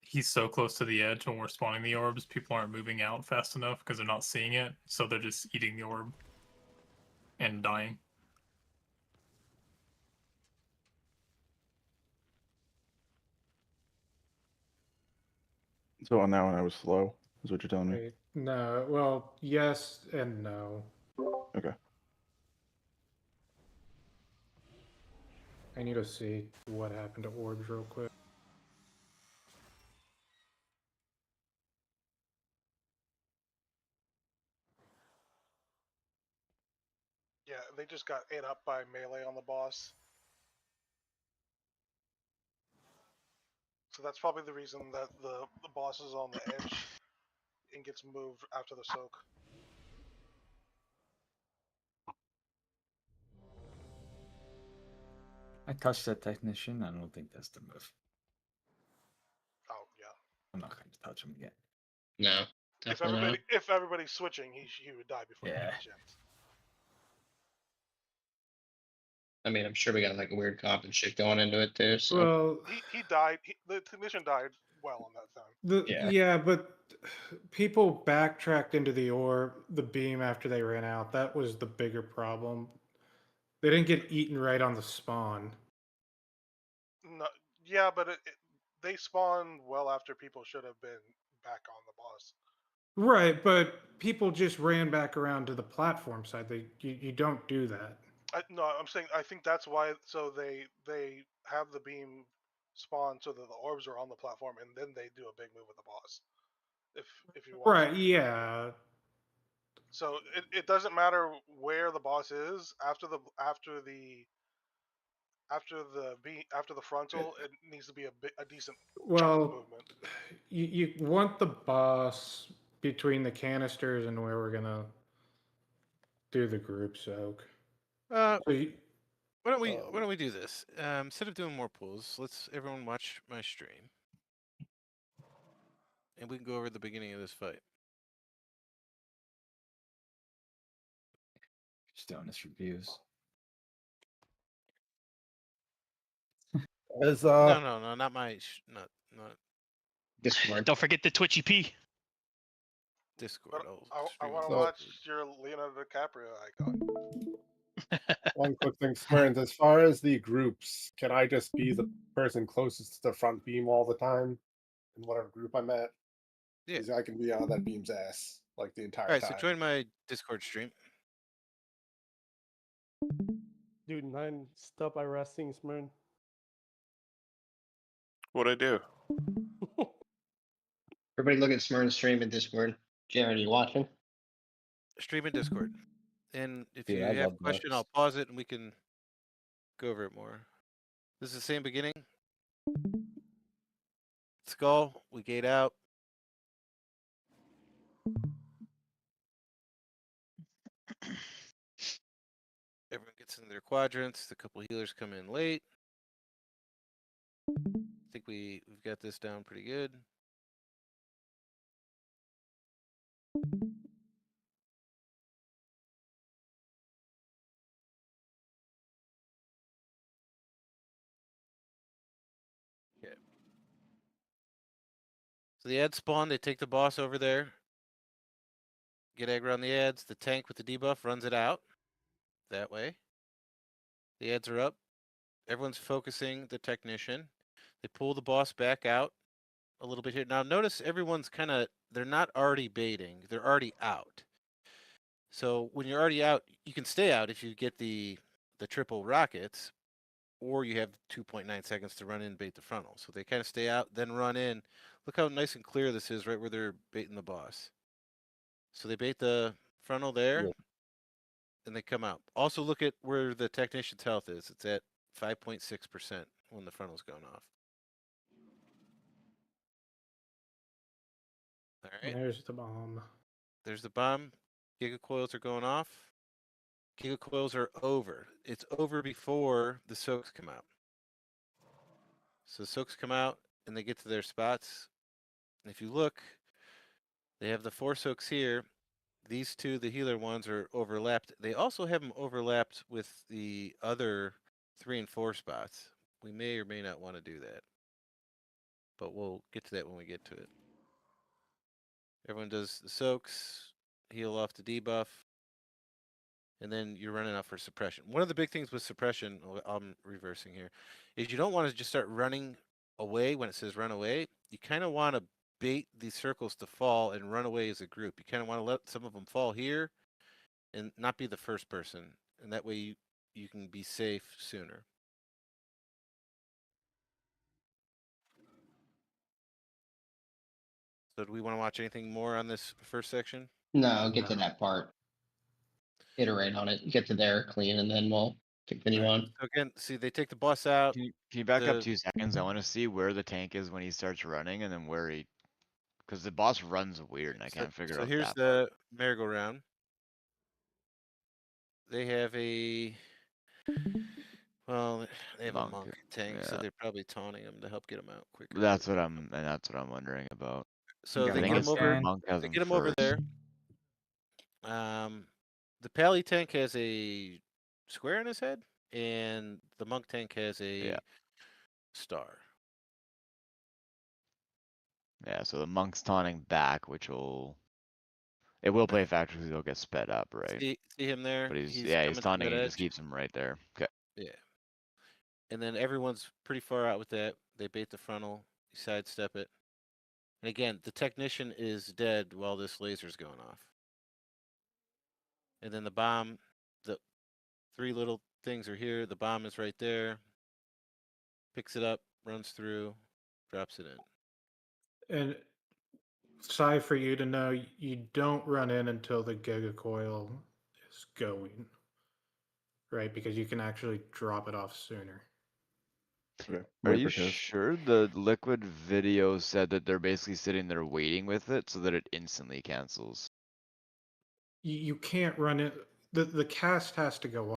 He's so close to the edge when we're spawning the orbs, people aren't moving out fast enough because they're not seeing it, so they're just eating the orb and dying. So on that one, I was slow, is what you're telling me? Wait, no. Well, yes and no. Okay. I need to see what happened to orbs real quick. Yeah, they just got ate up by melee on the boss. So that's probably the reason that the boss is on the edge and gets moved after the soak. I touched that technician. I don't think that's the move. Oh yeah. I'm not going to touch him again. No, definitely If everybody's switching, he would die before he had a chance. I mean, I'm sure we got like a weird comp and shit going into it too. So Well, he died. The technician died well on that time. Yeah, but people backtracked into the orb, the beam after they ran out. That was the bigger problem. They didn't get eaten right on the spawn. No, yeah, but they spawned well after people should have been back on the boss. Right, but people just ran back around to the platform side. You don't do that. No, I'm saying I think that's why. So they have the beam spawn so that the orbs are on the platform, and then they do a big move with the boss. If you watch. Right, yeah. So it doesn't matter where the boss is after the frontal. It needs to be a decent chunk of Well, movement. you want the boss between the canisters and where we're gonna do the group soak. Why don't we do this? Instead of doing more pulls, let's everyone watch my stream, and we can go over the beginning of this fight. Just doing this reviews. No, not my not Discord. Don't forget the Twitchy P. Discord. I want to watch your Leonardo DiCaprio icon. One quick thing, Smurns, as far as the groups, can I just be the person closest to the front beam all the time in whatever group I'm at? Yeah. 'Cause I can be on that beam's ass like the entire All right, time. so join my Discord stream. Dude, 9, stop arresting Smyrn. What'd I do? everybody look at Smyrn's stream in Discord. Jared, are you watching? Stream in Discord. And if Dude, you I have love a question, books. I'll pause it and we can go over it more. This is the same beginning. Skull, we gate out. Everyone gets in their quadrants. A couple healers come in late. I think we've got this down pretty good. Okay. So the ad spawn, they take the boss over there. Get aggro on the ads. The tank with the debuff runs it out. That way. The ads are up. Everyone's focusing the technician. They pull the boss back out a little bit here. Now notice everyone's kind of, they're not already baiting. They're already out. So when you're already out, you can stay out if you get the triple rockets. or you have 2.9 seconds to run in, bait the frontal. So they kind of stay out, then run in. Look how nice and clear this is right where they're baiting the boss. So they bait the frontal there, and they come out. Also look at where the technician's health is. It's at 5.6% when the frontal's going off. All right. There's the bomb. There's the bomb. Giga coils are going off. Giga coils are over. It's over before the soaks come out. So soaks come out and they get to their spots. And if you look, they have the 4 soaks here. These 2, the healer ones, are overlapped. They also have them overlapped with the other 3 and 4 spots. We may or may not want to do that. But we'll get to that when we get to it. Everyone does the soaks, heal off the debuff, and then you're running out for suppression. One of the big things with suppression, I'm reversing here, is you don't want to just start running away when it says run away. You kind of want to bait these circles to fall and run away as a group. You kind of want to let some of them fall here and not be the first person. And that way you can be safe sooner. So do we want to watch anything more on this first section? No, get to that part. Iterate on it. Get to there, clean, and then we'll continue on. So again, see, they take the boss out. Can you back up 2 seconds? I want to see where the tank is when he starts running, and then where he, because the boss runs weird, and I can't figure out. So here's that the merry-go-round. They have a, well, they have a monk tank, so they're probably taunting him to help get him out quicker. That's what I'm wondering about. So I they think get him over. Monk has They him get him over first. there. The pally tank has a square on his head, and the monk tank has a star. Yeah, so the monk's taunting back, which will play a factor because he'll get sped up, right? See him there? But he's coming from taunting. that He just edge. keeps him right there. Okay. Yeah. And then everyone's pretty far out with that. They bait the frontal, you sidestep it. And again, the technician is dead while this laser's going off. And then the bomb, the 3 little things are here. The bomb is right there. Picks it up, runs through, drops it in. And Sai, for you to know, you don't run in until the Giga Coil is going. Right? Because you can actually drop it off sooner. Okay. Are Wait you for Tess. sure the liquid video said that they're basically sitting there waiting with it so that it instantly cancels? You can't run it. The cast has to go